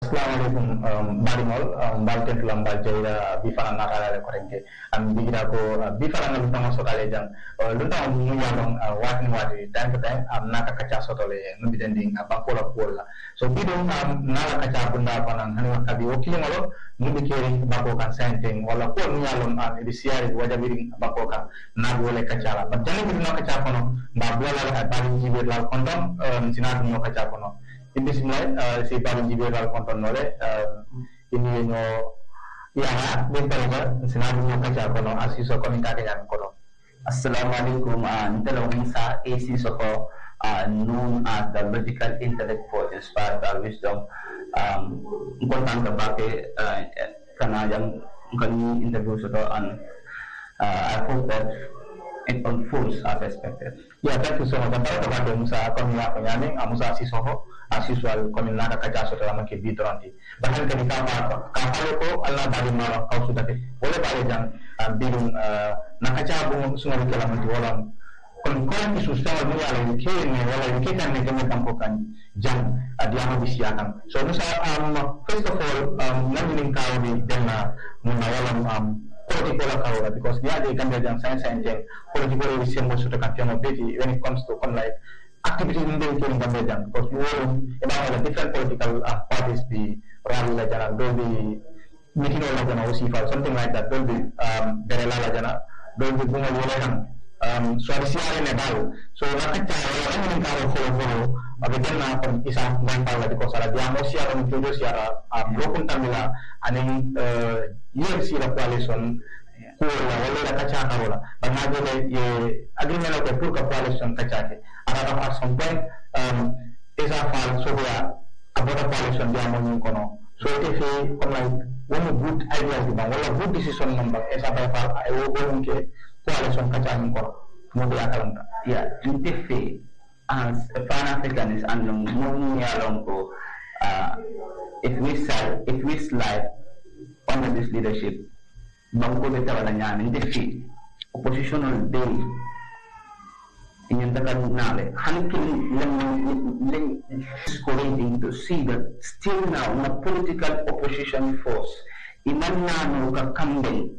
Assalamualaikum barimol balten tulam baljaira bifana nakala le korenge am digira ko bifana na lutama sotale jang lutama mu yalong wati time to time am naka kacha sotole no bidending abakola kola so bidon nala kacha bunda panan hanwa kabi okile ngalo mu bikeri bako kan senteng wala ko mu yalong di siari wada biring bako kan na wole kacha la but jani bidon kacha kono ba bola la bari jibe la kondom sinadu no kacha kono Bismillah, si paling jiberal konton nole ini no ya bentala sinabu mo kacha kono asiso kono kake yang kono. Assalamualaikum ntelo Musa Sissoho known as the medical intellect for inspired by wisdom. Kontan ka bake kana yang kani interview soto and I hope that it unfolds as expected. Yeah, thank you so much. Antara kepada Musa kami yang penyanyi Musa Sissoho asiswal kami naka kaca soto lama ke bidranti. Bahkan ketika kapal ko Allah dari malam kau sudah ke boleh balik jang bidung naka kaca bunga sungai ke lama di walam. Kon isu sama ni ala ke ni wala ke kan ni kami kampokan jang dia bisiakan. So Musa first of all namin kau di dena munawalam political power because dia ada Gambia yang science yang political wisdom sudah kan tiang obeti when it comes to like activities in the Gambia yang because you about the different political parties di rally la jana do di meeting la jana usifal something like that do di berela la jana do di bunga wala kan so ada siaran nebal so nak cara orang karo follow abis na kon isa bantal la di kosala dia mo siaran jojo siara blokun tamila aning yen sila coalition ko wala la kacha karola banaje le ye agreement ko pour ka coalition kacha ke ara at some point isa fal so ya about coalition dia mo kono so te fe comme like one good idea di bang wala good decision number isa ba fal ay wo ko ke coalition kacha ni kono mo dia kalanta ya te fe as a pan-Africanist and moving along ko if we slide under this leadership, bangko beta wala nyamin defeat oppositional day in the nale hankin lang discouraging to see that still now na political opposition force iman nano ka kambing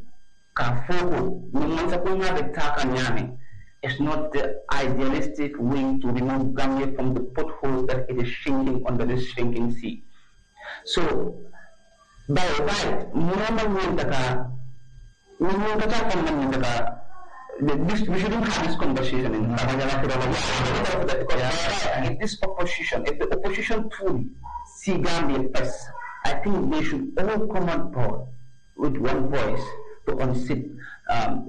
ka foko nung sa kunga betaka nyamin is not the idealistic way to remove Gambia from the pothole that it is sinking under this sinking sea. So by right, we shouldn't have this conversation in if this opposition, if the opposition truly see Gambia first, I think they should all come on board with one voice to unseat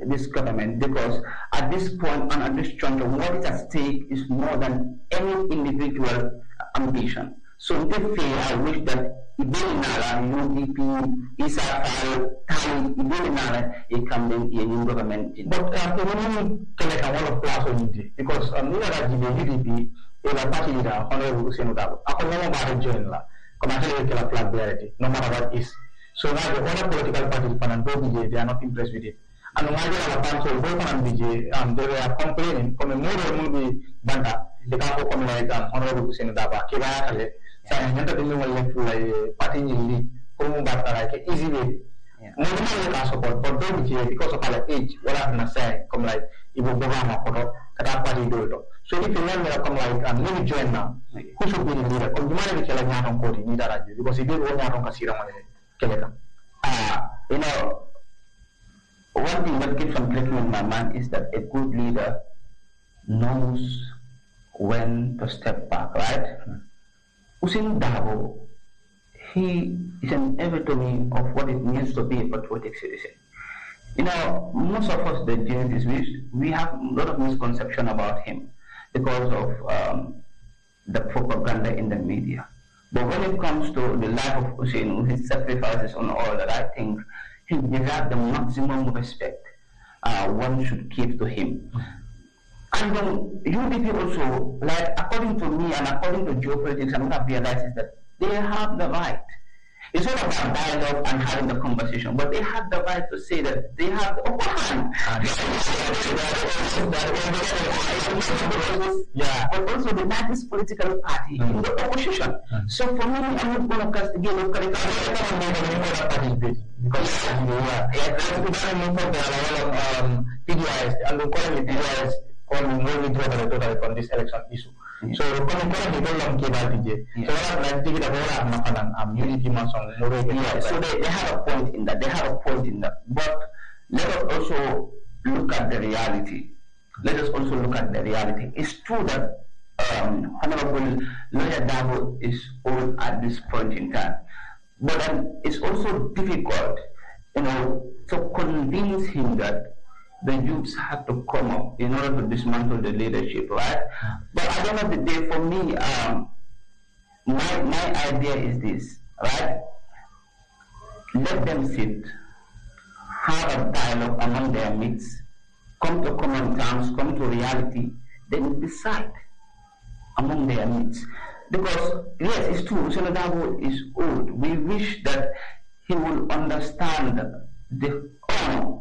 this government, because at this point and at this juncture, what is at stake is more than any individual ambition. So in this way, I wish that Iberinala, UDP, Isafal, Tali, Iberinala, a coming in government. But when collect a lot of class on it, because UDP, a party leader, Honorable Senudabo, I can never join la, commercial flag reality, no matter what is. So now the other political parties, they are not impressed with it. And why they are council, they were complaining, come more movie banda, the campo come like Honorable Senudaba, Kibakale. Saya nyata dulu melihat mulai party ini perlu batal like easy way. Mungkin mereka support, but don't be because of our age. Wala na say come like ibu bapa makoto kata party dulu. So if you want mereka come like maybe join now, who should be the leader? Kalau gimana dia kalau nyarong kodi ni darah je. Because dia orang nyarong kasih ramai kelihatan. You know, one thing that keeps on clicking in my mind is that a good leader knows when to step back, right? Usin Dabo, he is an epitome of what it means to be a patriotic citizen. You know, most of us, the Gen Zs, we have a lot of misconception about him because of the propaganda in the media. But when it comes to the life of Usain, his sacrifices on all that, I think he deserves the maximum respect one should give to him. And UDP also, like according to me and according to geopolitics, and what I've realized is that they have the right. It's all about dialogue and having the conversation. But they have the right to say that they have the upper hand. But also the largest political party in the opposition. So for me, I'm not going to cast the game of PDIs, and currently PDIs on this election issue. So currently they don't give out DJ. So like dig it up unity mason. So they have a point in that. They have a point in that. But let us also look at the reality. It's true that Honorable Lawyer Dabo is old at this point in time. But it's also difficult, to convince him that the youths have to come up in order to dismantle the leadership, right? But at the end of the day, for me, my idea is this, right? Let them sit, have a dialogue among their mates, come to common terms, come to reality, then decide among their mates. Because, yes, it's true, Usman Dabo is old. We wish that he will understand the honor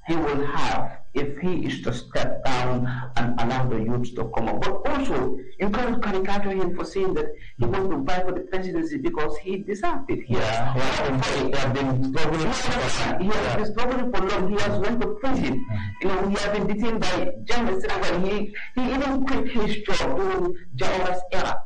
he will have if he is to step down and allow the youths to come up. But also, you cannot caricature him for saying that he wants to vie for the presidency because he deserved it. He has been struggling for long. He has went to prison. He has been detained by journalists. He even quit his job during Jawara's era.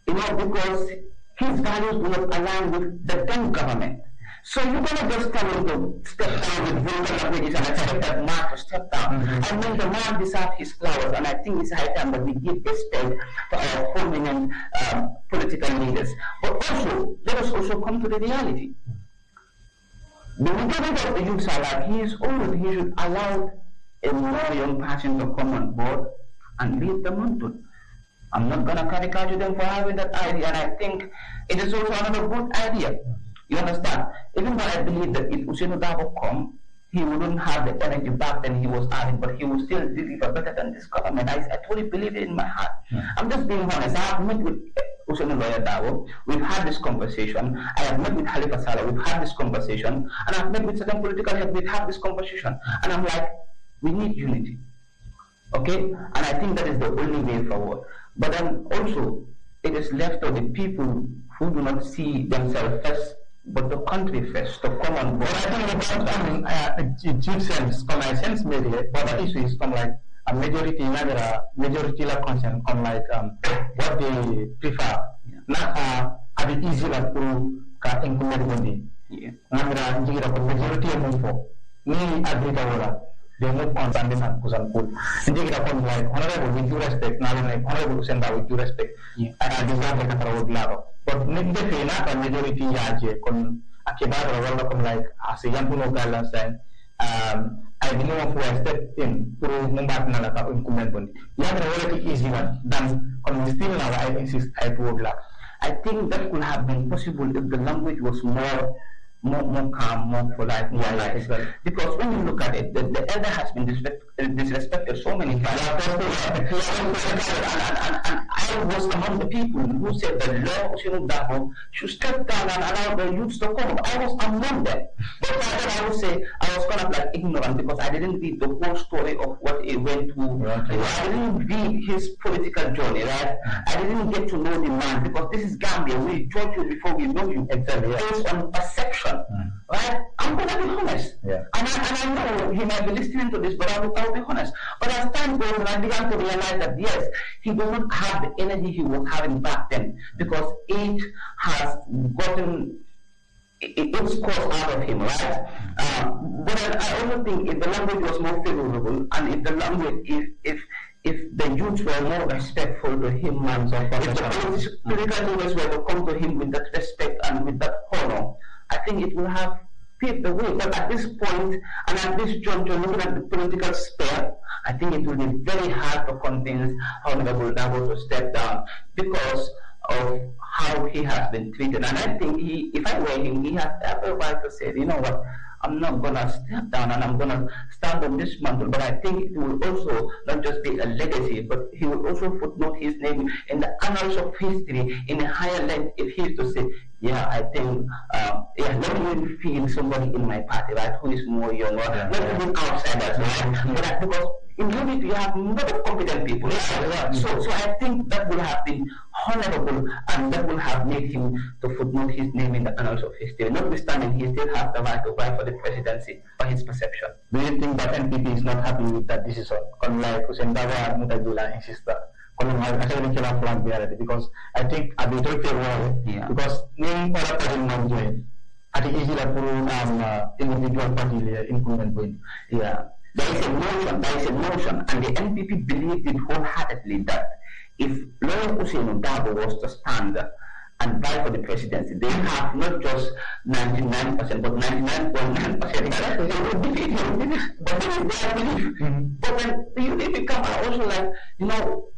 Because his values do not align with the then government. So you're going to just tell him to step down with vulgar languages and expect that man to step down. I mean, the man deserves his flowers, and I think it's high time that we give respect to our prominent political leaders. But also, let us also come to the reality. The majority of the youths are like, he is old, he should allow a more young person to come on board and lead the mantle. I'm not going to caricature them for having that idea, and I think it is also another good idea. You understand? Even though I believe that if Usman Dabo come, he wouldn't have the energy back then he was having, but he will still deliver better than this government. I truly believe it in my heart. I'm just being honest. I have met with Usman Lawyer Dabo. We've had this conversation. I have met with Halifa Saleh. We've had this conversation. And I've met with certain political heads. We've had this conversation. And I'm like, we need unity. Okay? And I think that is the only way forward. But then also, it is left to the people who do not see themselves first, but the country first, to come on board. I think it sense, come my sense maybe, but the issue is come like a majority la consent, come like what they prefer. Not a bit easy like to incumbent bondi. Namira jigira ko majority mo fo. Ni agrika wala. They move on and then kusan pool. Jigira ko like honorable with due respect, na like honorable senda with due respect. I deserve the control laro. But nigde fena ka majority yaje kon akibar wala kom like asiyan puno balance and I didn't know who I stepped in to mumbat na laka incumbent bondi. Yang wala easy one than on still now I insist I would like. I think that could have been possible if the language was more calm, more polite, more nice. Because when you look at it, the elder has been disrespected so many times. And I was among the people who said the law of Usman Dabo should step down and allow the youths to come. I was among them. But I would say I was kind of like ignorant because I didn't read the whole story of what he went through. I didn't read his political journey, right? I didn't get to know the man because this is Gambia. We judge you before we know you. Exactly. Based on perception. Right? I'm going to be honest. And I know he might be listening to this, but I'll be honest. But as time goes on, I began to realize that yes, he does not have the energy he was having back then because age has gotten its course out of him, right? But I also think if the language was more favorable and if the language, if the youths were more respectful to him, and if the political leaders were to come to him with that respect and with that honor, I think it will have paved the way. But at this point and at this juncture, looking at the political sphere, I think it will be very hard to convince Honorable Dabo to step down because of how he has been treated. And I think if I were him, he has every right to say, you know what, I'm not going to step down and I'm going to stand on this mantle. But I think it will also not just be a legacy, but he will also footnote his name in the annals of history in a higher length if he is to say, yeah, I think, let me feel somebody in my party, right, who is more younger, not even outsiders, right? But because in unity you have a lot of competent people. So I think that would have been honorable and that would have made him to footnote his name in the annals of history. Notwithstanding, he still has the right to vie for the presidency by his perception. Do you think that NPP is not happy with that decision? Like Hussein Dawa Mutajula insisted. Because I think at the top because name para president join I think easy like individual party implement. There is a notion, and the NPP believed it wholeheartedly that if Lawyer Hussein Dabo was to stand and vie for the presidency, they have not just 99%, but 99.9% that they will defeat him. But this is their belief. But then the UDP come are also like, you know,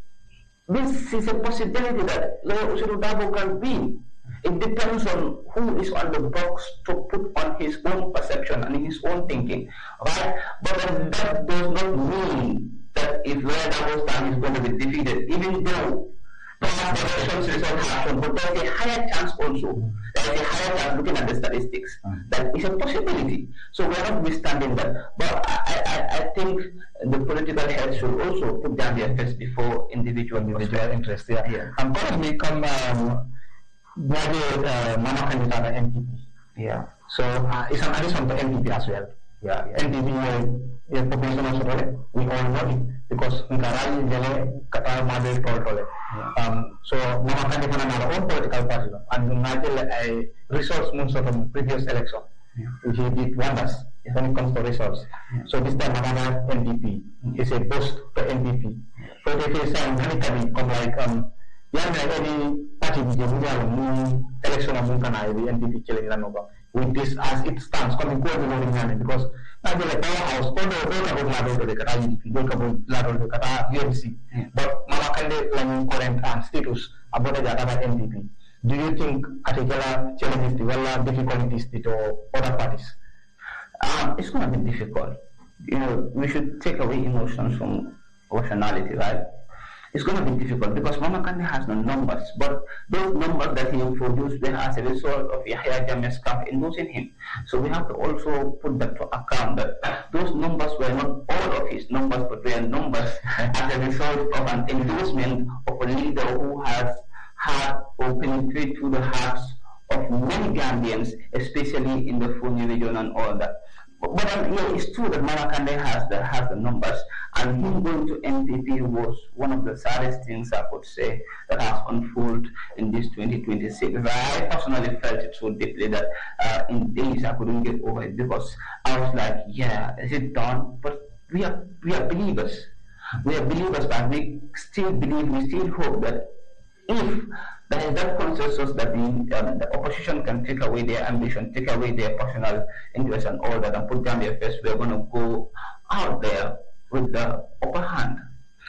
this is a possibility that Lawyer Hussein Dabo can win. It depends on who is on the box to put on his own perception and his own thinking, right? But that does not mean that if Lawyer Dabo stand is going to be defeated, even though perhaps the elections result happen, but there's a higher chance also. There's a higher chance looking at the statistics. That is a possibility. So we're not withstanding that. But I think the political heads should also put down their first before individual interest. And probably come Mama candidate NPP. So it's an addition to NPP as well. NPP population also we all know it because Nkarali Jele Kata Madrid Toltole. So Mama candidate on our own political party and Nigel a resource moon from previous election, which he did wonders when it comes to resource. So this time Mama NPP is a boost to NPP. So they face monetary come like any party election of the NPP killing with this as it stands coming because I feel like powerhouse but Mama Kande current status about the NPP. Do you think particular challenges develop difficulties to other parties? It's going to be difficult. You know, we should take away emotions from rationality, right? It's going to be difficult because Mama Kande has no numbers, but those numbers that he introduced were as a result of Yahya Jammeh's camp endorsing him. So we have to also put that to account that those numbers were not all of his numbers, but were numbers as a result of an endorsement of a leader who has had or penetrated through the hearts of many Gambians, especially in the Funi region and all that. But it's true that Mama Kande has the numbers, and him going to NPP was one of the saddest things I could say that has unfolded in this 2026. I personally felt it so deeply that in days I couldn't get over it because I was like, yeah, is it done? But we are believers. We are believers, but we still believe, we still hope that if there is that consensus that the opposition can take away their ambition, take away their personal interest and all that, and put Gambia first, we're going to go out there with the upper hand.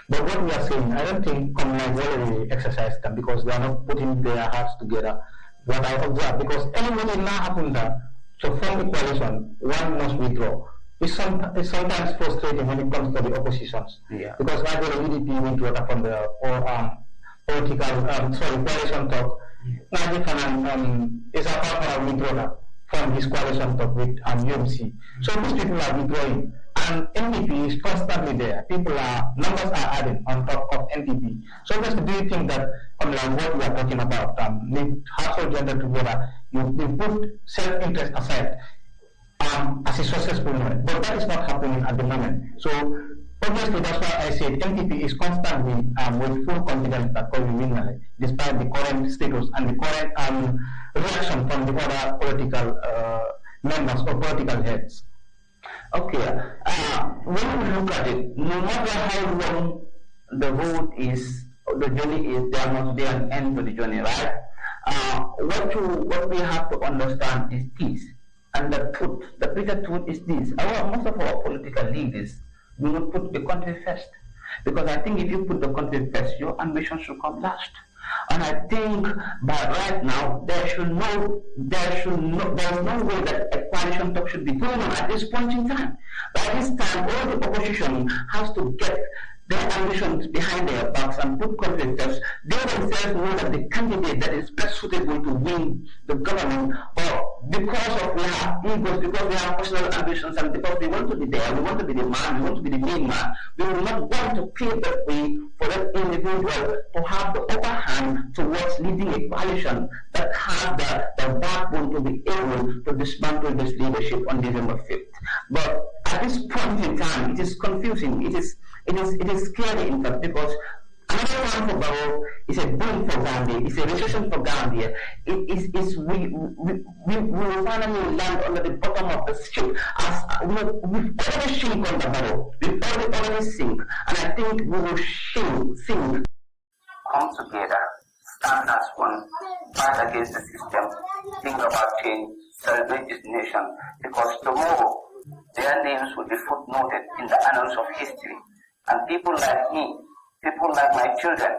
But what we are saying, I don't think communals already exercise them because they are not putting their hearts together. What I observe, because anybody now happen that, so from the coalition, one must withdraw. It's sometimes frustrating when it comes to the oppositions. Because I the UDP withdraw from the coalition talk. Najib Fanan is a partner withdrawer from his coalition talk with UMC. So these people are withdrawing, and NPP is constantly there. Numbers are added on top of NPP. So just do you think that, like what we are talking about, the household gender together, you put self-interest aside as a successful moment, but that is not happening at the moment. So obviously, that's why I said NPP is constantly with full confidence that we will win, despite the current status and the current reaction from the other political members or political heads. Okay, when we look at it, no matter how long the road is, the journey is, there must be an end to the journey, right? What we have to understand is this, and the bitter truth is this. Most of our political leaders do not put the country first. Because I think if you put the country first, your ambition should come last. And I think by right now there's no way that a coalition talk should be going on at this point in time. By this time, all the opposition has to get their ambitions behind their backs and put confidence. They themselves know that the candidate that is best suitable to win the government, or because of we have egos, because we have personal ambitions, and because we want to be there, we want to be the man, we want to be the main man, we will not want to pave the way for that individual to have the upper hand towards leading a coalition that has the backbone to be able to dismantle this leadership on December 5th. But at this point in time, it is confusing. It is scary, in fact, because another one for Barrow is a boom for Gambia. It's a recession for Gambia. We will finally land under the bottom of the ship. As we've already sink on the Barrow. We've already sink, and I think we will sink. Come together, stand as one, fight against the system, think about change, celebrate this nation, because tomorrow their names will be footnoted in the annals of history. And people like me, people like my children,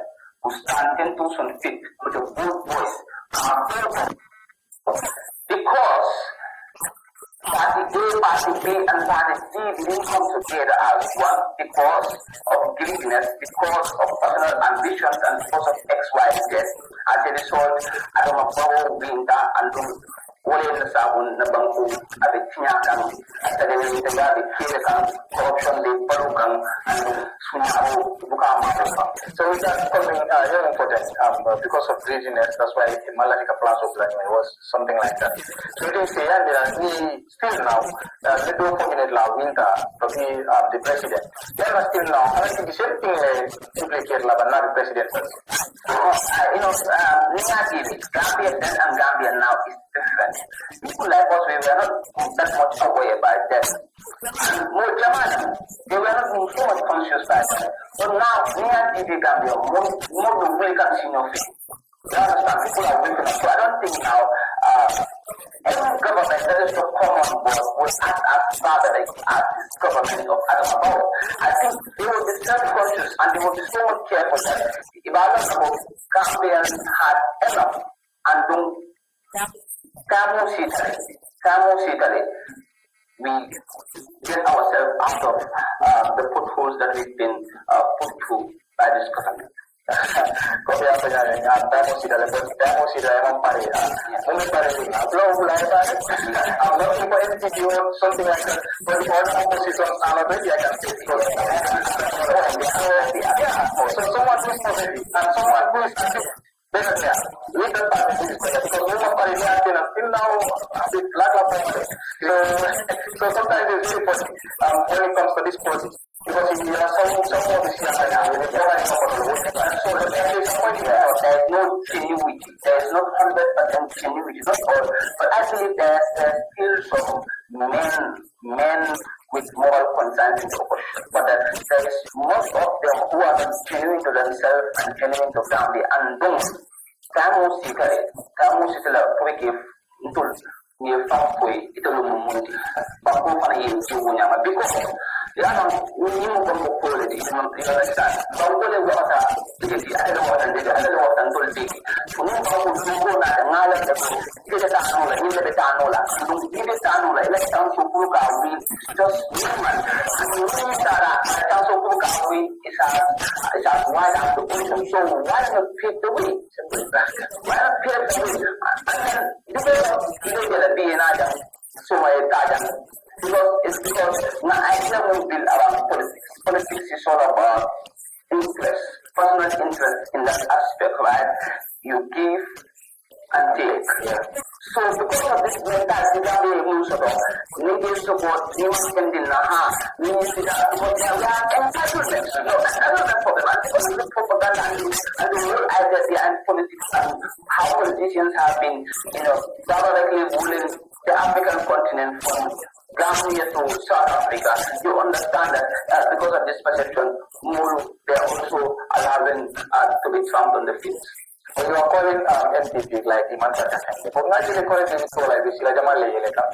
who stand 10 toes on feet with a bold voice, are available. Because Party A, Party B, and Party C didn't come together as one because of greediness, because of personal ambitions, and because of X, Y, Z. As a result, Adama Barrow winter and wale na sabon na bangko abin tinyakan at talagang itagabi kirakan corruption de parukan sunyaho buka mapapa. So that's becoming very important because of greediness. That's why Malaka Plaza was something like that. So it is saying that we still now they don't formulate la winter to be the president. They are still now. I think the same thing implicate la but not the president. Gambia then and Gambia now is different. People like us, we were not that much aware by them. More German, they were not so much conscious by them. But now, we are in Gambia, more the way continue. You understand? People are waking up. So I don't think now any government that is to come on board will act as father as this government of Adama Barrow. I think they will be self-conscious and they will be so much careful that if I don't know, Gambians had enough and don't we get ourselves out of the potholes that we've been put through by this government. Something like that. But all the opposition are already, I can say, so someone who is positive and someone who is better there. With the party because we have party until now with lack of money. So sometimes it's really funny when it comes to this policy. Because if you are some of this year right now, so there is no genuity. There is not 100% genuity. Not all, but actually there's still some men with moral conscience in the opposition. But there is most of them who are not genuine to themselves and genuine to family and don't. Kamu sikala pweke ntul ni fapwe italo mumundi bako fana yinti wunyama because yana ni mo ko pole di mo yana sa bako le wata di ada wata ndol di tunu bako ko na ngala da ide ta no la ide ta no la ila ta so ko ka wi just human ni tara ta so ko ka wi isa why not the person so why not pick the way why not pick the way and then you will be in Adam so my Adam because my idea will build around politics is all about interest, personal interest in that aspect, right? You give and take. So because of this mentality that we use about needing support, needing naha, needing that because they are entitlement. No, I don't have problem. Because of the propaganda and the whole idea and politics and how politicians have been, directly ruling the African continent from Gambia to South Africa, you understand that because of this perception, they are also allowing to be trumped on the feet. when you are calling MPP like Imansa Kakande, but not really calling him so like this, like Jamal Leka.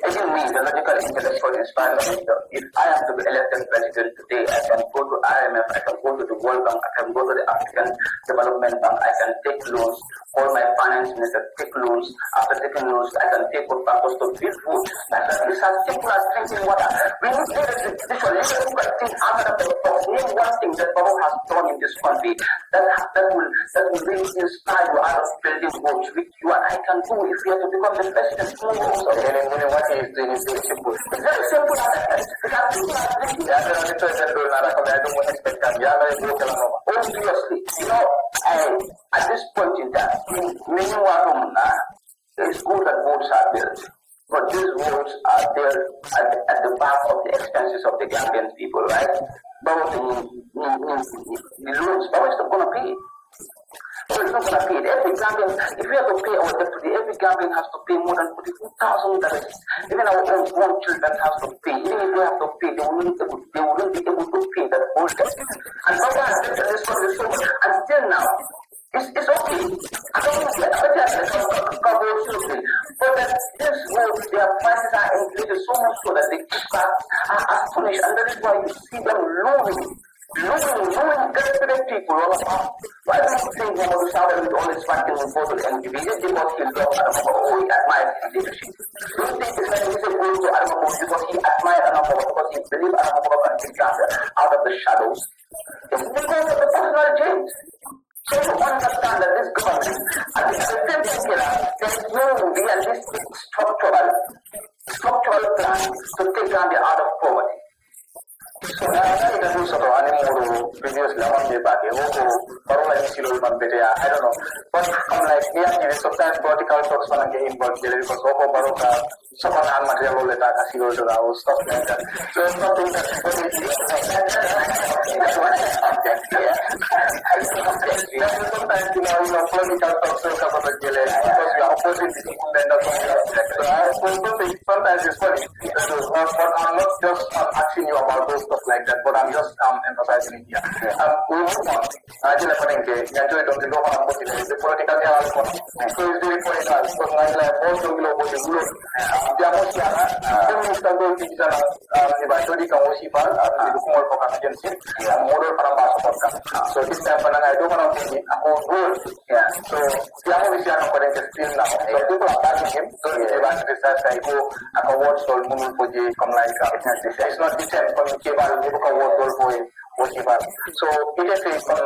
It means the logical interest for this parliament. If I am to be elected president today, I can go to IMF, I can go to the World Bank, I can go to the African Development Bank, I can take loans, call my finance minister, take loans. After taking loans, I can take for purpose to build food. It's as simple as drinking water. We need leadership. Look at things other than the box. Name one thing that Barrow has done in this country that will really inspire you out of building votes, which you and I can do if we are to become the president. What he is doing is very simple. It's very simple as that. Obviously, at this point in time, many it's good that votes are built, but these votes are there at the back of the expenses of the Gambian people, right? Barrow the loans, Barrow is not going to pay. So it's not going to pay it. Every Gambian, if we have to pay our debt today, every Gambian has to pay more than $42,000. Even our own children have to pay. Even if they have to pay, they wouldn't be able to pay that whole debt. And Barrow has debt this country so much. And still now, it's okay. I don't think but that this vote, their prices are inflated so much so that they are astonished, and that is why you see them losing desperate people all about. Why do you think Muhammad Salah with all his fighting will go to the NGV just because he loved Adama Barrow, he admired his leadership? Do you think Ismaila Ceesay goes to Adama Barrow because he admired Adama Barrow, because he believed Adama Barrow can take Gambia out of the shadows? It's because of the personal change. So you understand that this government, at the same time, there is no realistic structural plan to take Gambia out of poverty. So I don't know, previously, I want to be back. I don't know. But I'm like, sometimes political talks when I get involved because Baroka, someone had material that I see or stuff like that. So it's something that sometimes, political talks about the because we are opposing the people and so I think sometimes it's funny. But I'm not just asking you about those stuff like that, but I'm just emphasizing it here. We move on. I just think the political outcome. So it's very important because I also know about the rule. There are most Minister going to eventually come to Sipal and look more for agency and model for a so this time, I don't want to be a whole rule. So the other is still now. So people are backing him. So he wants to research I go and awards or move for the come like it's not the same from Kebal, you can award for so it is a from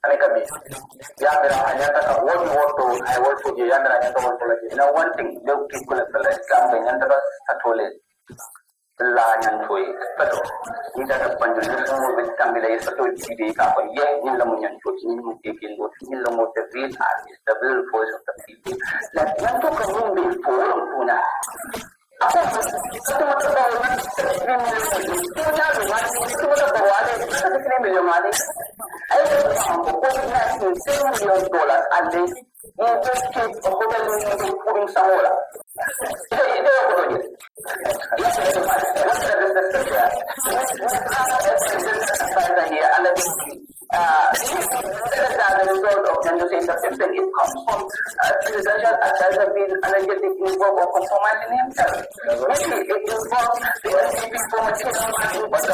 Anekabi. Yandra, I what you want to, I work for the Yandra and now, one thing, no people at the last campaign and the Satole. Lanyancho'S, but we got a bunch of with Camila Sato TV, yet in the Munyancho'S, in the most real artist, the real voice of the people. Like Yanto can be for Puna. It comes from presidential advisor being energetic involved or compromising himself. Maybe it involves the NPP from a case of but the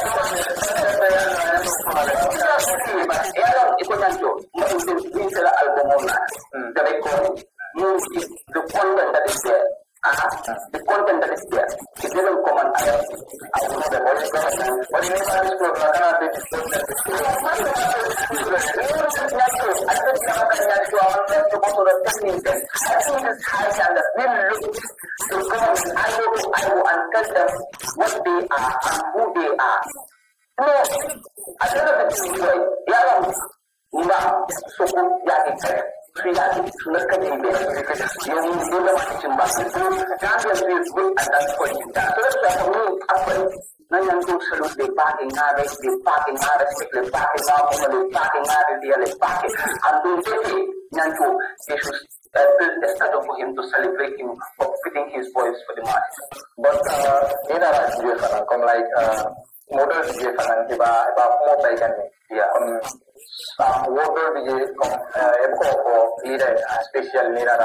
content that is there. The content that is there, it doesn't come and I don't know the voice government, but in this program, I think it's high standard. We look to government, I go and tell them what they are and who they are. No, I don't know the thing, so good, Gambian feels good at that point in time. So that's why for me, after NYANCHO'S salute, they parking hard, they parking hard, they parking hard, they parking hard, they parking. And they say, NYANCHO, they should build a statue for him to celebrate him for putting his voice for the masses. But, come like, model DJ fanan iba mo bay kan ya model DJ kom ko leader special leader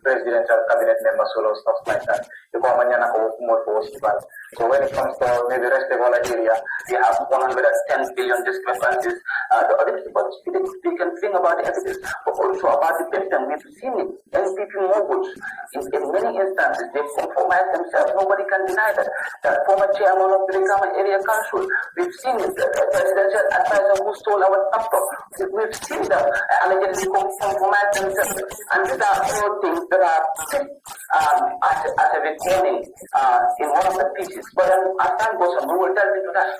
presidential cabinet member solo stuff like that you come anya na ko mo possible so when it comes to maybe rest of Nigeria we have 110 billion discrepancies the other people they can think about the evidence but also about the victim we've seen it NPP moguls in many instances they compromise themselves nobody can deny that former chairman of the area council we've seen it the presidential advisor who stole our laptop we've seen them allegedly compromise themselves and these are all things that are as a recording in one of the pieces but then as time goes on we will tell you that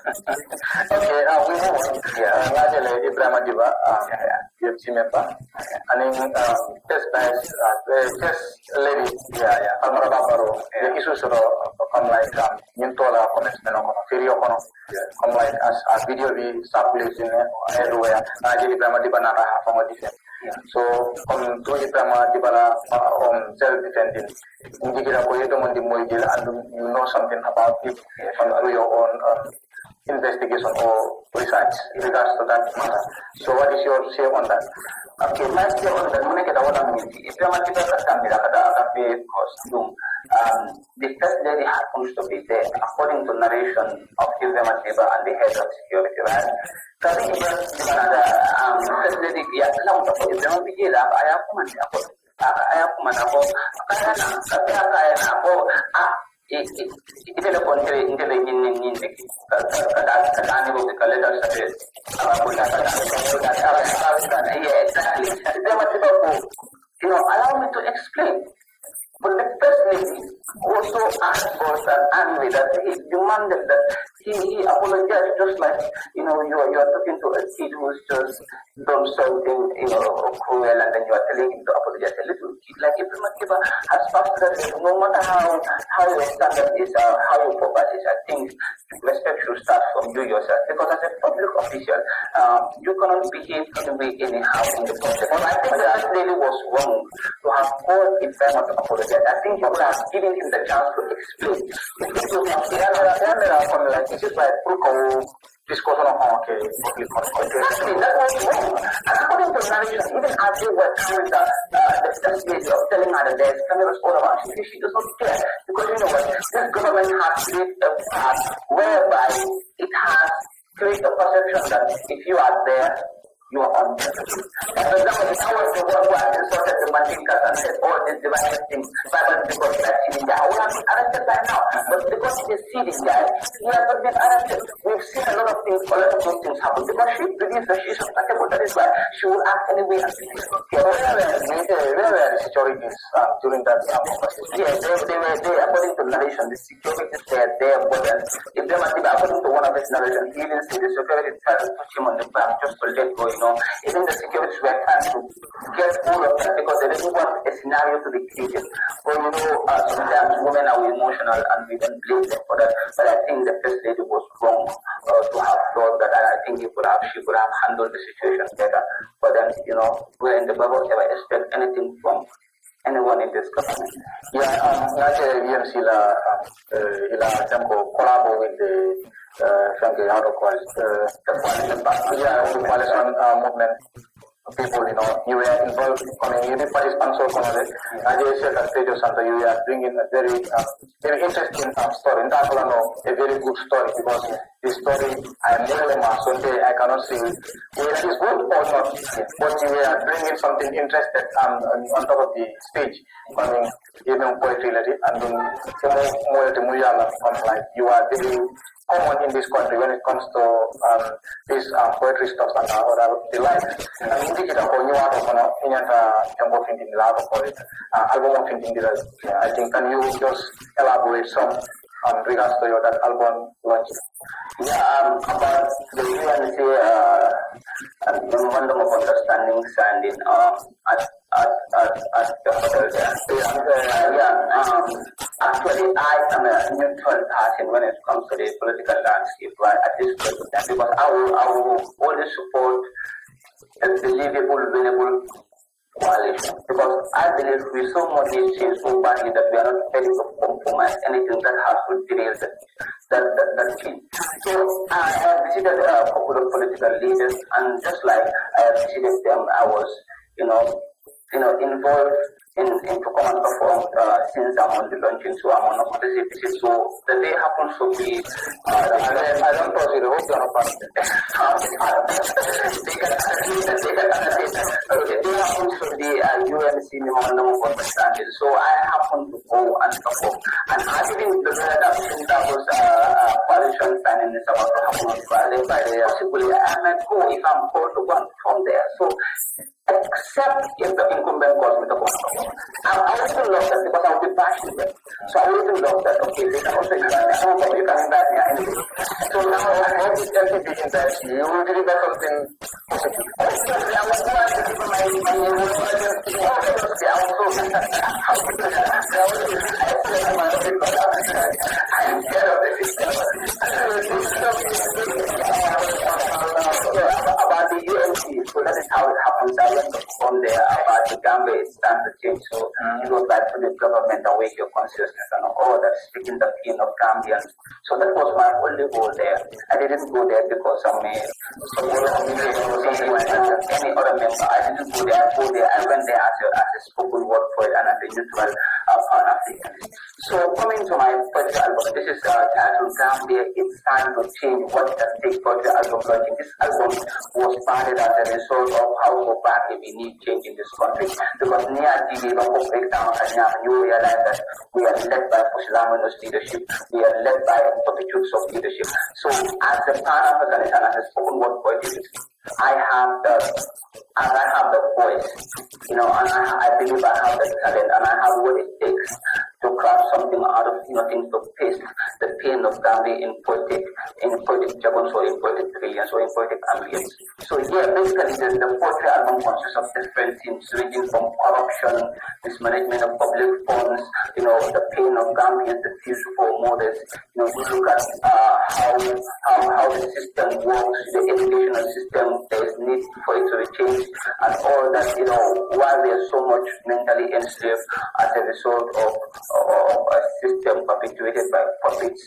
okay we move on Rajale Ibrahim Adiba PFC member and then just lady Adama Barrow the issues come like Nintola commencement video come like as video be circulating everywhere Rajale Ibrahim Adiba na from a defense so on to Ibrahim Adiba on self-defending indicator ko ito mo and you know something about it on your own investigation or research in regards to that matter. So what is your say on that? Okay, my say on that, when I get a one if you want to get a camera, costume, the first lady happens to be there, according to narration of Ibrahim Adiba and the head of security, right? So I think first lady, ite le kontre inte le nin kada ni bo kale da sabe exactly allow me to explain. But the first lady also asked for an angry that he demanded that he apologized just like you are talking to a kid who's just done something cruel and then you are telling him to apologize. A little kid like Ibrahim Adiba has passed that no matter how your standard is how your purpose is, I think respect should start from you yourself because as a public official you cannot behave anyhow in the process. But I think that lady was wrong to have called Ibrahim to apologize. I think you have given him the chance to explain. This is why discussion of exactly, that was wrong. And according to narration, even as they were coming the stage of telling her that there's cameras all around, she does not care. Because you know what, this government has created a path whereby it has created a perception that if you are there, you are on the and for example, if I was the one who had insulted the Mandinkas and said all these divine things, because that's seeding guy, I would have been arrested by now. But because he's seeding guy, he has not been arrested. We've seen a lot of things, a lot of those things happen. Because she believes that she's untouchable. That is why she will act anyway and be where were the securities during that conversation? Yes, they according to narration, the securities were there, but if they must be according to one of his narrations, he even see the security tried to push him on the ground just to let go. Even the securities were trying to get hold of that because they didn't want a scenario to be created. But sometimes women are emotional and we don't blame them for that. But I think the first lady was wrong to have thought that, and I think she could have handled the situation better. But then, we're in the bubble, never expect anything from anyone in this government. Yeah, VMC ila tempo collabo with the frankly how to call it the coalition movement people, you were involved in the participants of it. As I said at Stage Santa, you are bringing a very interesting story. In that one, a very good story because the story I am Sunday, I cannot say whether it is good or not, but you are bringing something interesting on top of the stage. I mean, even poetry related and then you are very common in this country when it comes to this poetry stuff and the like. And indicator for new art of tempo thinking the art of it, album thinking. I think can you just elaborate some regards to your that album launch? Yeah, about the UNC memorandum of understanding signed in at the hotel there. Actually, I am a neutral person when it comes to the political landscape, right? At this point of time, because I will only support a believable, winnable coalition, because I believe we so much change so badly that we are not ready to compromise anything that has to derail that change. So I have visited a couple of political leaders, and just like I have visited them, I was, involved in to come and perform since I'm on the launching, so I'm on a policy visit. So the day happens to be I don't proceed. I hope you're not part of it. The day happens to be UNC memorandum of understanding. So I happen to go and perform. And I didn't prepare that since that was coalition signing is about to happen on Friday. Possibly I might go if I'm called to go and perform there. So except if the incumbent calls me to go. I wouldn't love that because I would be passionate. So I wouldn't love that. Okay, they can also do that. I don't know if you can invite me anyway. So now I hope this LPP invest you. You will deliver something positive. Obviously, I was going to give my emergency. Obviously, I was so I am scared of the system. About the UNC, so that is how it happens. I went from there about the Gambia, it's time to change. So you go back to the government and wake your consciousness and all that, speaking the pain of Gambians. So that was my only goal there. I didn't go there because I'm any other member. I didn't go there. I went there as a spoken word for it and as a neutral Pan-Africanist. So coming to my first album, this is titled Gambia, It's Time to Change. What does take poetry album launching? This album was started as a result of how so badly we need change in this country. Because near TV, breakdown, and you realize that we are led by Pusilamino's leadership. We are led by multitudes of leadership. So as a Pan-Africanist and as a spoken word poetry, I have the voice, and I believe I have the talent and I have what it takes to craft something out of nothing, to paste the pain of Gambia in poetic jargon, so in poetic brilliance, or in poetic ambience. So yeah, basically the poetry album consists of different themes ranging from corruption, mismanagement of public funds, the pain of Gambians, the future for mothers. We look at how the system works, the educational system, there is need for it to be changed, and all that, why we are so much mentally enslaved as a result of a system perpetuated by puppets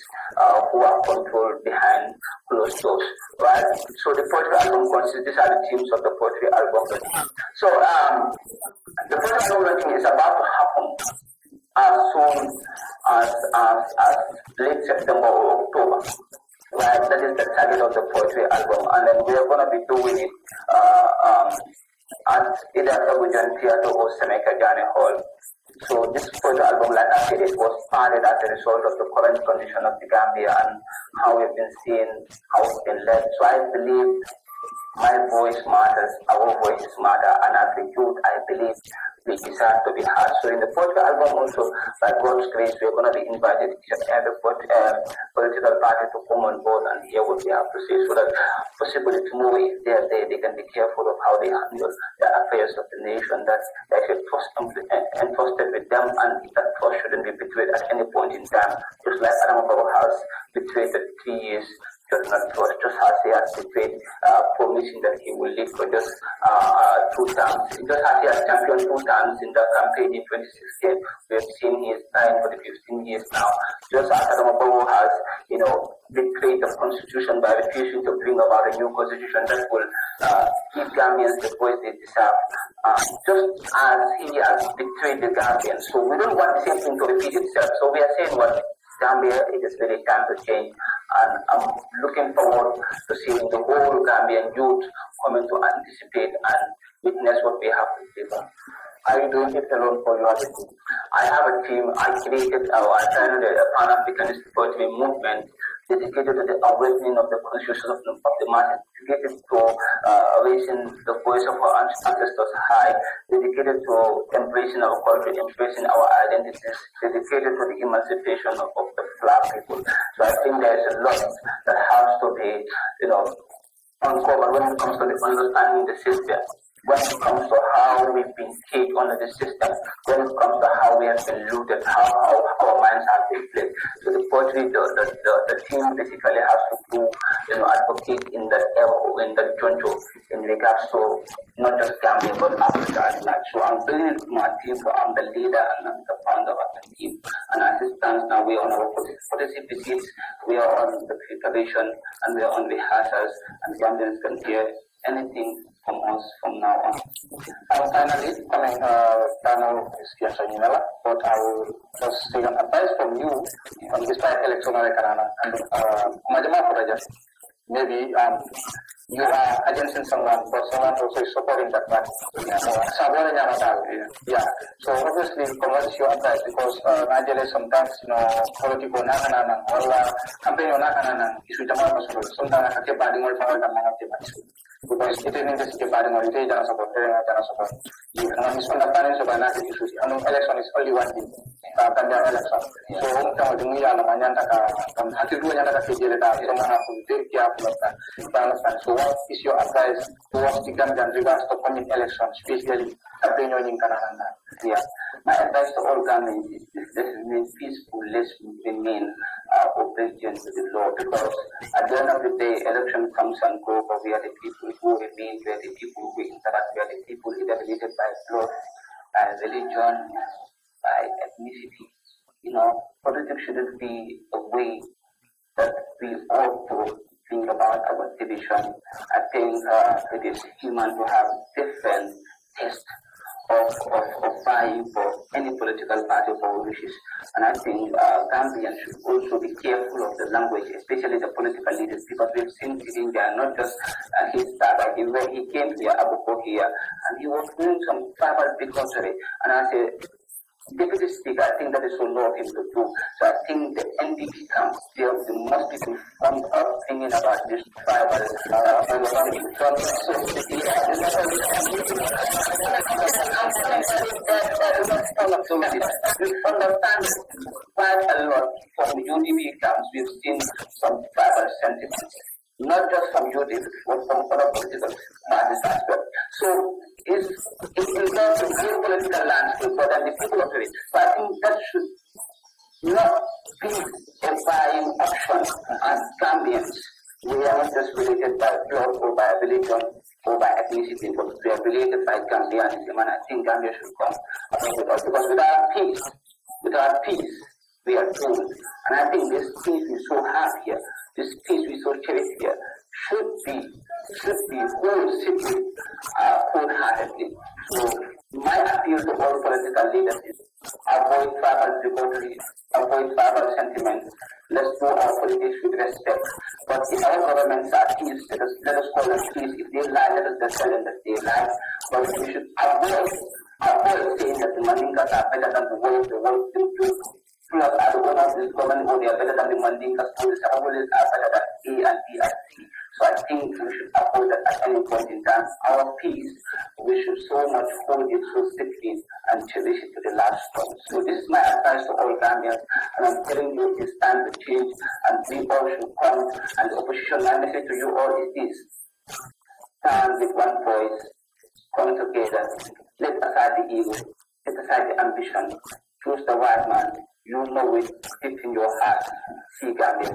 who are controlled behind closed doors, right? So the poetry album consists, these are the themes of the poetry album. So the poetry album is about to happen as soon as late September or October. Right, that is the target of the poetry album, and then we are going to be doing it at either Abujan Theatre or Seneca Jani Hall. So this poetry album, like I said, it was started as a result of the current condition of the Gambia and how we've been seeing how it's been led. So I believe my voice matters, our voices matter, and as a youth, I believe we deserve to be heard. So in the poetry album also, by God's grace, we're going to be invited every political party to come on board and hear what they have to say, so that possibly tomorrow, if they are there, they can be careful of how they handle the affairs of the nation, that they should trust entrusted with them, and that trust shouldn't be betrayed at any point in time, just like Adama Barrow has betrayed the 3 years. Just as he has betrayed, promising that he will lead for just 2 terms. Just as he has championed 2 terms in the campaign in 2016, we have seen he is dying for the 15 years now. Just as Adama Barrow has, betrayed the constitution by refusing to bring about a new constitution that will give Gambians the voice they deserve. Just as he has betrayed the Gambians. So we don't want the same thing to repeat itself. So we are saying what? Gambia, it is really time to change, and I'm looking forward to seeing the whole Gambian youth coming to anticipate and witness what we have to deliver. Are you doing it alone for your team? I have a team. I created a Pan-Africanist poetry movement dedicated to the awakening of the consciousness of the masses, dedicated to raising the voice of our ancestors high, dedicated to embracing our culture, embracing our identities, dedicated to the emancipation of the Black people. So I think there is a lot that has to be, uncovered when it comes to the understanding the system. when it comes to how we've been caged under the system, when it comes to how we have been looted, how our minds have been played. So the poetry, the team basically has to do, advocate in that junction in regards to not just Gambia but Africa at large. So I'm building my team, so I'm the leader and I'm the founder of the team. And as it stands now, we are on our policy visits, we are on the preparation, and we are on rehearsals, and Gambians can hear anything from us from now on. Finally, coming panel is but I will just take an advice from you on despite electoral and maybe you are against someone, but someone also is supporting that party. Yeah. So obviously, what's your advice? Because Nigeria sometimes, political nakanana or campaign on nakanana issue sometimes I keep adding more power than because it is keep adding more data support, support. You can misunderstand about national issues. Election is only one thing. Election. So so what is your advice towards the Gambian regards to coming elections, especially opinion in Canada? Yeah. My advice to all Gambians is this remain peaceful, let's remain obedient to the law, because at the end of the day, election comes and go, but we are the people who remain, we are the people who interact, we are the people either related by blood, by religion, by ethnicity. Politics shouldn't be a way that we ought to think about our division. I think it is human to have different taste of vying for any political party for wishes. And I think Gambians should also be careful of the language, especially the political leaders, because we've seen in India, not just his start, where he came here, Abuko here, and he was doing some tribal bigotry. And I say, Deputy Speaker, I think that is so low of him to do. So I think the NDP camp, they must be informed of thinking about this tribal we understand quite a lot from the UDP camps. We've seen some tribal sentiments, not just from UDP, but from other political parties as well. So it involves a great political landscape, but the people of it. So I think that should not be a buying option as Gambians. We are not just related by blood or by religion or by ethnicity, but we are related by Gambianism, and I think Gambia should come along with us, because without peace, we are doomed. And I think this peace we so have here, this peace we so cherish here, should be wholesomely, wholeheartedly. So my appeal to all political leaders is avoid tribal bigotry, avoid tribal sentiments. Let's do our politics with respect. But if our governments are peace, let us call them peace. If they lie, let us just tell them that they lie. But we should avoid saying that the Mandinkas are better than the world plus as one of this government, they are better than the Mandinkas, so the Sababulis are better than A and B and C. So I think we should avoid that at any point in time. Our peace, we should so much hold it so strictly and cherish it to the last stone. So this is my advice to all Gambians, and I'm telling you it's time to change, and we all should come. And the opposition, my message to you all is this: stand with one voice, come together, let aside the ego, set aside the ambition, choose the right man. You know it deep in your heart. See Gambia.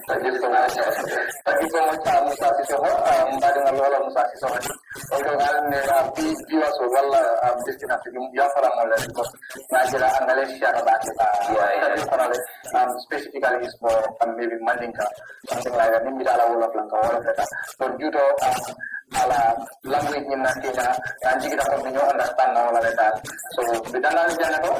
Thank you so much. Thank you so much, Musa Sissoho. Musa Sissoho. Although I please give us a well destination. You are from Nigeria and Malaysia about it. Specifically is for maybe Mandinka, something like that. Nimbidala Wolof Lanka, all of that. But due to language in Nigeria, and you can understand all of that. So the Dalal Janato,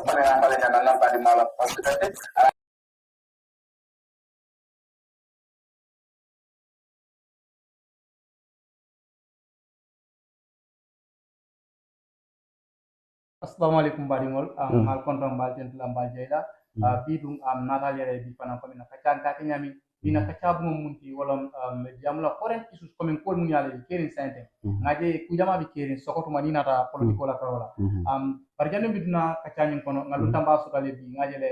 Assalamualaikum baringol mal konton bal ten lam bal jeyla bidum nata yere bi fana ko min kacan ka nyami bina kacabu munti wolom jamla foreign issues comme ko mun yale kerin sente ngaje ku jama bi kerin sokoto manina ta politiko la karola barjane biduna kacanyin kono ngalu tamba su kale bi ngaje le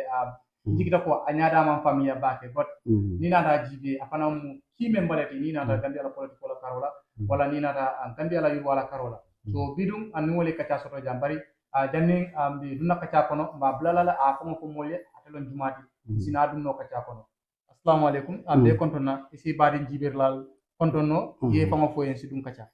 jigita ko anyada man famia bake but ni nata jibe afana mu ki membalati ni nata gambia la politiko la karola wala ni nata gambia la yuru wala karola So bidum anu wole kacha soto jambari janning bi dunna kacha kono ba blalala a ko ko molye atelon jumati sina dum no kacha kono. Assalamu alaikum be kontona isi badi jibirlal kontonno ye fama fo en sidum kacha.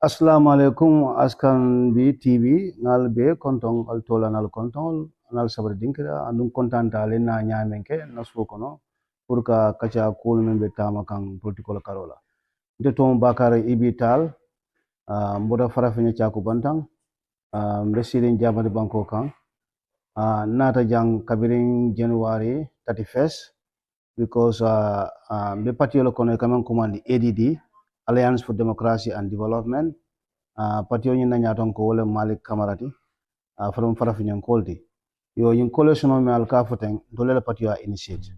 Assalamu alaikum askan bi TV ngal be konton al tola nal konton nal sabar dinkira andum kontanta le na nyamenke nasu kono pour ka kacha kul men be tama kan protocol karola de tom Bakary Taal mboda farafenya chaku bantang mbesirin jamani banko kan nata jang kabirin January 31st because be patio kono kamen command ADD Alliance for Democracy and Development patio nyina nyaton ko wala Malik Kamarati from farafenya kolti yo yin coalition me al kafuten dole patio initiate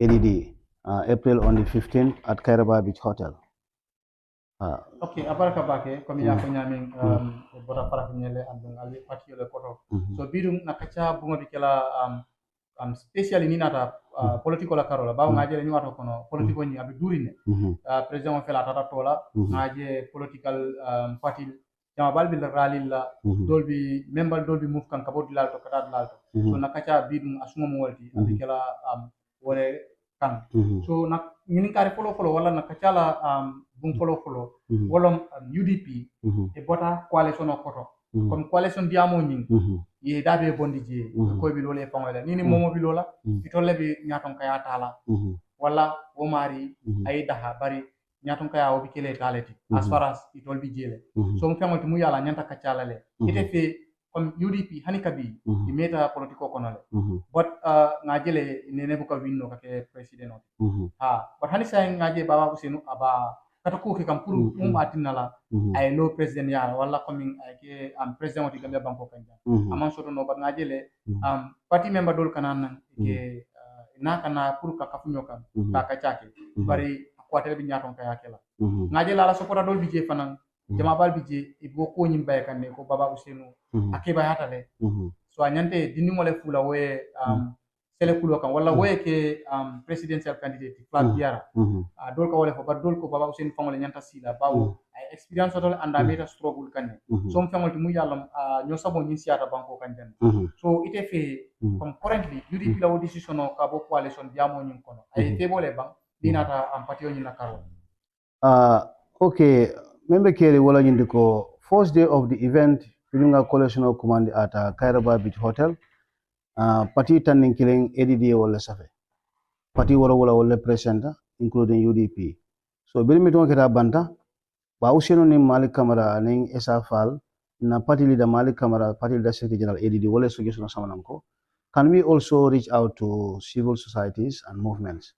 ADD April on the 15th at Kairaba Beach Hotel. Okay, abaraka bake comme ya ko nyamin bota fara nyele andon ali patio le koto. So bidum na kacha bunga bikela specially ni nata political karola ba ngaje ni wato kono political ni abi durine president fela tata tola ngaje political party jama balbi rally la dolbi member dolbi move kan kabodi lalto kata lalto so na kacha bidum asuma mo walti abikela wore kan so na ñini kare folo wala na kacala bum folo wolom UDP e bota coalition o koto comme coalition diamo ñing ye dabe bondi je ko bi lolé fangola nini momo bi lola itolle bi ñaton kaya tala wala wo mari ay daha bari ñaton kaya o bi kele taleti as far as itol bi jele so mo famoti mu yala ñanta kacala le ite fe comme UDP hani kabi i meta politiko kono le but ngajele nene buka winno kake president but hani say ngaje baba Usenu aba kata ko ke kam pour atinala ay no president ya wala comme ay ke president oti Gambia banko kanja aman soto no but ngajele party member dol kanan ke na kana pour ka kafunyo kam ka kachake bari ko tele bi nyaton kaya kala ngajele ala sopora dol bi je fanan jama bal bije ibo ko nyim bay kan ne ko baba Usenu akeba hatale so anyante dindi mole fula we sele kulo kan wala we ke presidential candidate flag biara dol ko wala ko bar dol ko baba Usenu fangole nyanta sila bawo ay experience totol anda meta struggle kan ne so mo famol mu yalla nyo sabo nyin siata banko kan den so ite fe comme currently UDP la decision ka bo coalition diamo nyin kono ay febole bang dinata patio nyin nakaro okay member kere wala nyindi ko first day of the event filunga coalition of command at Kairaba Beach Hotel party tanning killing ADD wala safe party wala present including UDP so bilmi ton keta banta ba Usenu ni Malik Kamara ning Esa Fall na party leader Malik Kamara party leader secretary general ADD wala suggestion samanamko can we also reach out to civil societies and movements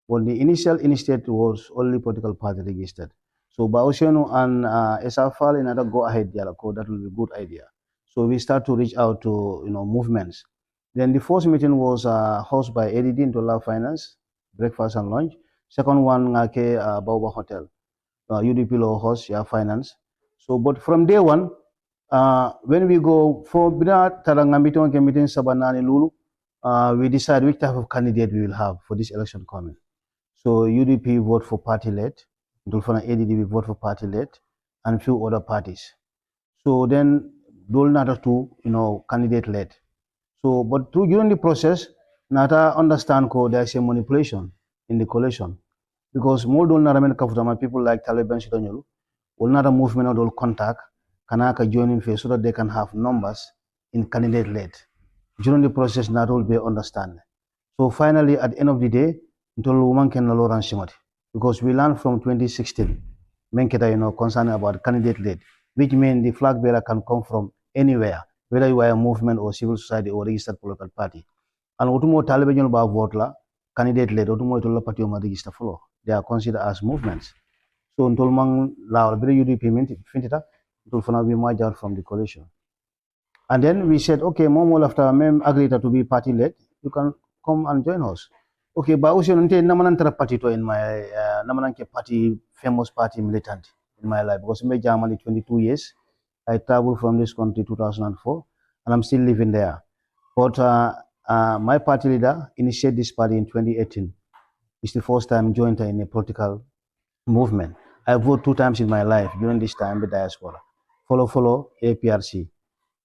when the initial initiative was only political party registered. So Usenu and Esafal in another go ahead dialogue, that will be a good idea. So we start to reach out to movements. Then the first meeting was hosted by ADD Ntola Finance, breakfast and lunch. Second one ngake Baoba Hotel, UDP law host finance. So but from day one, when we go for Bina Tarangamiton meeting Sabanani Lulu, we decide which type of candidate we will have for this election coming. So UDP vote for party led. Dulfana ADD we vote for party led and few other parties. So then Dul Nata to candidate led. So but during the process, Nata understand there's a manipulation in the coalition because more Dul Naramen Kafutama people like Taliban Shitonyolu will not a movement or contact Kanaka joining face so that they can have numbers in candidate led. During the process, Nata will be understand. So finally, at the end of the day, Ntolu woman can no longer shimati. Because we learned from 2016, Menketa, concerned about candidate led, which means the flag bearer can come from anywhere, whether you are a movement or civil society or registered political party. And Otumo Taliban ba vote la candidate led, Otumo Tola party ma register follow. They are considered as movements. So Ntolmang la very UDP fintita, Ntolfana we merge out from the coalition. And then we said, okay, Momo after mem agreed to be party led, you can come and join us. Okay, but also namanan party to in my namanan party famous party militant in my life because I Germany 22 years. I traveled from this country 2004 and I'm still living there. But my party leader initiated this party in 2018. It's the first time I joined in a political movement. I voted 2 times in my life during this time the diaspora. follow APRC.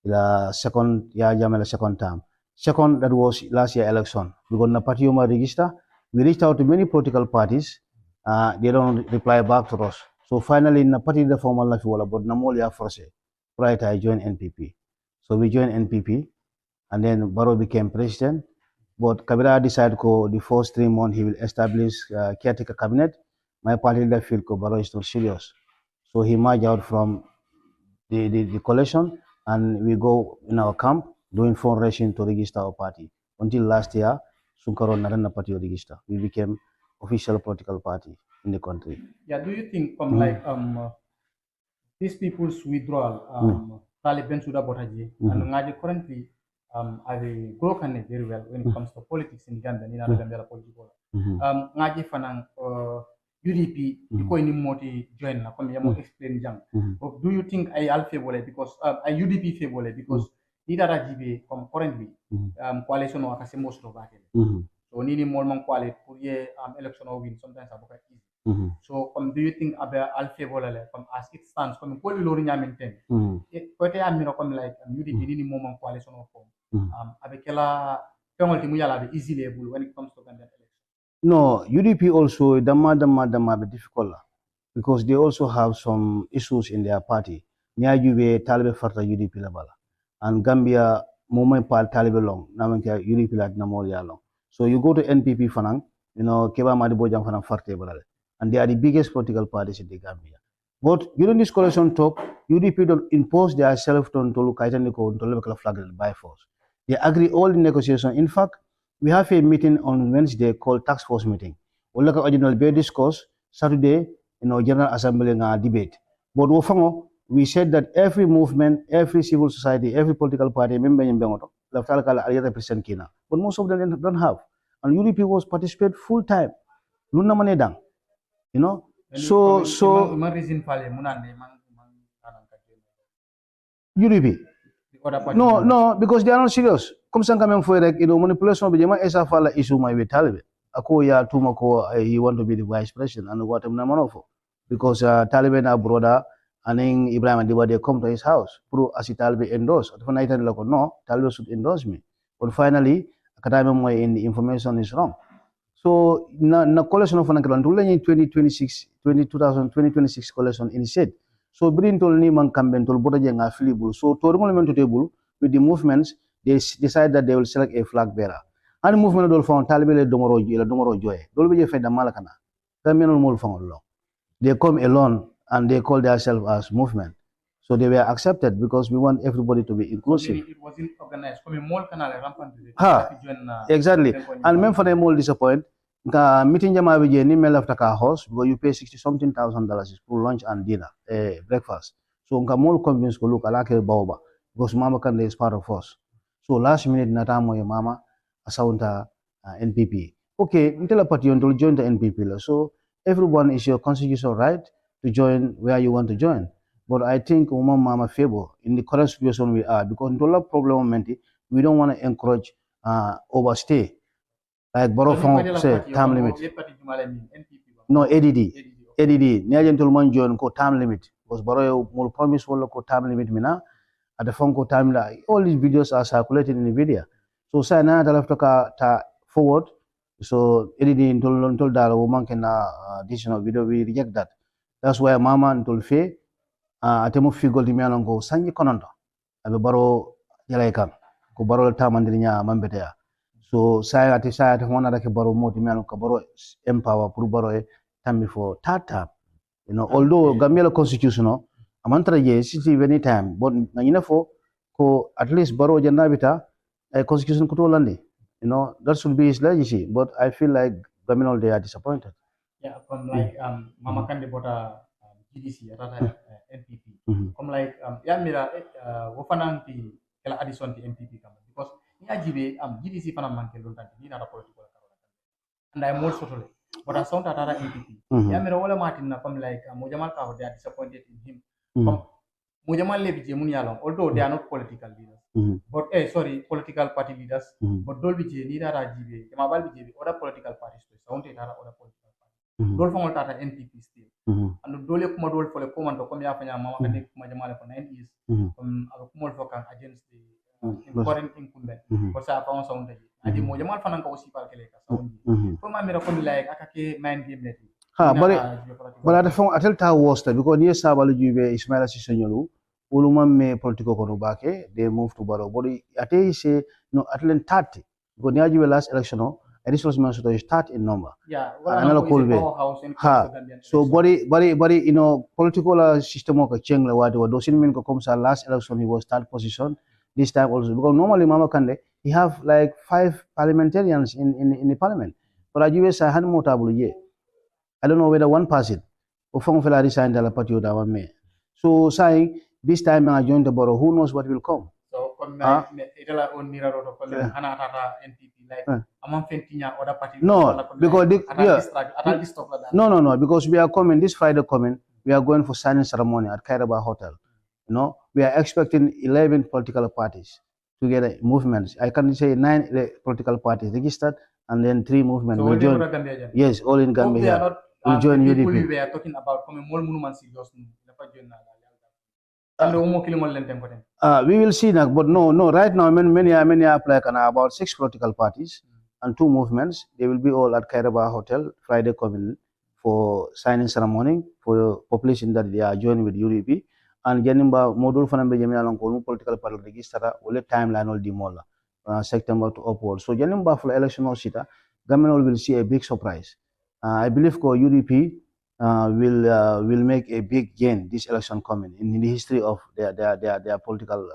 The second, the second term. Second, that was last year election. We got the party register. We reached out to many political parties. They don't reply back to us. So finally, in the party the formal life but Namolia force. Right, I joined NPP. So we joined NPP, and then Barrow became president. But Kabila decided the first 3 months he will establish caretaker cabinet. My party leader feel Barrow is not serious. So he merged out from the coalition, and we go in our camp doing fundraising to register our party. Until last year, Sunkaro Narana Party register. We became official political party in the country. Yeah, do you think these people's withdrawal, Taliban Suda Botaji, and Ngaji currently are broken very well when it comes to politics in Gambia, in Gambia political. Ngaji Fanang UDP, because in Moti join na come yamo explain jang. Do you think I al favor because I UDP favor because neither GB currently coalition or akase most of that. So nini more man quality for election or win sometimes about easy. So do you think about al favor as it stands come ko lori nyamenten ko te amino come like UDP nini more man coalition or form avec la penalty mu yala be easily able when it comes to Gambian election. No, UDP also dama be difficult because they also have some issues in their party. Nia Jube Talibe Farta UDP la bala, and Gambia moment pal Talibe long, namanka UDP la namoria long. So you go to NPP Fanang, Keba Madibo Jang Fanang Farte balale, and they are the biggest political parties in the Gambia. But during this coalition talk, UDP don't impose their self-to Kaitaniko to level flag by force. They agree all the negotiation. In fact, we have a meeting on Wednesday called task force meeting. We look at original bill discourse Saturday, General Assembly debate. But we said that every movement, every civil society, every political party member in Bengoto, represent Kina. But most of them don't have. And UDP was participate full time. Luna manedang. So UDP. No, because they are not serious. Come sang kami for manipulation of the esa fala issue my with Taliban. Ako ya tumako he want to be the vice president and what namanofo. Because Taliban are brother and Ibrahim Adiba they come to his house. Pro as Taliban endorse. At night and no, Taliban should endorse me. But finally, akadami in the information is wrong. So na coalition of Fanakalan 2026 coalition in said. So bring tol ni man kamben tol boda jenga filible. So to to table with the movements, they decide that they will select a flag bearer. And movement dol found talibele domoro joy. Dol be fe da malakana. Kamenol mol found long. They come alone and they call themselves as movement. So they were accepted because we want everybody to be inclusive. So it wasn't organized. Exactly. And men for them all disappoint. Meeting jama we ni mel after ka house because you pay $60-something thousand for lunch and dinner, breakfast. So nka mol convince ko look alake baoba because mama Kande is part of us. So last minute natamo your mama asaunta NPP. Okay, until a party to join the NPP. So everyone is your constitutional right to join where you want to join. But I think mama favor in the current situation we are because in the problem we don't want to encourage overstay. Like Barrow say time limit. No, ADD. Niagentul man join ko time limit. Because Barrow will promise ko time limit mina. At the phone ko time la. All these videos are circulated in the video. So say na ta forward. So ADD until that woman can additional video we reject that. That's why mama until fe atemu figol di mialon ko sanyi konondo. Abe Barrow yalaikan. Ko Barrow tamandirinya mambetea. So saya wana da ke Barrow moti miano ka Barrow empower pour Barrow tammi for tata. Although Gambia constitution amantra je siti any time but ngina fo ko at least Barrow janabita constitution ko to landi. That should be his legacy. But I feel like Gambia they are disappointed. Yeah, from like Mama Kande bota GDC rata NPP. From like ya mira wofanang ti kala addition ti NPP kama because Niajibe GDC fana manke lontanti ni na political karola and I more totally but I sound atara NPP ya mira wala martin na from like Mojamal ka they are disappointed in him Mojamal le bije mun yalong although they are not political leaders but political party leaders but dol bije ni dara jibe ma bal bije other political parties to sound atara other political parties dol fangol tata NPP still and dole kuma dol fole ko man to comme ya fanya mama kande kuma jamale ko 9 years kumol fokan against the current incumbent ko sa fa on sonde adi mo jamal fanan ko aussi par kele ka sawndi ko ma mira ko like akake mind game net but at the phone atel ta was because near sabalu jube Ismaila Ceesay nyolu ulumam me political ko bake they moved to Barrow but ate say no atlen 30 because near jube last election and this was mentioned to start in number another call be so body you know political system ko chengle wadi do sin min ko comme ça last election he was third position this time also because normally mama kande he have like 5 parliamentarians in the parliament but ajube sa han motable ye I don't know whether one person or from Fela resigned the party or that me. So saying this time when I joined the borough, who knows what will come? So itala on mirror or hana tata NPP like among fentinya other party. No, because no, because we are coming this Friday coming. We are going for signing ceremony at Kairaba Hotel. You know, we are expecting 11 political parties together movements. I can say 9 political parties registered and then 3 movements. So will join. Yes, all in Gambia. Will join UDP. People we are talking about coming more monuments serious. We will see that, but no. Right now, many are like about 6 political parties and 2 movements. They will be all at Kairaba Hotel Friday coming for signing ceremony for the population that they are joining with UDP. And Janimba module for the political party register will timeline all the mola September to upward. So Janimba for election or sita, government will see a big surprise. I believe UDP will make a big gain this election coming in the history of their political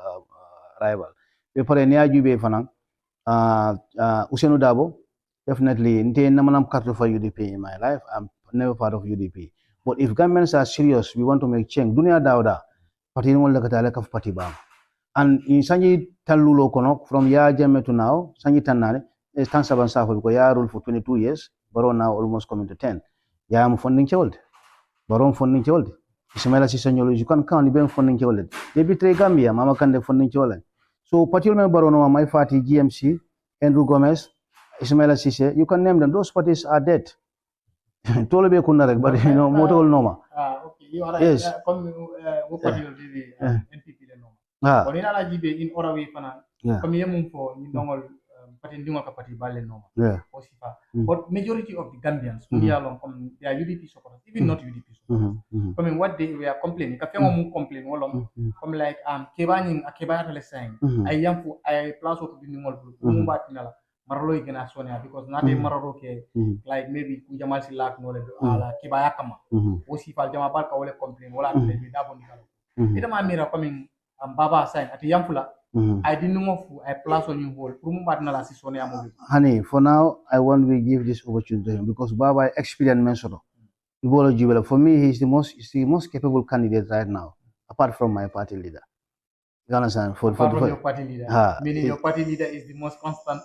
rival. Before near Jube Fanang, Usenu Dabo, definitely namanam kartu for UDP in my life. I'm never part of UDP. But if governments are serious, we want to make change. Dunia Dauda, party no lakata of party bam. And in Sanji Talulo Konok, from Ya Jame to now, Sanji Tanane, is Tansaban Safo because Ya ruled for 22 years. Barrow now almost coming to 10. Yeah, I'm funding child. Barrow funding child. Ismaila Ceesay, you can count even funding child. They betray Gambia, Mama can funding child. So, particularly Barrow, my party, GMC, Andrew Gomez, Ismaila Ceesay, you can name them. Those parties are dead. Tolebe Kunarek, but you know, Motor Noma. Okay, you are yes. What party will be the NPP Noma? But in Alajibe, in Orawi Fana, come here for normal. But majority of the Gambians, they are UDP supporters, even not UDP supporters. I mean, what they were complaining, complain, from like Kebanya saying, I plus what the new Marolo igana Sonia because not a Maroke like maybe Kujamal Silak no Kebayakama, Osifal Jamabaka will complain, what I'm Ita coming Baba saying at Yamfula. I didn't know I plus on you whole. Honey, for now, I want to give this opportunity to him because Baba experience mentioned. For me, he's the most capable candidate right now, apart from my party leader. You understand? Apart from your party leader, meaning your party leader is the most constant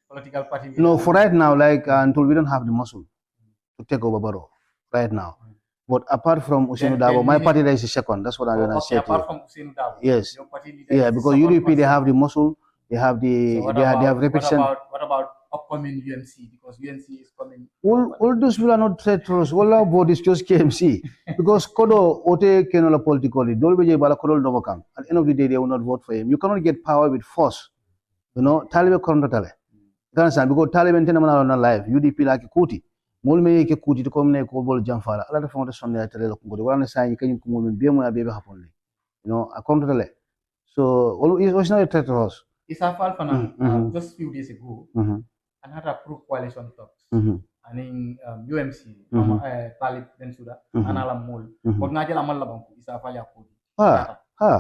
political party leader. No, for right now, like until we don't have the muscle to take over Barrow, right now. But apart from Usenu Dabo, my party leader is the second. That's what I'm going to say. Apart from Usenu Dabo, yes. Your party leader because UDP they have the muscle, they have the they have represent. What about upcoming UMC? Because UMC is coming. All those people are not traitors. All our vote is just KMC. Because Kodo Ote Kenola politically, Dolbeje Balakodol Domokam. At the end of the day, they will not vote for him. You cannot get power with force. You know, Taliban Korondotale. You understand? Because Taliban Tenaman are not alive. UDP like Kuti. Mulme ke Kuti to come ne ko bol jamfala. A lot of the Sunday at the Lokungodi. One sign you can be a baby happen. You know, a Korondotale. So, it was not a traitorous. It's a fall for just a few days ago. And had approved coalition talks. And in UMC, Talib Bensouda, and Alam Mol. But Najala Malabanku is a Valia Kodi.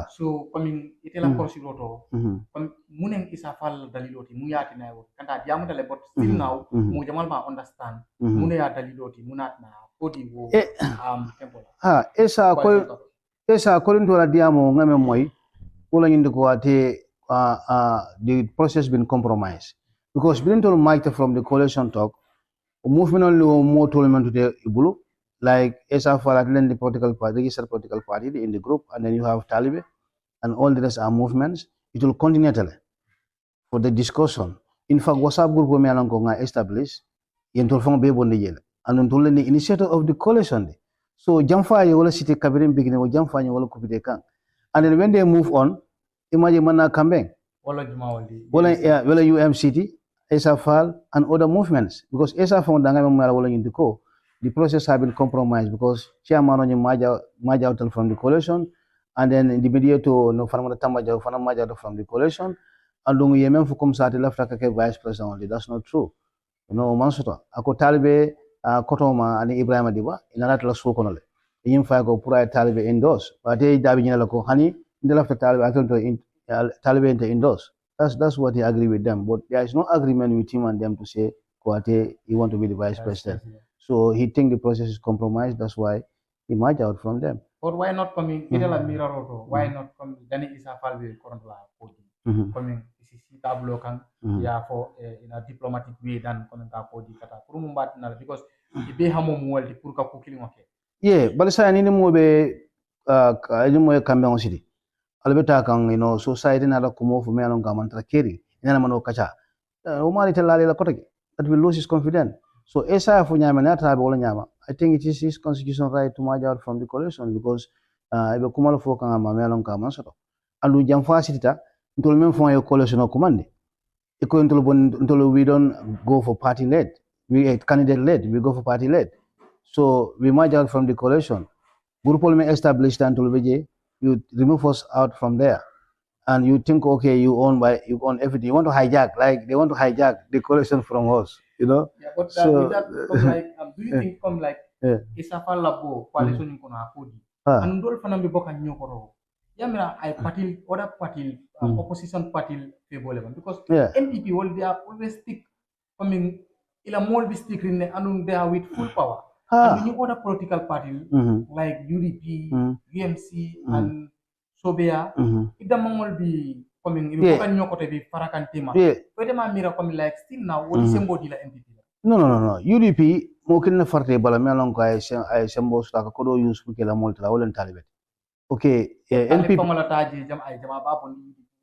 So, coming Itala Corsiroto, Munen is a fall Daliloti, Muyatina, and at Yamata, but still now, Mujamalma understand, Munea Daliloti, Munatna, Kodi, Temple. Esa according to Adiamo, Namemoy, pulling into Coate, the process been compromised. Because being told Mike from the coalition talk, movement only more tournament to the Ibulu, like SFR Atlantic political party, registered political party in the group, and then you have Taliban, and all the rest are movements. It will continue for the discussion. In fact, WhatsApp group we are established, in Tolfong Bebo Nigel, and on the initiator of the coalition. So Jamfa you will city Kabirin beginning or Jamfa you will copy kang. And then when they move on, imagine Mana Kambeng. Wala UMCT, SFL, and other movements. Because SFL the process has been compromised because chairman on Maja from the coalition, and then the mediator no Tamaja from the coalition, and don't Yemen for Kumsati left vice president only. That's not true. No Mansuta. Ako Talibe Kotoma and Ibrahim Adiba in another Sokonole. In Fago Pura Talibe indoors. But they Dabinako honey in the left Talibe Taliban indoors. That's what he agreed with them. But there is no agreement with him and them to say Kwate he want to be the vice president. So he think the process is compromised. That's why he might out from them. But why not coming? Why not coming? Then is a falve coming. Tableau kan ya for in a diplomatic way than coming ka podi kata kurumbat na because ibe hamo muwalti pour ka kukili wake. Yeah, but sa ni mo be mo Gambian city. Albeta kan society na la kumo fu melon ka mantra keri ina mano kacha. O mari telale la kotake that will lose his confidence. So esa fu nyama na tabe wala nyama. I think it is his constitutional right to merge out from the coalition because ibe kumalo fo kan ma melon ka mansoto. Andu jamfa city ta ntol men fon e coalition commande. Iko ntol we don't go for party led. We candidate led. We go for party led. So we merge out from the coalition. Group will established and you remove us out from there, and you think okay, you own everything. You want to hijack, like they want to hijack the coalition from us, Yeah, but so, that come like, do you think come like Isafa Labo coalition in Kona Kodi and Dol Fanambi Boka Nyokoro? Yamira, I party other party opposition party favourable because NPP they are always stick coming. Ila more be stick in and they are with full power. And you other political parties like UDP, UMC, and Sobea, it will be coming in the Farakan Tema. Whether Mira coming like still now, what is somebody like NPP? No. UDP, Mokin Farte Balamelon, I sembo Stakakodo use Kukela Moltra, and Taliban. Okay, NPP.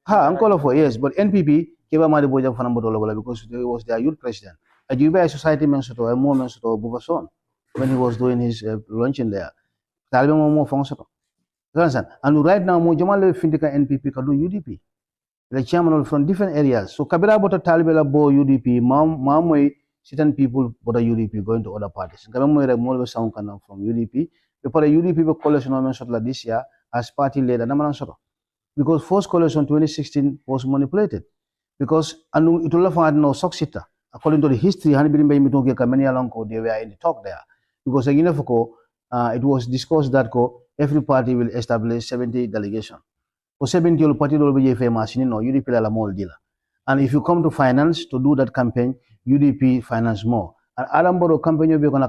Uncle for yes, but NPP gave a Madi Boja Fanambola because he was their youth president. A Juba society mentor, a more mentor, Buvason. When he was doing his luncheon there. Taliban more function. And right now, Jamal Findika NPP can do UDP. The chairman from different areas. So Kabira bought a Taliban bo UDP, Mamwe, certain people bought a UDP going to other parties. Kabamwe more sound from UDP. Before the UDP coalition of this year as party led and Namansoro. Because first coalition 2016 was manipulated. Because it will have no successor. According to the history, they were in the talk there. Because again, it was discussed that every party will establish 70 delegations. For 70 party will be famous, UDP la more dealer. And if you come to finance to do that campaign, UDP finance more. And Adam Barrow campaign you be gonna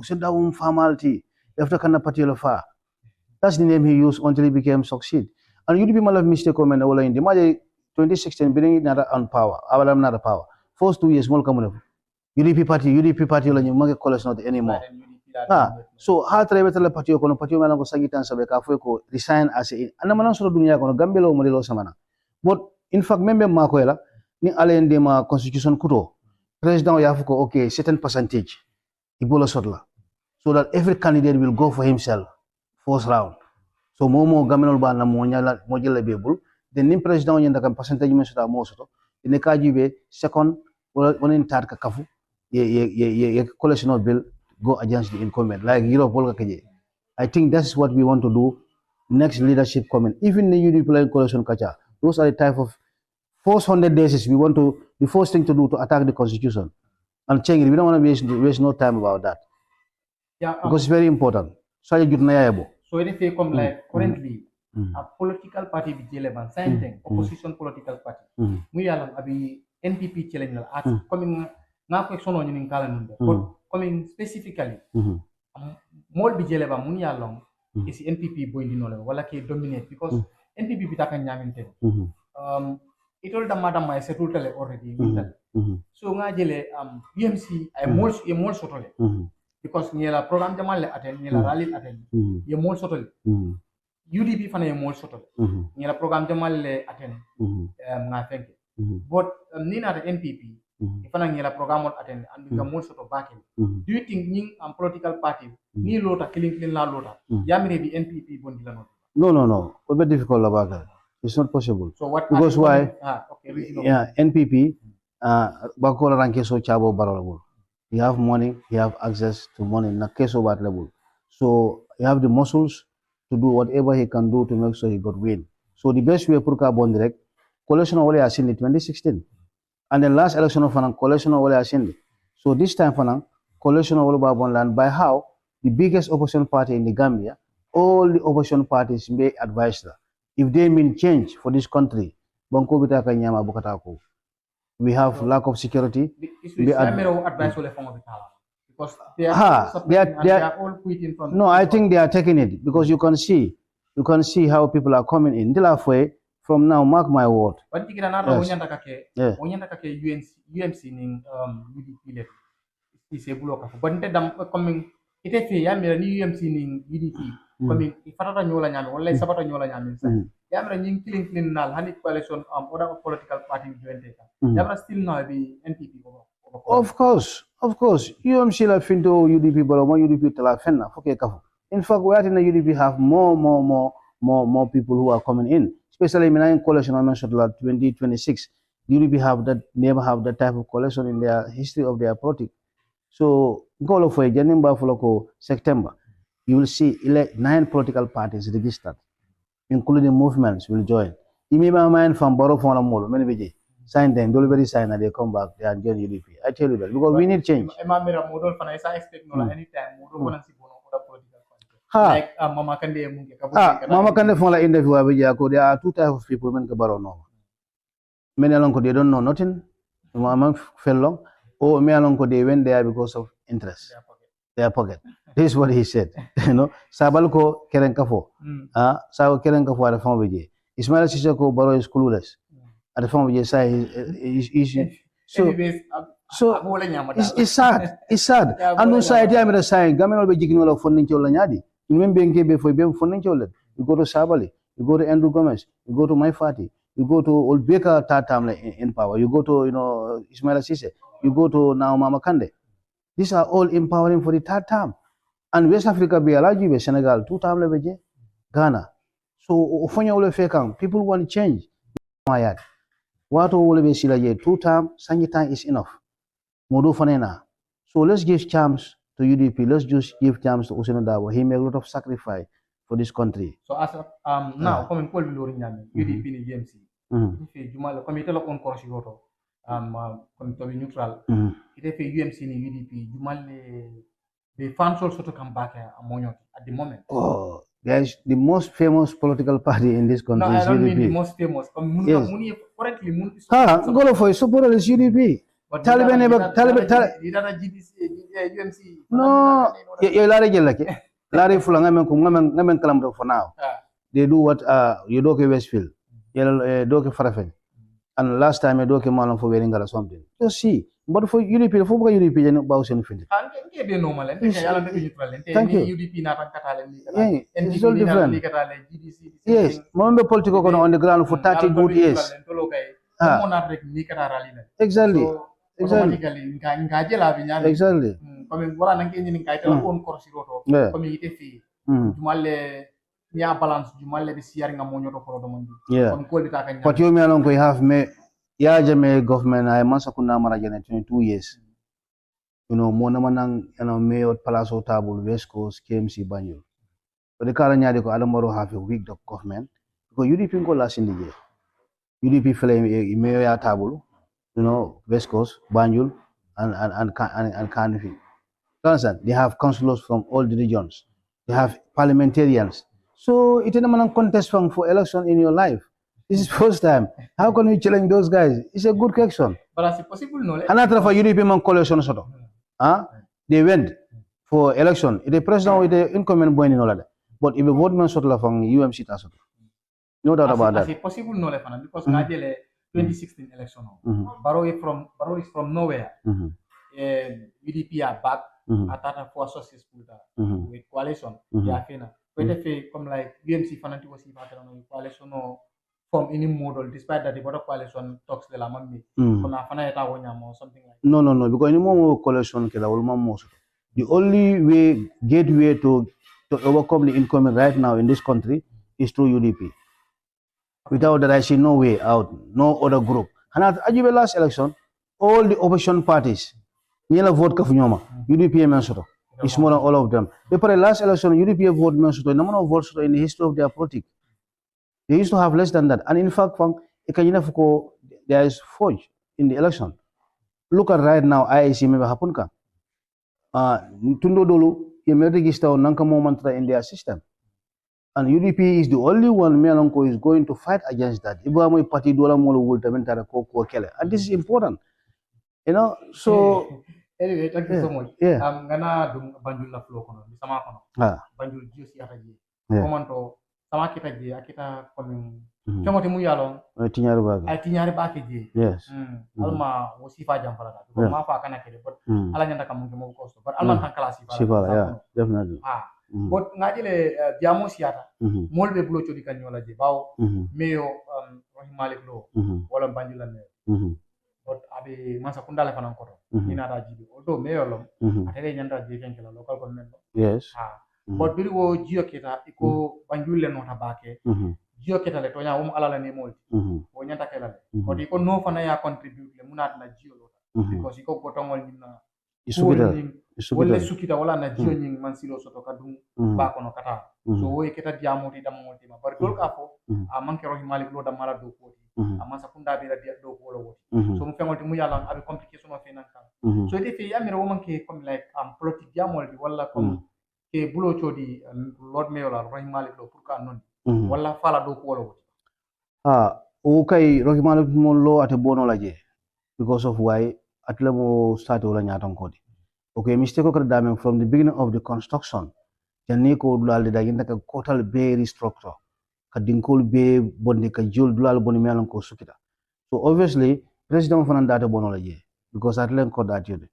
sit down formality after kana party far. That's the name he used until he became succeed. And UDP might have mistake comment all in the 2016 bring another on power, another power. First 2 years small community. UDP party la you call us not anymore. So how travel the party kono party mana ko sagitan sabe ka foi ko resign as in anamana so dunia kono Gambia lo modelo samana. But in fact member makoela ni alende ma constitution kuto president ya fuko okay certain percentage ibola sotla so that every candidate will go for himself first round. So momo Gambia ba na mo nyala mo jelle bebul then nim president nyanda kam percentage men sota mo soto ine ka jibe second wonen tar ka kafu ye coalition bill go against the incumbent, like Europe. I think that's what we want to do. Next leadership comment, even the UDP coalition kacha. Those are the type of first 100 days we want to. The first thing to do to attack the constitution and change it. We don't want to waste no time about that. Yeah, because it's very important. So if they come like currently a political party be relevant, same thing. Opposition political party. We are abi NPP challenge at coming now question on in calendar. But coming specifically, more be jeleba muni along is NPP boy in all wala ke dominate because NPP bitakan nyaminte. It all the madam I said already. So nga jele UMC I more sotole because niela program jamal attend niela rally attend ye more sotole UDP fana ye more sotole niela program jamal attend nga thank you but nina the NPP if an angela program attend and the most of back. Do you think ning political party ni lota killing la lota yamire bi NPP bondi la not? No. It's very difficult about that. It's not possible. So what? Because why? Okay. Yeah, NPP. Bakola rankeso chabo barolable. He have money. He have access to money. Na keso bat level. So he have the muscles to do whatever he can do to make sure he got win. So the best way purka bond direct coalition only as in 2016, and then last election of an coalition only as in. So this time for coalition all about one land by how the biggest opposition party in the Gambia, all the opposition parties may advise that if they mean change for this country, banko bitaka nyama bukatako. We have lack of security. Because they are all quitting from. No, I think they are taking it because you can see how people are coming in. From now, mark my word. But UMC ning UDP is a block. But coming it is UMC ning UDP coming ifata nyola nyame wala sabata nyola nyame yamra nying killing nal hani coalition other political party jointe yamra still now be NPP of course UMC la finto UDP balo mo UDP tala fenna foke kafu in fact we are in the UDP have more people who are coming in, especially in coalition I mentioned 2026 UDP never have that type of coalition in their history of their politics. So go for January for September, you will see 9 political parties registered, including movements will join. You may mind from Barrow for a mall, many BJ. Sign them, don't very sign and they come back, they are join UDP. I tell you that because we need change. Mama Kande for la interview there are 2 types of people men Barrow no. Many along they don't know nothing. Mama fell long. Or me along they went there because of interest. Their pocket. This is what he said. You know, Sabalko Kerenkafo. Sao Kerenkafo at the farm with Ismaila Ceesay Barrow is clueless. At the farm with so it's sad. It's sad. And no side I'm saying Gamal be jigging of funding Cholanyadi. You remember for being funding Cholet. You go to Sabali, you go to Andrew Gomez, you go to My Fati, you go to Old Baker Tatam in power, you go to Ismaila Ceesay, you go to now Mama Kande. These are all empowering for the 3rd term. And West Africa be allowed Senegal 2 term level Ghana. So people want change. What will be 2 term, Sanji time is enough. Modu Fanena. So let's give chance to UDP. Let's just give chance to Ousainou Darboe. He made a lot of sacrifice for this country. So as now coming call UDP ni GMC. If Jumal committee la on course yoto committee neutral. If UMC ni UDP Jumal the fans also to come back at the moment. Oh, guys, the most famous political party in this country is UDP. No, I don't mean the most famous. Yes. Currently, go for support is UDP. Taliban never UMC. No, you Larry Fulanga Kalam for now. They do what you do Westfield, Doke Farafen. And last time I do Malam for wearing or something. Just see. But for UDP, for UDP, you know about anything. Thank you. It's all different. Yes, remember political on the ground for 30 good years. Exactly. Exactly. Yeah. Balance but you may along we have me Jame government I Masakuna Marajane 22 years. You know, Monamanang Mayor Palazzo Table, West Coast, KMC Banyu. But the Karanyadiko Adamoro have a weak government because UDP go last in the year. UDP flame Mayor Table, West Coast, Banjul and Carnifi. Understand? They have councillors from all the regions. They have parliamentarians. So it's a contest for election in your life. This is first time. How can we challenge those guys? It's a good question. But it's possible, no? Another for UDP coalition sort of. They went for election. The president with the incumbent boy in all that. But if the vote man sort of from UMC sort of. No doubt about that. It's possible, no, because Najele 2016 election. Barrow is from nowhere. UDP are back. Atata for successful with coalition. Yeah, come like UMC fanati was coalition form any model despite that the border coalition talks de la mammi comme afana eta wonyam or something like no because any more coalition kila wal mammo the only way gateway to overcome the incoming right now in this country is through UDP. Without that, I see no way out, no other group. And at the last election, all the opposition parties, nila vote ka funyoma, UDP mensoto. It's more than all of them. Before the last election, UDP vote mensoto, number of votes in the history of their politics. They used to have less than that. And in fact, there is forge in the election. Look at right now, IIC may happen ka. Tundo dolu, you may register on Nankamo mantra in their system. And UDP is the only one Melanco is going to fight against that. And this is important. You know, so anyway, thank you so much. Yeah. Gana dum banjul la flow kono, sama kono. Banjul juice yata ji. Komanto sama kita ji, akita komin. Kemote mu yalon. Tinyari baki ji. Yes. Alma wasifa jam fala. Ko ma fa kana kede but ala nyanda kam mo ko so. But alma kan kala sifa. Yeah, definitely. But ngajile diamo siata molbe bulo chodi kan nyola je bawo meyo rohimalik lo wala banjula me but abi masa kundala fanan koto ina da jibi odo meyo lom atele nyanda je ken kala local government yes but biri wo jiyo kita iko banjule no tabake jiyo kita le tonya wum alala ne molti wo nyanta kala le but iko no fana ya contribute le munat na jiyo lo because iko gotongol nyina wala sukita wala na jiyo nying man silo soto kadum ba kono kata so woy keta diamoti dam moti ma bar dol ka fo a manke rohi malik lo da mala do ko a man sakunda be la do ko lo so mu fengolti mu yalla abi complication of finanka so ite fi yamira wo manke comme like politique diamolti wala comme ke bulo chodi lord mayor la rohi malik lo pour ka non wala fala do ko lo o kay rohi malik mo lo ate bono la je because of why atlamo start wala nyaton kodi. Okay, mistake occurred from the beginning of the construction. Janiko dulal da ginda ka total bay restructure. Ka dinkol bay bondi ka jul dulal bondi melon ko sukita. So obviously, president fanan data bono la je because atlen ko dat yode.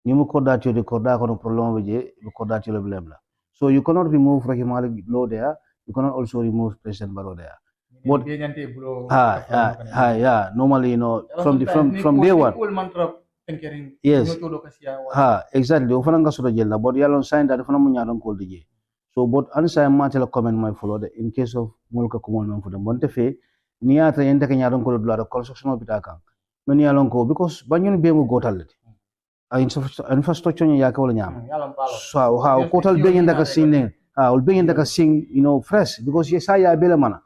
Nimu ko dat yode ko da ko no problem je ko dat yole blabla. So you cannot remove Rahim Malik law there. You cannot also remove President Barrow there. But yeah, normally you know from day one. Yes. Exactly. Ofana ngaso jella but yalon sign that ofana munya don call DJ. So but answer matela comment my follow in case of mulka command for them. Bonte fe niata yenta kanya don call do construction of bitaka. Many yalon ko because banyun be mu gotal infrastructure nya yaka wala nyam. So how gotal be yenda ka sing will be yenda ka sing you know fresh because yes I bela mana.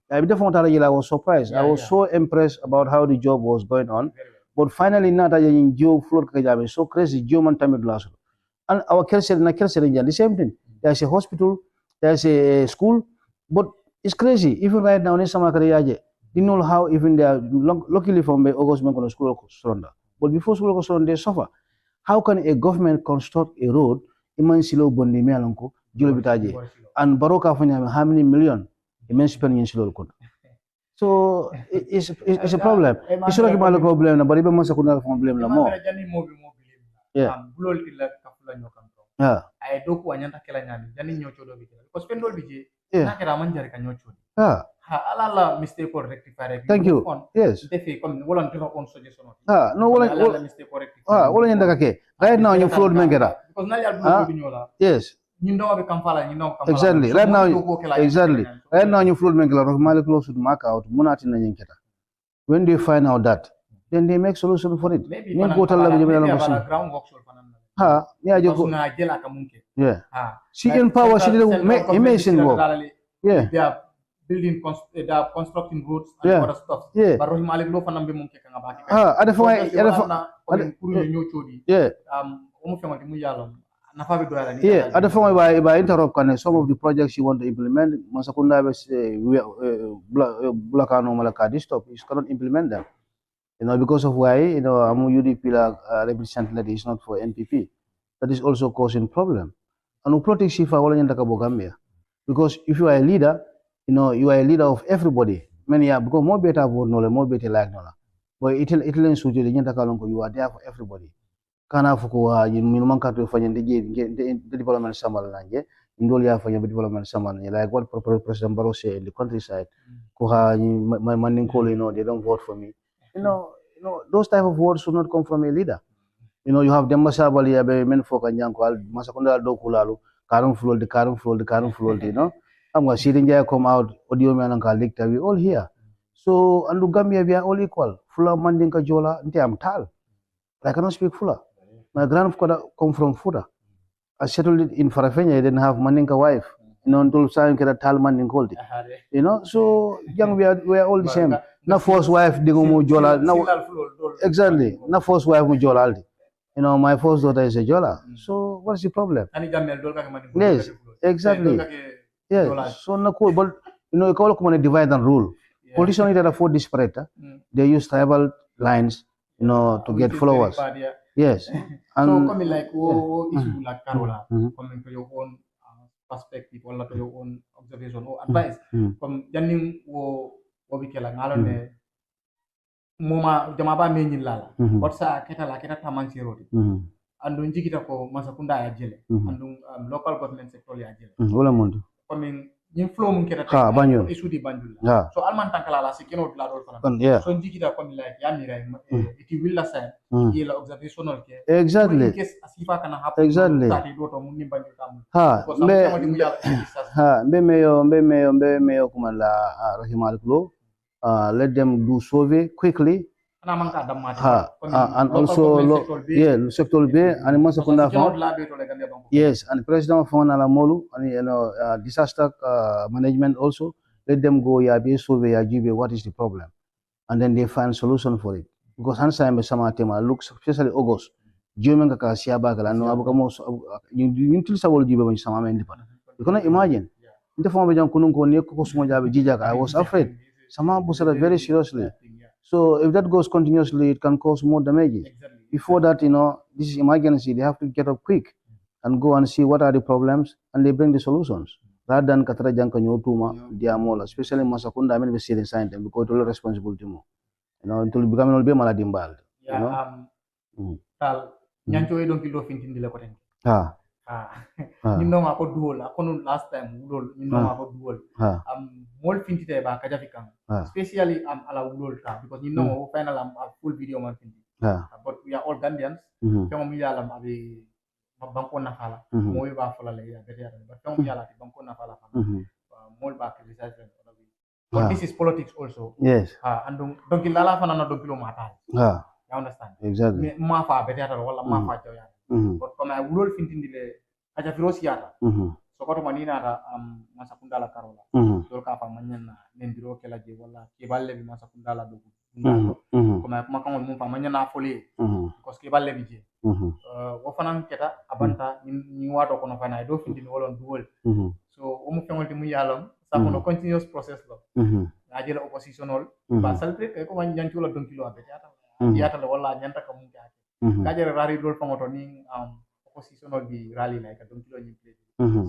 I was surprised. I was so impressed about how the job was going on. But finally, not a Joe floor kajabe so crazy. Joe man tamid lasso, and our Kelser na Kelser the same thing. There's a hospital, there's a school, but it's crazy. Even right now, Nesa Makariyaje didn't know how even they are luckily from the August Bank school surrender. But before school surrender, they suffer. How can a government construct a road? Iman silo bondi me alonko julubitaje and Baroka fanya how many million immense spending in silo kono. So it's a problem. It's not a problem, but even masa kuna problem la mo. Yeah. I do ko anyanta kala nyami jani nyocho do bikela because pendol bije na kera manjare ka nyocho. Ala mistake or rectify. Thank you. Yes. Defi comme wala ndiro on suggestion. No wala mistake or rectify. Wala nyanda ka ke. Right now you flood mengera. Because na yal bulo binyola. Yes. Exactly. Right now, you flood mengela. Malik law should mark out. Munati na nyenketa. When they find out that, then they make solution for it. Maybe ground workshop. Yeah. She empower. She did amazing work. Yeah. They are building, they are constructing roads and other stuff. Yeah. But Rohim Malik law fanam be munke kanga baki. Yeah. Yeah, at the point by interrupt some of the projects you want to implement, Masakunda Blakano Malaka this stop, you cannot implement them. You know, because of why, you know, Amu UDP representative is not for NPP. That is also causing problem. And Uproti Shifa Walanyantakabo Gambia. Because if you are a leader, you know, you are a leader of everybody. Many are because more better vote no more better like no. But Italian Suji you are there for everybody. Kana fukuwa minumanka tu fanya the development samal nanje indol ya fanya development saman like what President Barrow said in the countryside kuha my mandinko they don't vote for me. You know those type of words should not come from a leader. You know, you have Demba Sabali abe men folk and Yanko Masakunda do kulalu Karum flow, you know. I'm going to see the come out, audio man and Kalikta, we all here. So, and Gambia, we are all equal. Fula Mandinka Jola, I'm Taal. I cannot speak Fula. My grandfather come from Fura. I settled it in Farafenya, I didn't have Mandinka wife. You know, until Sayan Kera Taal Mandinkoldi. You know, so young, we are all the same. Na first wife, Digomu Jola. Exactly. Na first wife, Mujola. You know, my first daughter is a Jola. So what's the problem? Yes, exactly. Yes. So no cool, but you know, you call it divide and rule. Politicians that afford disparate, they use tribal lines, you know, to get followers. Yes. And so coming like issue like Carola, coming to your own perspective or to your own observation or advice. From Janin wo bikela ngalone moma jamaba menyin lala whatsa keta taman siroti andun jigita ko masakunda ya jele andun local government sector ya jele wala mundu coming nim flow mun keta issue di banjul so alman tankala la sikino la dol fana so jigita ko like ya mira it will la say yela observational ke exactly in case asifa kana happen exactly tati do to mun banjul tam mbe meyo kuma la rahimal klo let them do survey quickly. And also, sector B, and Masakunda yes, and President Fon Alamolu, and you know, disaster management also. Let them go, be survey, GB, what is the problem, and then they find solution for it. Because Hansa sama tema looks especially August. Jumenga ka siaba kala no abukamo you until sa wol jibe ban sama mendi pana. You cannot imagine. Inte fon be jan kunun ko ne ko sumo jabe jija ka I was afraid. Sama busara very seriously. So if that goes continuously, it can cause more damages. Exactly. Before that, you know, this is emergency. They have to get up quick and go and see what are the problems, and they bring the solutions. Rather than katara janka nyotuma diamola, especially Masakunda, I mean, we see the sign them because it's all responsible to mo. You know, until becoming all be maladimbal. Yeah. Tal nyancho e don kilo fintin dile koten. You know ma ko duol akonu last time duol you know ma ko duol mol fintite ba kaja fikam especially ala duol ta because you know final a full video man finti but we are all Gambians kemo mi yala abi banko na kala moy ba fala le ya bete but kemo mi yala ti banko na kala mol ba criticize but this is politics also. Yes. And donc lala fana na don kilo mata you understand exactly ma fa bete wala ma fa joya but comme I will fintindile aja virosiata so ko to manina ra Masakunda la Carola so ka fa manna nendiro kala je wala ke balle bi Masakunda la dogu comme ma kan mo fa manna foli parce que balle bi je wo fanan keta abanta ni wato kono fana do findini wolon duwol so o mo fengolti mu yalom sa kono continuous process lo ajela oppositional ba saltre ko man jantu la don kilo abete yata la wala nyanta ka mu kajere rari dol fangoto ni oppositional bi rally like a don't kilo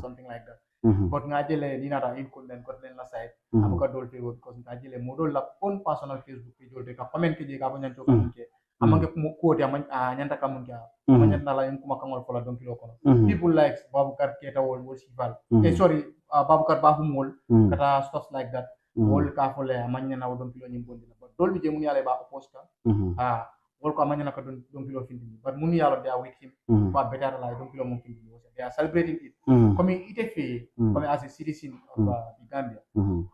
something like that but ngajele ni nata in kun den got len la side amuka dol fe because ngajele modol la on personal Facebook page dol ka comment ke je ka bonyan to ke amage ko te nyanta ka mun ka nyanta la en kuma kangol fola don kilo kono people like Babukar Keta wol sival sorry Babukar Bahumol kata stuff like that wol ka fole amanya na don kilo nyim bondi but dol bi je mun yale ba oppose ka ko amanya na ka don kilo findi but mun yalo they are with him for better life don kilo mun findi they are celebrating it coming ite fe coming as a citizen of the Gambia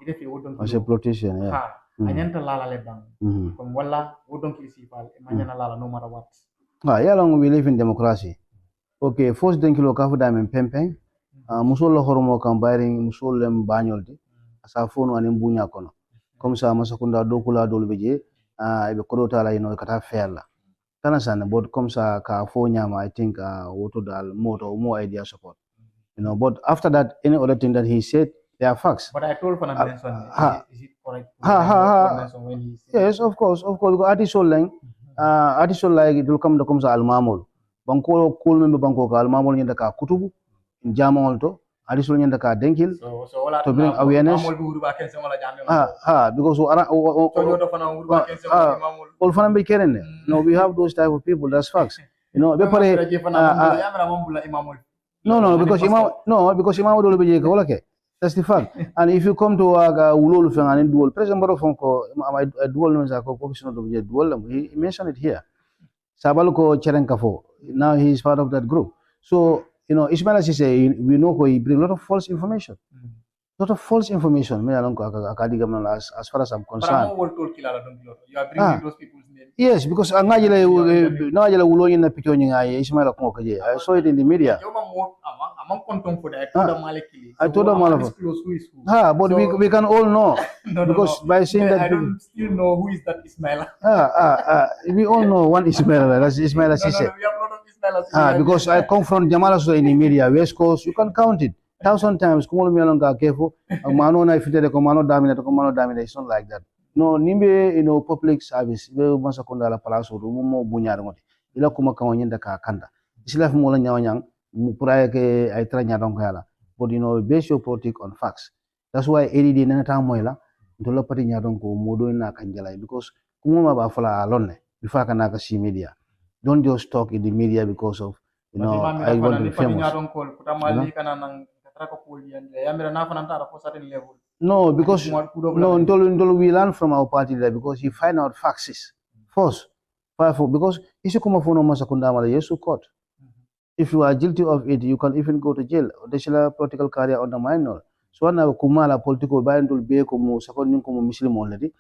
ite fe wodon as a politician anyanta lala le bang comme wala wodon ki sifal amanya na lala no matter what yalong we live in democracy okay first don kilo ka fu damen pempeng musul lo horomo kam bayring musul lem bañolde asa fonu anen buña kono comme ça Masakunda do kula dol beje be kodota la kata fella kana sana but comme ça ka fo nyama I think woto dal more idea support but after that any other thing that he said they are facts but I told Fernand Benson is it correct when he said yes of course because article like it will come to comes al mamul banko kul membe banko ka al mamul nyanda ka kutubu jamol to additional nyanda ka denkil to bring awareness because all fana be kerene no we have those type of people that's facts be pare No, because Imam would be okay. That's the fact. And if you come to Ulul Fang and Dual, President Barrow Fonko, a dual knows a co-option of the dual, he mentioned it here. Sabaluko Cherenkafo, now he is part of that group. So, Ismaila Ceesay, we know he brings a lot of false information. Lot of false information, as far as I'm concerned. You are bringing those people's names. Yes, because I saw it in the media. I told them all of it. But so, we can all know. Because by saying that. I don't still know who is that Ismaila. We all know one Ismaila, that's Ismaila Ceesay. We have a lot of Ismaila. Because I come from Jamala in the media, West Coast, you can count it. 1,000 times, it's not like that. No, nimbe public service, masakunda la palaso, rumo bunyarangoti. Ila kuma kawanyenda ka kanda. Isilaf mola nyawanyang, mupuraya ke aitra nyadong kala. But base your politic on facts. That's why ADD na tamoila, ntola pati nyadong ko modo na kanjala because kumuma ba fala alone before kana ka see media. Don't just talk in the media because of I want to be famous. No, because we learn from our party leader because he find out facts first. Because if you are guilty of it, you can even go to jail. There's political career on the minor. So now kumala political buy and be como second como Muslim already.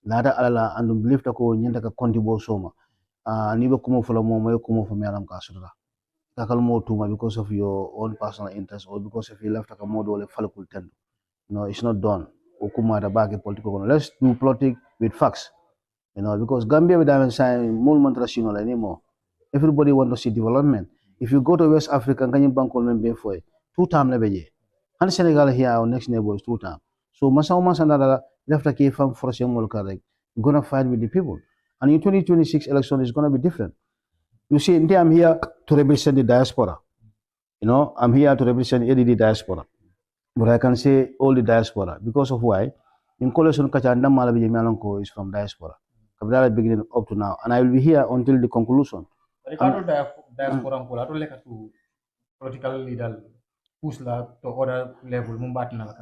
Lada ala and believe to ko nyenta ka contribute soma. Niba kumo follow mo kumo for me alam kasura. Because of your own personal interest or because if you left a model fallible tend. No, it's not done. Political. Let's do politics with facts. Because Gambia without sign more national anymore. Everybody want to see development. If you go to West Africa, can you bank on them for 2 times level? And Senegal here, our next neighbor is 2 times. So Masao Sanada left a key farm for Samuel Karek. You're gonna fight with the people. And in 2026 election is gonna be different. You see, I'm here to represent the diaspora. I'm here to represent ADD diaspora. But I can say all the diaspora. Because of why? In coalition Kachanda Malabi Malonko is from diaspora. Kabila beginning up to now. And I will be here until the conclusion. But diaspora political leader push to other level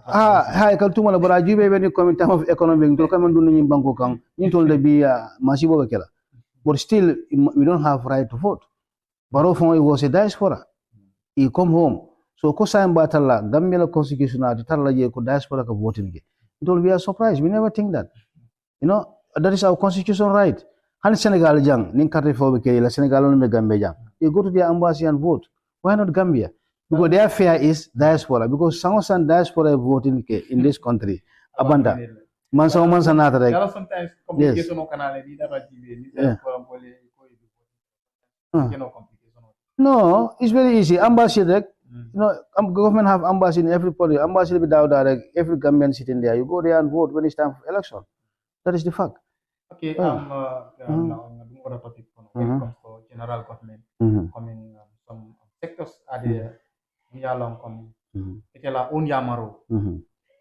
hi kaltuma but ajube when you come in time of economic to come and do in banko kang you told the be masibo kela. But still, we don't have right to vote. Barrow was a diaspora. He come home. So, Kosa Batala, Gambia constitution, diaspora voting. We are surprised. We never think that. That is our constitutional right. And Senegal, young, Ninkari for Senegal, Gambia. You go to the embassy and vote. Why not Gambia? Because their fear is diaspora. Because some diaspora voting in this country. Abanda. Sometimes complication No, it's very easy. Ambassador, government have embassy in every party. Ambassador without direct, every Gambian sitting there. You go there and vote when it's time for election. That is the fact. Okay, now another topic when it comes to general government. Coming some sectors are there. We are long coming. It's la own Yamaro.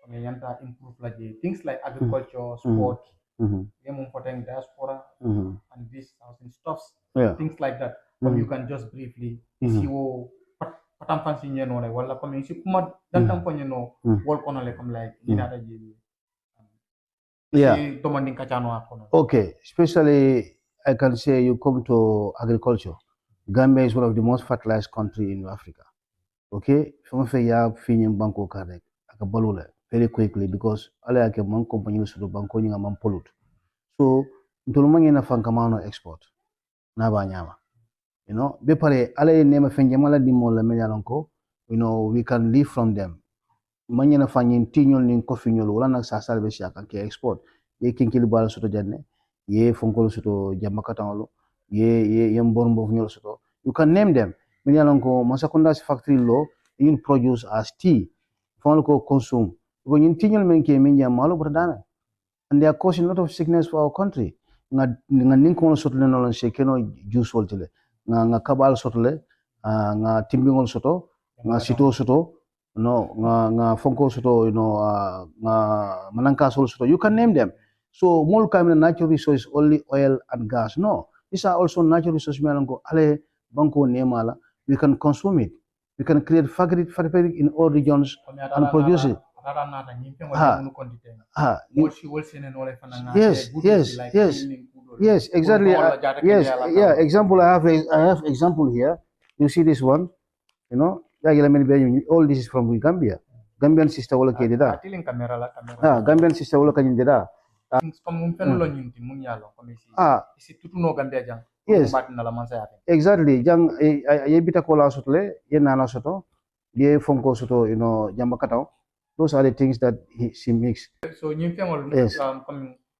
Improve like things like agriculture, sport, diaspora, and this housing stuffs, things like that. But you can just briefly see patam fancy wala coming si kuma dantam po work on like inada demanding kachano ako. Okay, especially I can say you come to agriculture. Gambia is one of the most fertilized country in Africa. Okay, from ya finyem banko karek akabalula very quickly because all I can company to banko nyinga man pollute. So ntulumangi na fankamano export na banyama. Bepare ala nema fenjamala di mola menyalonko, we can live from them. Manya na fanyin tinyol ning coffee nyol wala nak sa salve siaka ke export. Ye kinkili bala soto janne, ye fonkolo soto jamakatangolo, ye mbormbo nyol soto. You can name them. Menyalonko masakundas factory law you produce as tea. Fonko consume. Because in tinyol menke menya malo bradana. And they are causing a lot of sickness for our country. Nga ninkono soto lenolon shekeno juice woltile. Nga kabal soto le, nga timbingol soto, nga sito soto, nga fonko soto, nga mananka soto. You can name them. So more common natural resource only oil and gas. No, these are also natural resources. Ale banko nemala, we can consume it. We can create fabric in all regions and produce it. Yes, exactly. Example. I have example here. You see this one, you know. All this is from Gambia. Gambian sister wala kedi da. Gambian sister wala kanyin da. Yes. Exactly. Jang ye bita kola sotle, ye nana soto, ye fonko soto, you know, jamba katao. Those are the things that she makes. So yes.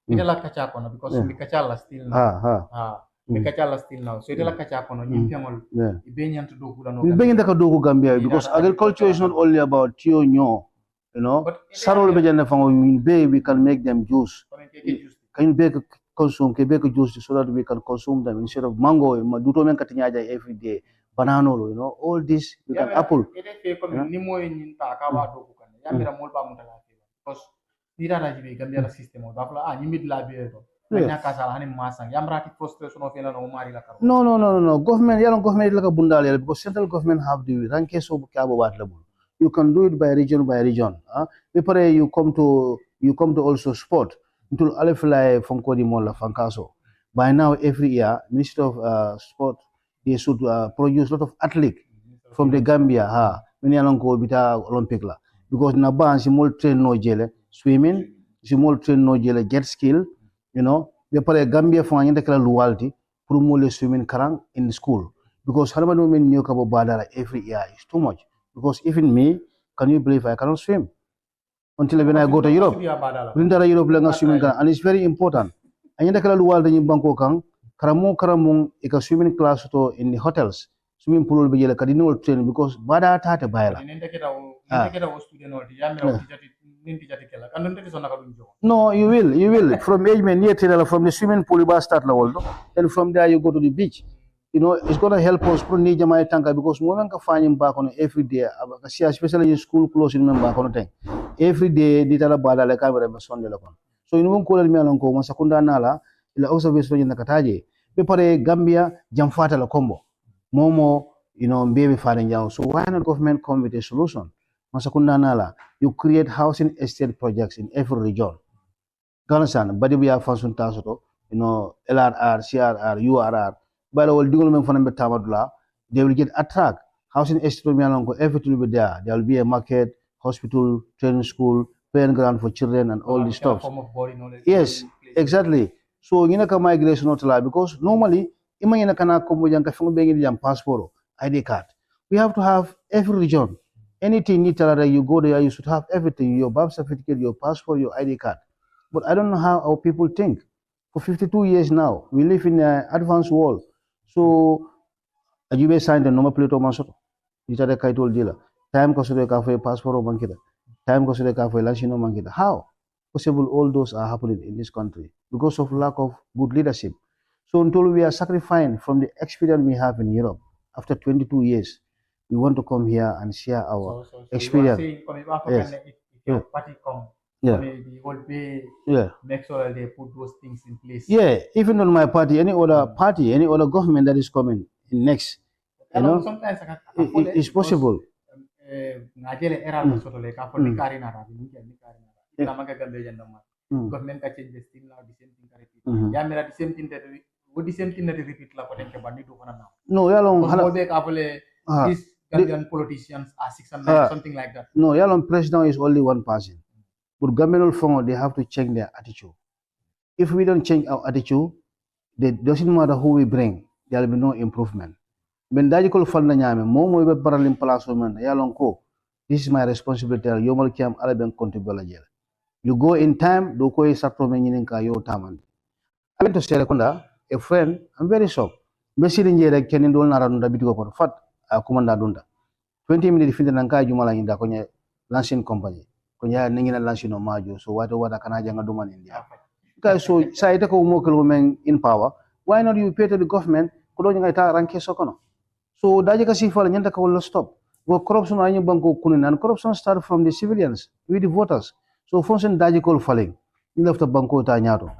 Itala kacha kono because mi kacha la still now. Mi kacha la still now. So itala kacha kono nyimpiangol ibenyan to do kula no. Ibenyan ka do Gambia because agriculture is not only about tio nyo, you know. Sarol bejan fango we can make them juice. Can bake consume ke bake juice so that we can consume them instead of mango duto men katinyaja every day. Banana, you know, all this we can apple. Because Nira Rajivi Gambia system of Bafla, and you mid labio. No. Government like a bundal because central government have the rankings of Cabo level. You can do it by region. You come to also sport until Alefly from Kodimola Fancaso. By now every year, Minister of Sport they should produce a lot of athletes from the Gambia. Many along go bita Olympic la because Naban she more train no jele swimming, she more train no jele jet skill. You know, we pare Gambia for anything kala lualti promote swimming karang in school because how many women know about badala every year is too much because even me, can you believe I cannot swim until when I go to Europe? Europe swimming and it's very important. Anything kala lualti in Bangkok kang karamong ika swimming class to in the hotels swimming pool be jela kadino train because bada tate bayla. No, you will. From age man near from the swimming pool you start and from there you go to the beach. You know, it's gonna help us pro ni jamai tanka because women can find him back on every day. Especially in school closing back on thing. Every day ditala bada la camera Sunday la. So you won't call me along ko masakunda nala ila observation na kataje. Be pare Gambia jamfata la combo. Momo, you know, baby father. So why not government come with a solution? Masakunda nala, you create housing estate projects in every region. Ganasan, but we have function tasoto, you know, LRR, CRR, URR. By the way, they will get attract housing estate everything will be there. There will be a market, hospital, training school, playing ground for children, and all this stuff. Yes, exactly. So you know, migration not allowed because normally, passport, ID card. We have to have every region. Anything you go there, you should have everything: your birth certificate, your passport, your ID card. But I don't know how our people think. For 52 years now, we live in an advanced world. So, you may sign the number plate of Masoto. You tell the Kaitol dealer. Time cost the cafe passport or Mankita. Time cost the cafe Lansino Mankita. How possible all those are happening in this country? Because of lack of good leadership. So, until we are sacrificing from the experience we have in Europe after 22 years, we want to come here and share our experience. Yes. If your party come, the whole way, make sure they put those things in place. Yeah, even on my party, any other government that is coming in next, you know, sometimes it's possible. Government can change the still now the same thing repeat. Yeah, the same thing that what the same thing that repeat la potential bandi to now. No, these Gambian politicians are 600 something like that. No, Yalon president is only one person. But government will they have to change their attitude. If we don't change our attitude, it doesn't matter who we bring, there will be no improvement. When Dajikol Falna Nyame, Momo Paralim Palaso Man, Yalon ko, this is my responsibility. Yomal Kiam Arabian Contibala. You go in time, do ko Sapromeninka Yo Taman. I went to Serekunda, a friend, I'm very shocked. Messaging Jerek Kenindol Naranda Bitgo Fat, a commander Dunda. 20 minutes in Nanka Jumala in the Konya launching company. Konya Ningina launching no Maju, so what Kanajan Duman India. Guys, so Saitako Mokal women in power. Why not you pay to the government? Kolonia Ranke Sokono. So Dajaka Sifa and Yantaka will stop. Well, corruption on Banko Kunin and corruption start from the civilians, with the voters. So function Dajikol falling. You left the Banko Tanyato.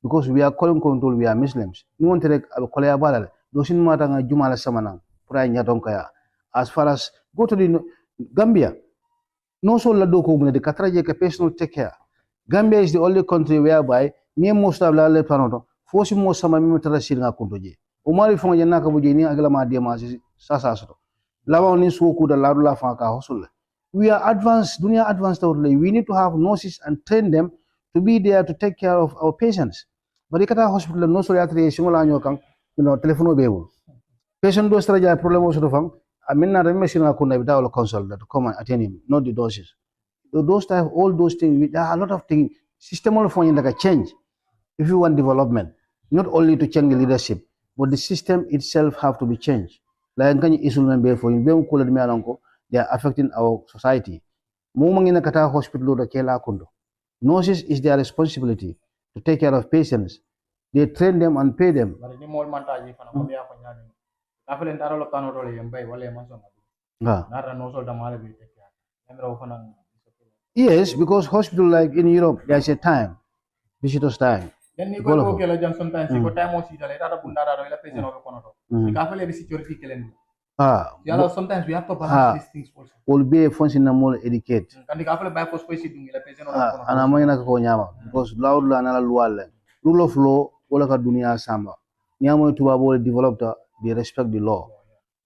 Because we are calling control, we are Muslims. You want to take a Kolea Badal, Dosin Matanga Jumala Samana, Pray Nyatonkaya. as far as go to the Gambia. No so la doko mune de katraje ka personal take care. Gambia is the only country whereby near most of la le panoto fosi mo sama mi tara sirnga kuntoje. Umari fonga jenna ka buje ni agala ma de ma sasa so. Lawa ni suku da la fa ka hosul. We are advanced, dunia advanced totally. We need to have nurses and train them to be there to take care of our patients. But ikata hospital no so yatre singola nyokang telephone bebo. Patient do straja problem so fang. I mean, not a machine without a consult to come and attend him, not the doses. Those type, all those things, there are a lot of things. System of like a change. If you want development, not only to change the leadership, but the system itself have to be changed. Like they are affecting our society. Nurses is their responsibility to take care of patients. They train them and pay them. Yes, because hospital like in Europe, there's a time, visitors time. Then you go sometimes you go time or sometimes we have to balance these things also. Will be a function more educate. And I'm because loud rule of law, all of dunia samba. Niamo to avoid developed they respect the law.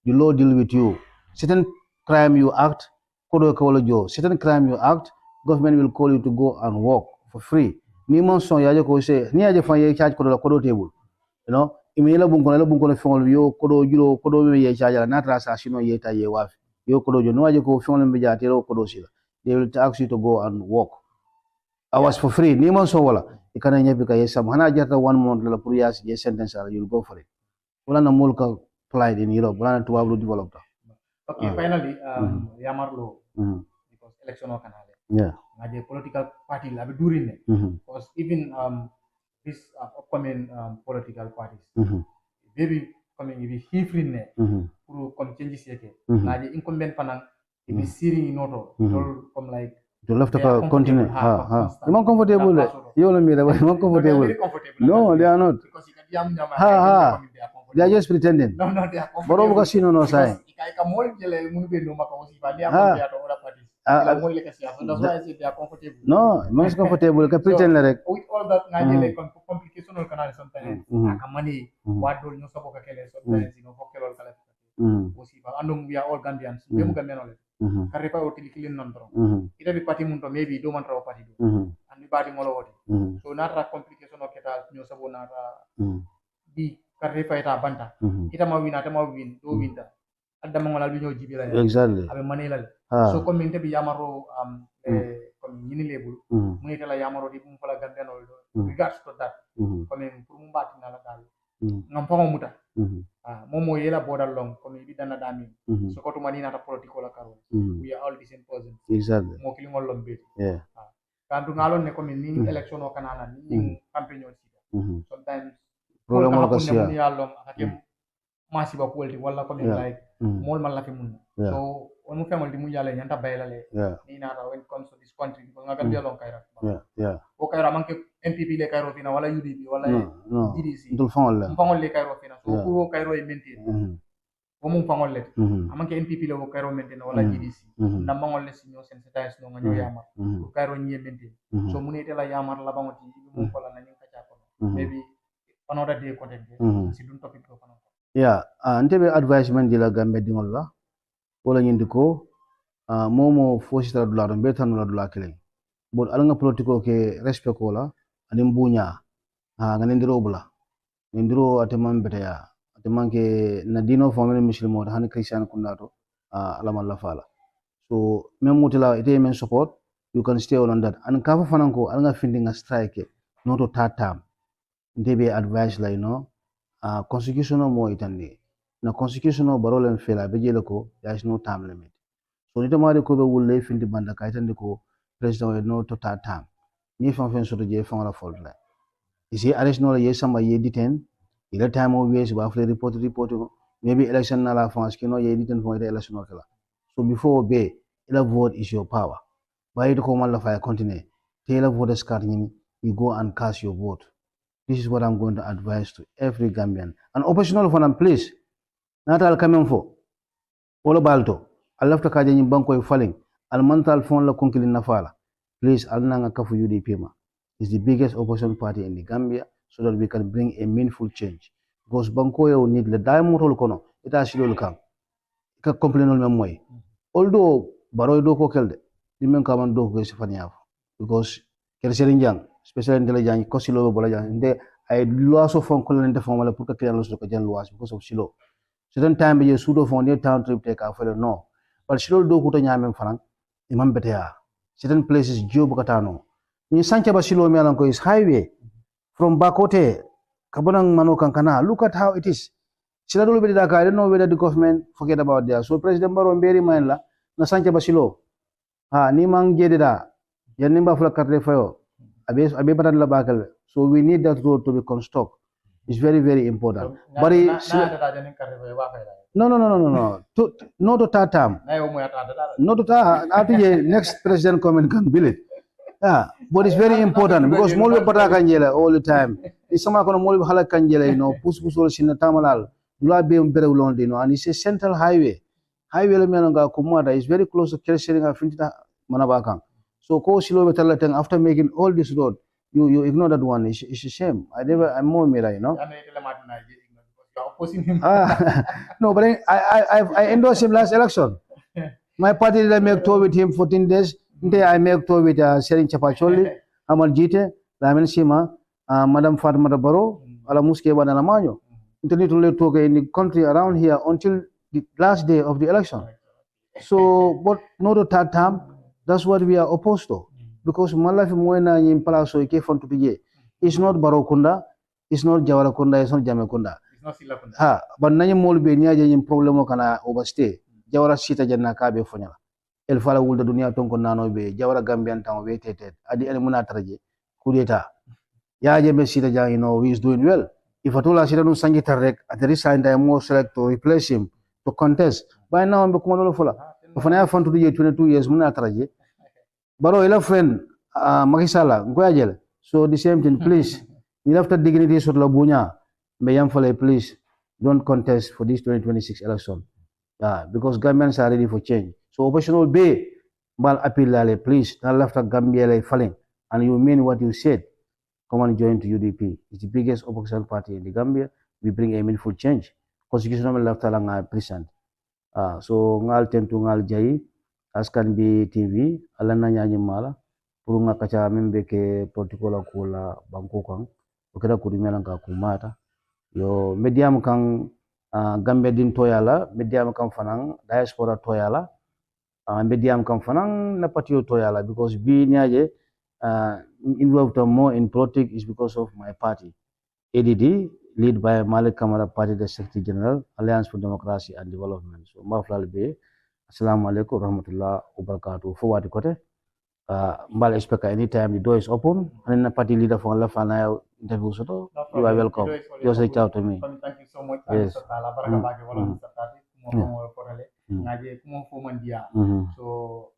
The law deal with you. Certain crime you act, certain crime you act, government will call you to go and work for free. Nimon son ya ko say ni aje fan ye charge kodo table. You know, imela bunkono fon yo kodo julo kodo ye charge na trasa sino ye ta ye waf. Yo kodo jo no aje ko fon be jatero kodo sila. They will ask you to go and work. Hours for free. Nimon son wala. Ikana nyebi ka yesam hana jata 1 month la pour yes sentence you'll go for it. Wala na mulka applied in Europe. Wala na tuwablu developed. Okay, finally, Yamarlo, because election or canal. Yeah. The political party labi during it. Because even this upcoming political parties, maybe coming if he free ne, who come changes yake. Now the incumbent panang, if he sitting in auto, from like. To left of a continent. You're comfortable. You're comfortable. No, they are not. Because you can they are just pretending. No, they are comfortable. Boro casino no say. That's why I say they are comfortable. No, man's comfortable. You can pretend like. With all that, complication or canal sometimes. Money, what do you support? Sometimes we are all Gambians. We are Gambian. Karipa otili kilin nandro. Ita bi party munto maybe do man raw party do. And the party molo wodi. So nara complication of keta nyo sabo nara bi karipa ita banta. Ita ma win do winta. Adda mangolal bi ñoo jibila. Exactly. Abe manela. So comme inte bi yamaro comme ñini lebul. Mu ita la yamaro di mu fala Gambian do. Regards to that. Comme pour mu bati na la dal. Ngam fama muta. Momo yela border long comme bi dana dami. So ko to manina ta political la karo. We are all the same person. Exactly. Mo kili ngol lombe. Yeah. Kantu ngalon ne comme ni election o kanana ni campaign o sida. Sometimes problem mo ko sia. Ni yalom akake masiba politique wala comme like mol man la fi mun. So on mo famol di mu yalla nyanta bayla le. Ni na when it comes to this country ko nga Gambia long kayra. Yeah. O kayra manke NPP le kayro fina wala UDP wala GDC. Ndul fangol la. Fangol le kayro fina. So ko kayro e maintain. Wo mum fangol le. Amanke NPP le wo kayro maintain wala GDC. Ndamangol le sinyo sensitize no nga yamar. Ko kayro ñe maintain. So mu nete la yamar la bangoti mum fala na ñu kacha ko. Maybe another day content si dun topic ko fana. Yeah, antebe advisement dila Gambia dingol la. Wala ñindi ko momo fosita dula do betan la dula kelen. But alanga politiko ke respect ko la anim bunya nganendiro bula. Ngendiro ateman beteya. Atemanke na dino family muslimo hani christian kundato alama la fala. So même mutila ite men support you can stay on that. And kafa fananko alanga finding a strike not to third term. Ndebe advice la constitutional mo itande. Na constitutional barole fela bejele ko there is no time limit. So nito mari ko be wulle findi banda kaytande ko president no to third term. Ni fan fen soto je fan la fault la. Isi arrest no ye sama ye detain. Ila time o wies ba afle report maybe election na la France kino ye detain for the election no kala. So before obey, ila vote is your power. Ba ito ko man la fire continue. Taylor voters card ni you go and cast your vote. This is what I'm going to advise to every Gambian. And oppositional for them, please. Not all coming for. wala balto alafta kaje nyim banko e falling al mental fon la konkilin nafala please alnanga kafu UDP ma is the biggest opposition party in the Gambia so that we can bring a meaningful change because banko yo need le daimotol kono ita silol kam ka complainol mem moy although Barrow do ko kelde dimen kaman do ko sifaniya because ker serin jang special intelligence ko silo bola jang de ay loi so fon ko len defon wala pour que client lo so ko jan loi because of silo certain time je sudo fon de town trip take a fele no but silo do ko to nyamem fanan imam betea certain places job katano ni sancha ba silo mi alan ko is highway from Bakote kabonang mano kankana look at how it is sila dulu be Dakar I don't know whether the government forget about there so President Barrow mberi man la na sancha ba silo ni mang jedida yanni ba fula carte fayo abe patan la bakal so we need that road to be construct it's very very important So, but no not to tatam not to ta after next president come and can build it but it's very important because molbe pata kanjela all the time isama kono molbe hala kanjela push all sinna tamalal dula be bere londi and it's a central highway le menanga kumada is very close to Kersering Finta Manabakang. So ko silo betala after making all this road, you ignore that one. It's a shame. I'm more mira, No, but I endorsed him last election. My party did I make tour with him 14 days. I make tour with Sering Chapacholi, Amal Jite, Lamin Sima, Madam Fatima Barrow, Ala Muske Banalamanyo. Internet to talk in the country around here until the last day of the election. So, but not the third time, that's what we are opposed to. Because Malafi Mwena in Palaso, it's not Barokunda, it's not Jawarakunda, it's not Jamakunda. It's not Silakunda. But Nanya Molbe Niaja problem can overstay. Jawara Sita Janakabe Fonala. El Fala Wulda Dunia Tonko Nano Be, Jawara Gambian Town waited at the Elimuna Traje, Kudeta. Yaja Sita Jan, he is doing well. If Atola Sidanu Sangitarek at the resign, I am more select to replace him to contest. By now, I'm Bekumano Fola. If I have fun to the 22 years, Munatraje. Baro, ila friend, Makisala, Guajel. So the same thing, please. You have to dignity so Labunya. Mayam Fale, please don't contest for this 2026 election. Because Gambians are ready for change. So operational bay, Bal Apilale, please, not left a Gambia falling. And you mean what you said. Come and join to UDP. It's the biggest opposition party in the Gambia. We bring a meaningful change. Constitutional left along present. So ngal tentu ngal jai askan bi TV alana nyanyi mala puru nga kacha membe ke protocol kula bangko kang okeda kurimela nga kumata yo medium kang Gambia din toyala medium kang fanang diaspora toyala medium kang fanang na patio toyala because bi nyaje involved more in politics is because of my party ADD lead by Malik Kamara Party, the Secretary General, Alliance for Democracy and Development. So, Maflal Bay, Assalamu alaikum, rahmatullah, wabarakatuh. For what you got Mbal expect anytime the door is open, and the party leader from Allah Fana interview, so you are welcome. Just reach out to me. Thank you so much. Yes. So,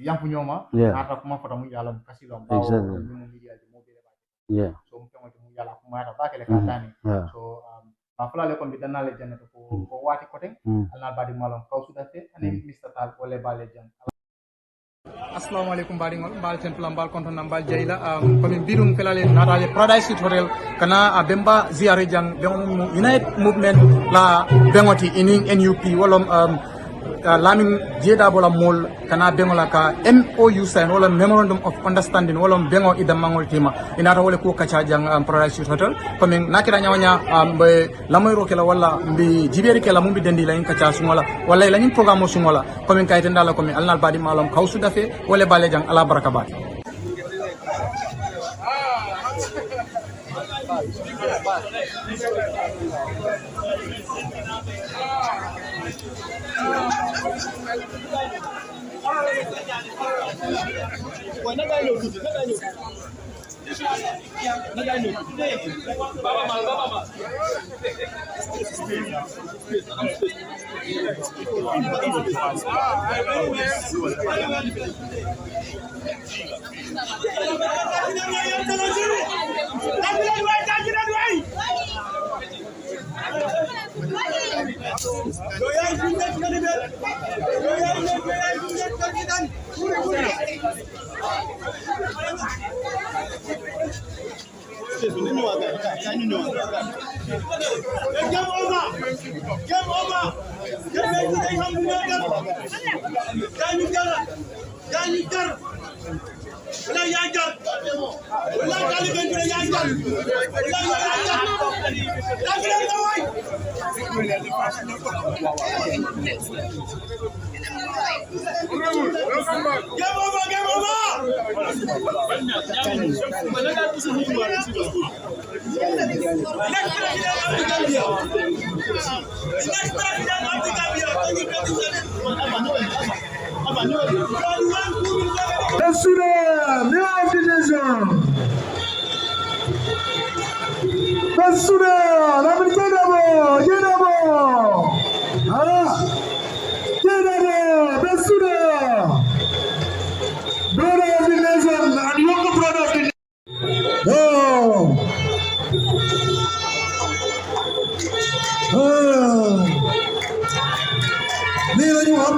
yang punya mah, ada kuma pada mu yalam kasih lom. Yeah. So yala kuma ada pakai lekatani. So afla le kon bidana le jana ko wati koteng alna badi malom kau sudah te ani Mr. Taal oleh bale jan. Assalamualaikum badi ngol bal ten plan bal konton nambal jayla komi bidum pelale natale paradise tutorial kana abemba ziare jang bengom United Movement la bengoti in NUP wolom lamin jeda bola mol kana bengola ka MOU sign wala memorandum of understanding wala bengo ida mangol tima inata wala ko kacha jang paradise hotel comme nakira nyawanya be lamoy rokela wala mbi jiberi kala mumbi dendi la kacha sumala wala la nim programme sumala comme kayte ndala comme alnal badi malom kawsu dafe wala bale jang ala barakabat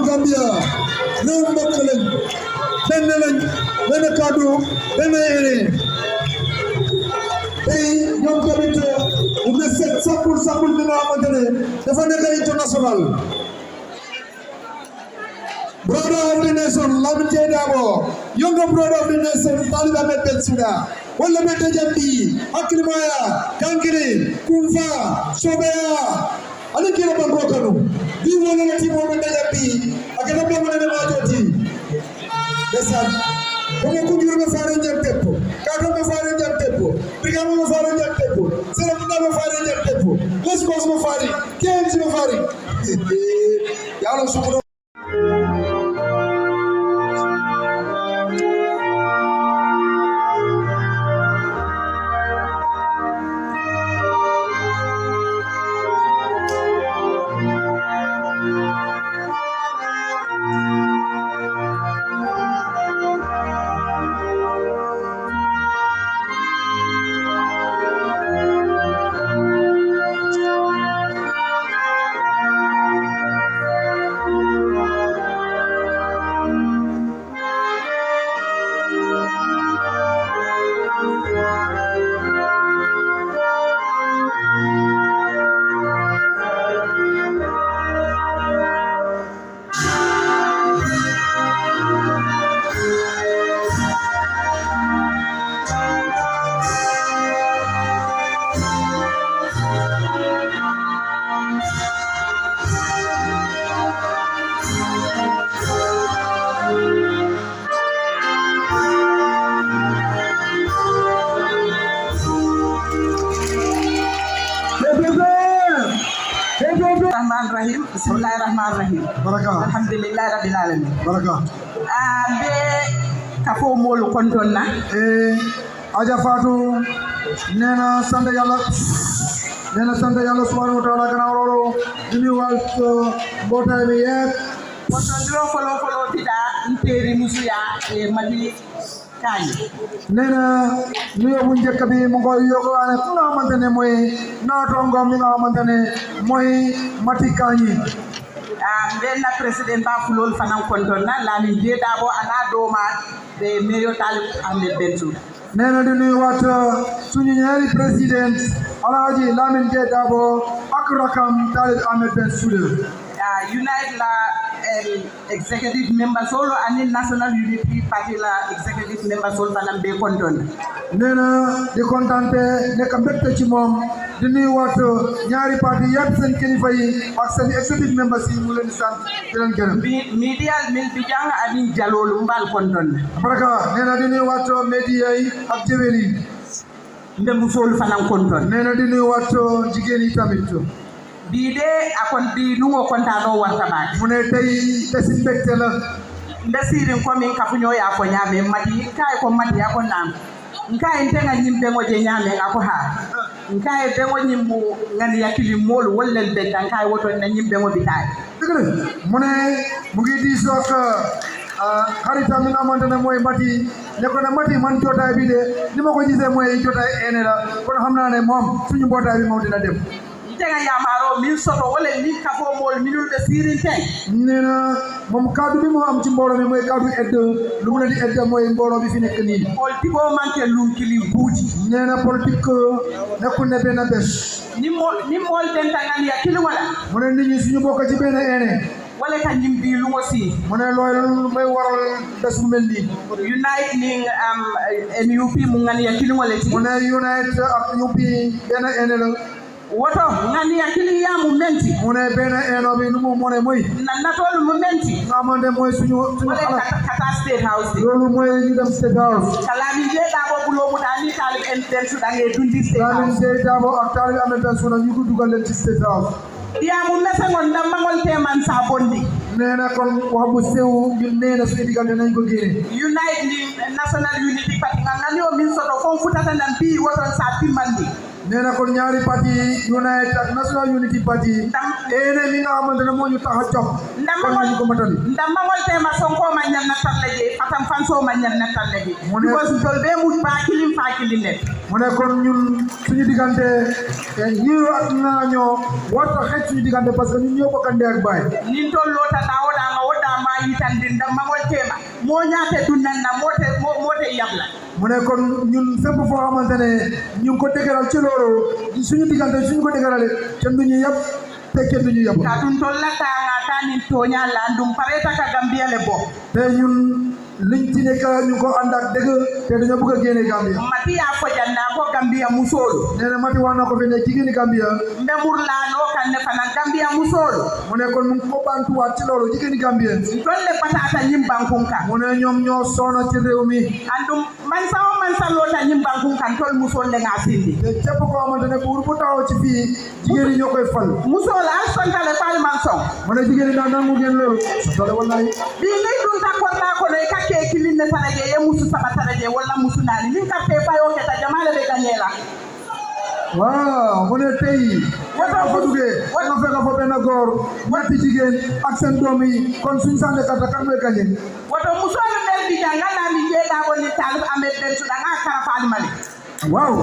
Gambia, no Mokalan, then a Kadu, then a hey, young committee, who they said Sapul the Vanega International. Brother of the nation, Lamite Dabo, younger brother of the nation, Taliban Betsuda, Walamete Jambi, Akilimaya, Kankiri, Kumfa, Sobea. Ani kila bangokano di wala na timu wala ya bi akana bangona na majoti desan como kunjuru ma faare njam teppo kato ma faare njam teppo brigamo ma faare njam teppo sera ma faare njam teppo les cos ma faare kenzi ma faare yalla sukuro Bismillahirrahmanirrahim. Baraka. Alhamdulillah rabbil alamin. Baraka. Be kafo molu kontonna. Aja Fatou nena sante yalla subhanahu wa ta'ala kana rolo dini wal mbotay mi yeb Woto dro folo tida imperi musuya e mali kani. nena nuyo bu njëkk bi mu ngoy yogo ane ku nga xamantene moy nato ngom mi nga xamantene moy mati kani Benna president ba fulol fanan kontonna Lamin Dabo ana doma be meyo Talib Ahmed Bensouda. nena di nuyu wat suñu ñaari president Alhaji Lamin Dabo ak rakam Talib Ahmed Bensouda. Unite la executive members solo and National Unity Party la executive members solo fanam be konton. Nena di kontante nek mbekté ci mom di nuyu wat ñaari parti yépp seen kilifa yi ak seen executive members yi mu leen sant di leen gërëm. Media min bi jang adin jalolu mbal konton. Baraka nena di nuyu wat media yi ak jewel yi ndem solo fanam konton. nena di nuyu wat jigéen yi tamit. Bide akon bi lungo kontano warta ba. Mu ne tay te ci mbekté la. Ndasirin ko min kafunyo ya ko nyame mati kay ko mati ya ko nam. Nkai ntenga nyimbe ngoje nyame ngako ha. Nkai bengo nyimbu ngani yakili mol wollel be nkai woto na nyimbe ngo bitay. Dëgg mu ne mu ngi di sok xaritam mi nga xamantene moy mati ne ko na mati man jotaay bi de ni ma ko gisee moy jotaay ene la kon xam naa ne moom suñu mbootaay bi moom dina dem. Ntenga yamaro min soto wala ni kafo mol minul be sirin ten. Nena mom kaddu bi mo am ci mbolo mi moy kaddu edde lu mu la di edde moy mbolo bi fi nek ni. Politique o manke lum kili buuti. Nena politique nekul ne ben bes. Ni mol den tangan ya kili wala. Mo ne nit ñi suñu bokk ci ben ene. Wala ka ñim bi lu mo si. Mo ne lool may waral bes bu melni. Unite ning NUP mu ngani ya kili wala ci. Mo ne unite ak UP ben ene la. Woto ngani ya kili ya mu menti. Mo ne ben eno bi nu mo ne moy. Na tolu mu menti. Ngamande moy suñu xala. Kata State House. Loolu moy ñu dem State House. Kalami je dabo bulo mu dani talib en den su dangé dundi State House. Kalami je dabo ak talib am ben su na ñu ko dugal leen ci State House. Ya mu messa ngon ndam mangol teman sa bondi. Neena kon wax bu sew ñu neena suñu digal nañ ko gëné. Unite ni National Unity Party ngani o min soto fon futata nan bi woton sa timandi. Neena kon ñaari parti Unite ak National Unity Party ene mi nga xamantene mo ñu taxa jox kon ñu ko matali. Ndam mangol tema sonko ma ñal na tallaje fatam fanso ma ñal na tallaje. Because dolbe mu ba kilim fa kilinde. Mu ne kon ñun suñu digante ñu ak naño wata xet suñu digante parce que ñun ñoo bokkande ak bay. Ni tollo ta dawoda nga woda ma yitande ndam mangol tema mo ñaate dunnan na mote yabla. Mu ne kon ñun fépp foo xamantene ñu ko dëgëral ci loolu suñu digante suñu ko dëgërale kenn duñu yab te kenn duñu yab. Ka tun tolla ka nga tani toña la ndum pareta ka Gambia le bo. Te ñun liñ ci nekk ñu ko ànd ak dëgg te dañoo bëgg a génne Gambia. Mati ya ko janna ko Gambia musol. Nee na Mati wax na ko fi ne jigéeni Gambia. Mbemur la no kan ne fana Gambia musol. Mu ne kon mu ko bantuwaat ci loolu jigéeni Gambia. Dolle patata ñim bankunka. Mu ne ñoom ñoo soona ci réew mi. Andum man sa lota ñim bankunka tol musol le nga sindi. Te képp koo xamante ne bu taxaw ci fii jigéen yi ñoo koy fal. Musol al sontale fal man son. Mu ne jigéen yi daan nangu ngeen loolu. Sontale wallahi. Bi ngay dun ta ko na ko ne ka ke kilinne taraje e musu sabataraje wala musu nani min ka pe fayo ke ta jamale be ganyela. Waaw mu ne tey wata fa duggee nga fekk fa benn góor ñetti jigéen ak seen doom yi kon suñu sànni kàddu kan mooy gagné. Woto musolu mel bi janga na mi je da woni talib amé den su da nga karafaani mali. Waaw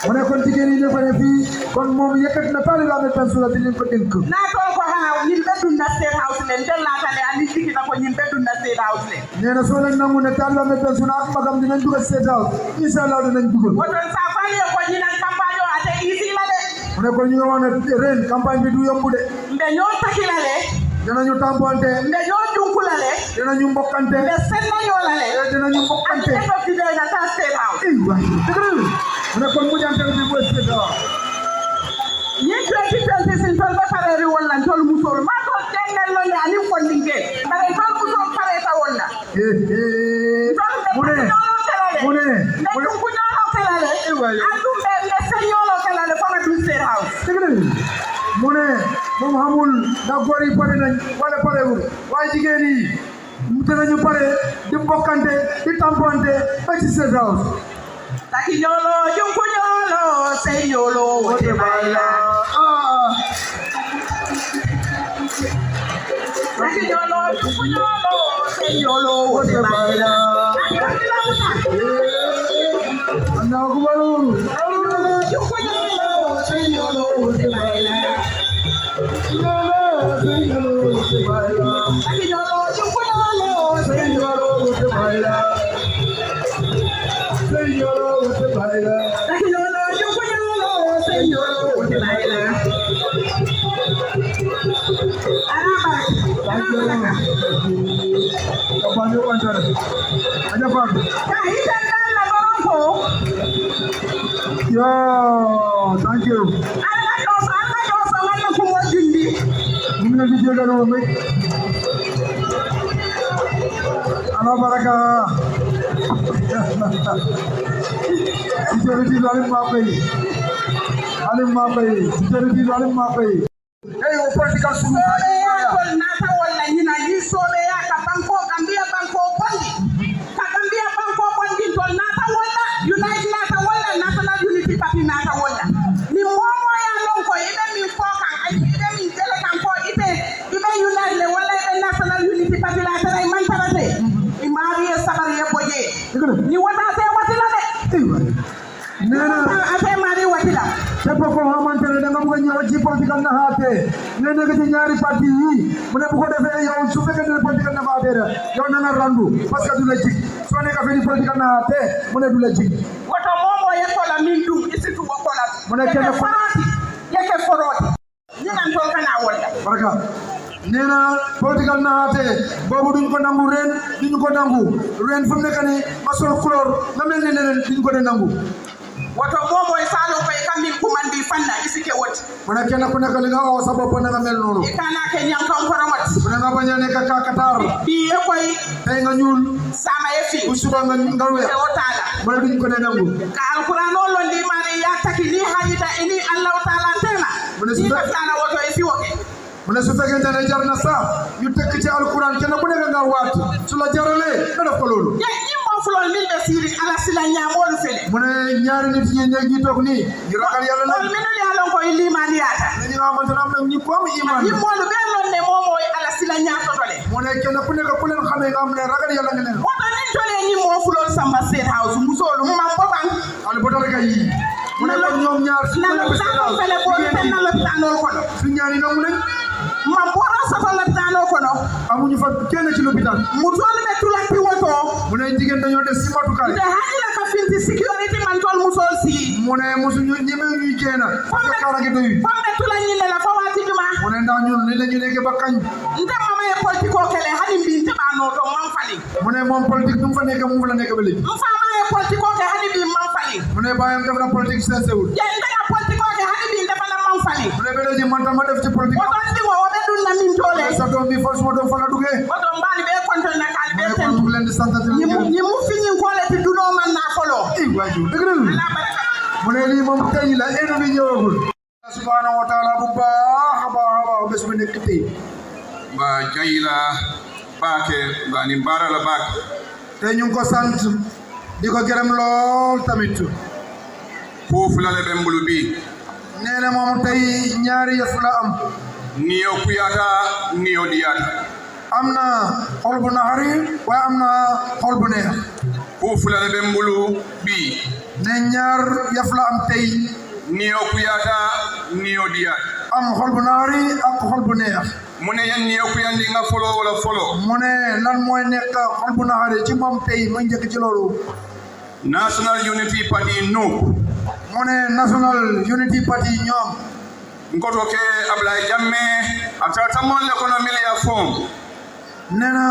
mu ne kon jigéen yi ne ko ne fii kon moom yëkkat na talib amé den su la di leen ko dénk. Na ko ha ni be dun na State House len del la tale ani digi na ko ñi be dun na State House len. Nee na soo leen nangu ne talib amé den su na ak magam dinañ dugal State House inshallah dinañ dugal. Woto sa fali ko ñi nan campagne o ate easy la de. Mu ne kon ñu nga wax ne ren campagne bi du yomb de. Mbe ñoo takila le. Dinañu tamponte. Mbe ñoo dunkula le. Dinañu mbokkante. Mbe senna ñoo la le. Dinañu mbokkante. Ate ko fi de na ta State House. Mu ne kon mu jantal bi mooy State House. Ni 2020 sin tol ba pare ri wala tol musol ma ko tengel lo ni ani ko ndinge. Bare tol musol pare ta wala. Mu ne ku ñoo kelale. Andum be le señolo kelale fa du State House. Mu ne moom xamul da góor yi pare nañ wala parewul waaye jigéen yi mu dinañu pare di bokkante di tampante ba ci State House. Taki ñolo junku ñolo señolo wote bayla. Taki ñolo junku ñolo señolo wote bayla. Anda ko balu. Junku ñolo señolo wote bayla. Taki ñolo junku ñolo señolo wote bayla. Yo, thank you. Ala baraka. Security zalim mapai. Alim mapai. Security zalim mapai. Hey, political sulu. Nata wala nyina yisobe ya ka banko Gambia banko bondi. Ka Gambia banko bondi tol nata wala Unite nata wala National Unity Party nata wala. Ni momo ya lonko ibe mi foka ibe mi jele kan ko ibe Unite le wala ibe National Unity Party la tara man tarate. Imari sabari ya boye. Ni wata te watila de. Nena ate mari watila. Sepo ko xamantene da nga bëgg ñëw ci politique na haate nga nekk ci ñaari parti yi mu ne bu ko defee yow su fekkee ne politique na haate yow na nga randu parce que du la jig soo nekk fi di politique na haate mu ne du la jig woto momo yekola min dum isitu wakola mu ne kenn foroti yeke foroti ni nan tol kana wonda baraka neena politique na haate boobu duñ ko nangu ren fu mu nekk ni masol couleur nga mel ni leneen duñ ko de nangu woto momo e salo koy kammin kumandi fanna isike woti mu ne kenn ku nekk li nga oo sa bopp na nga mel noonu kana ke ñankan koromat mu ne nga bañ a nekk kakatar bi e koy tey nga ñuul sama e fi bu suba nga weex e wotala mu ne duñ ko de nangu ka alquran o londi mari ya taki ni hajita ini allah taala tema mu ne su fekkana woto e fi woke mu ne su fekkente ne jar na sax ñu tekk ci alquran kenn ku nekk nga waat su la jaralee nga def ko loolu fulol min be siri ala sila ñaamolu fele mu ne ñaari nit ñi ñi toog nii ñu ragal yàlla la minu ya lon ko limani yata ñu nga xamante ne am na ñu ko am iman yi molu be lon ne moom mooy ala sila ñaato tole mu ne kenn ku nekk ku leen xamee nga am ne ragal yàlla nga leen woto nin tole ñi moo fulol samba state house musolu mam boban ali bo dara kay mu ne ko ñoom ñaar na lo tan fele bo tan na lo tanol ko su ñaari nangu nañ mam bo soto lo tanol ko amuñu fa kenn ci l'hôpital mu tol be tulati woto mu ne jigéen dañoo def si matukaay de haila ka finti security man tol musol si mu ne musu ñu ñeme ñu jéem a parce que kaara gi doyu fambe tula ñi ne la fa waati juma mu ne ndax ñun li lañu nekk ba kañ nte mama e politiko kele hani mbi nte ba no to man fali mu ne moom politique du mu fa nekk mu fa la nekk ba léegi mfama e politiko ke hani mbi man fali mu ne baayam def na politique sensewul ye nte ya politiko ke hani mbi nte bala man fali mu ne ba léegi man tam ma def ci politique woto ndi wo be dun na min tole sa doom bi force mo doom fa la duggee woto mbali be konton na kali be ten mu leen di sant ñi mu fini ko le ti duno man na folo waaju dëgg la mu ne lii moom tey la enu bi ñëwagul subhanahu wa taala bu baax a baax bés bu nekk tey ba jayila baake ba ni baara la baak te ñu ngi ko sant di ko gërëm lool tamit foofu la le be mbulu bi nee na moom tey ñaari yëf la am niyo kuyaata niyo diyaata am na xol bu naxari waaye am na xol bu neex foofu la le be mbulu bi ne ñaar yëf la am tey niyo kuyaata niyo diyaata am xol bu naxari ak xol bu neex mu ne yan niyo kuyandi nga folo wala folo mu ne lan mooy nekk xol bu naxari ci moom tey ma njëkk ci loolu National Unity Party no mu ne National Unity Party ñoom ngoto ke Ablaye Jammeh atata mon l'économie ya fond nee na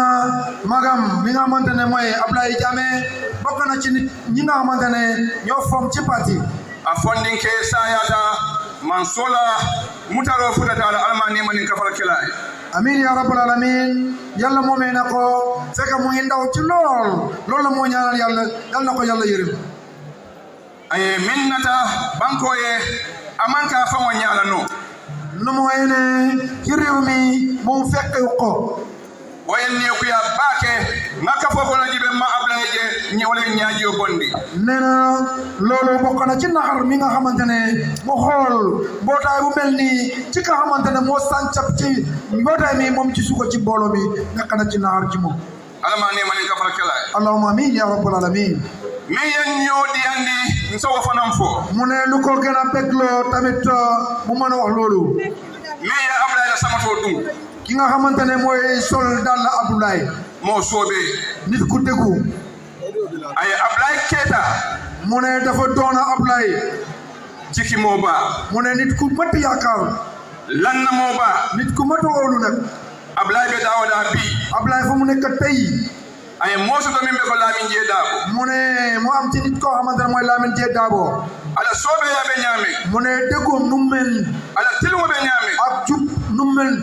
magam mi nga xamante ne mooy Ablaye Jammeh bokk na ci nit ñi nga xamante ne ñoo foom ci parti a fonding ke sayata man sola mutaro futata ala almani manin kafal kelay amin ya rabbal alamin yàlla moomee na ko fekk mu ngi ndaw ci loolu la moo ñaanal yàlla yal na ko yàlla yërëm ay minnata banko ye amanka fa mo ñaala no nu mooy ne ci réew mi moom fekk ko wayen ne ku ya baake ngaka fofo la jibe ma Ablaye je ñi wala ñaaji bondi nee na loolu bokk na ci naxar mi nga xamante ne mu xool mbootaay bu mel nii ci nga xamante ne moo sàncab ci mbootaay mi moom ci suko ci mbooloo mi nekk na ci naxar ci moom alama ne manin kafal kelay allahumma amin ya rabbal alamin mais yen ñoo di andi nsawo fanam fo mu ne lu ko gën a bégloo tamit mu mën a wax loolu mais ya Ablaye la samato dum ki nga xamante ne mooy sol dal Abdoulaye moo soobee nit ku déggu ay Ablaye Keita mu ne dafa doona Ablaye jiki moo ba mu ne nit ku mat yaakaar lan na moo ba nit ku mat oolu nag Ablaye be daawada bi Ablaye fa mu nekk tey ay moosu to min be ko Lamin Jee Daabo mu ne mu am ci nit koo xamante ne mooy Lamin Jee Daabo ala soobee ya be ñaame mu ne déggoom nu mel ala tilmo be ñaame ak jub nu mel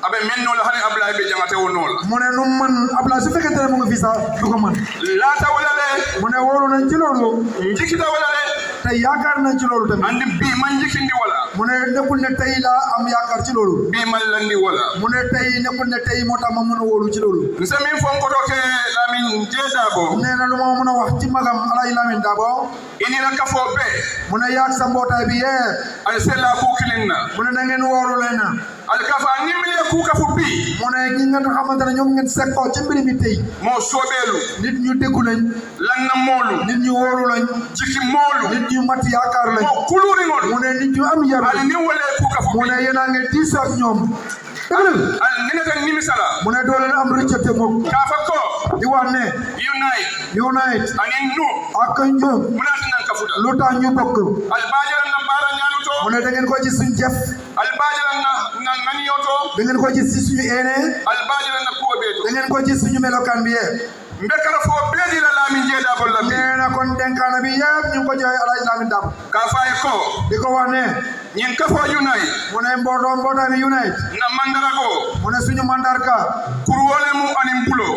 abe men no la hani Ablaye be jangate wo no la mu ne nu man Ablaye su fekkente ne mu ngi fi sax du ko mën laata wala le mu ne wóolu nañ ci loolu jikita wala le te yaakaar nañ ci loolu tamit andi bi man jikindi wala mu ne nekkul ne tey la am yaakaar ci loolu bi man landi wala mu ne tey nekkul ne tey moo tax ma mën a wóolu ci loolu nse min fon ko to ke Lamin Jee Daabo nee na lu ma mën a wax ci magam Alaaji Lamin Daabo ini la kafo be mu ne yaag sa mbootaay bi yee ay sella bu kilinna mu ne na ngeen wóolu leen al kafa nimle ku ka fu bi mu ne ñi nga xamante ne ñoom ngeen sekkoo ci mbir mi tey mo sobeelu nit ñu déggu lañ lan na moolu nit ñu wóolu lañ jiki moolu nit ñu mat yaakaar lañ mo kuluri ngol mu ne nit ñu am yar al ni wala ku ka fu mu ne yéen a ngi diisoo ak ñoom al ni tan nimisala mu ne doo leen am rëccate moom ka fa ko di wax ne unite anin nu ak ñoom munata nan ka futa lu tax ñu bokk al bajara na bara ñaanu to mu ne da ngeen ko ci suñu jëf al bajara na nani yoto da ngeen ko ci si suñu ene al bajara na ko beeto da ngeen ko ci suñu melokaan bi mbekara fo beedi la lamin jeeda bol la nee na kon denkaana bi yëpp ñu ngi ko joxe Alaaji Lamin Dabo ka fay ko di ko wax ne ñin ka fo unite mu ne mbootaay bi unite na mandara ko mu ne suñu mandarka kurwole mu anim bulo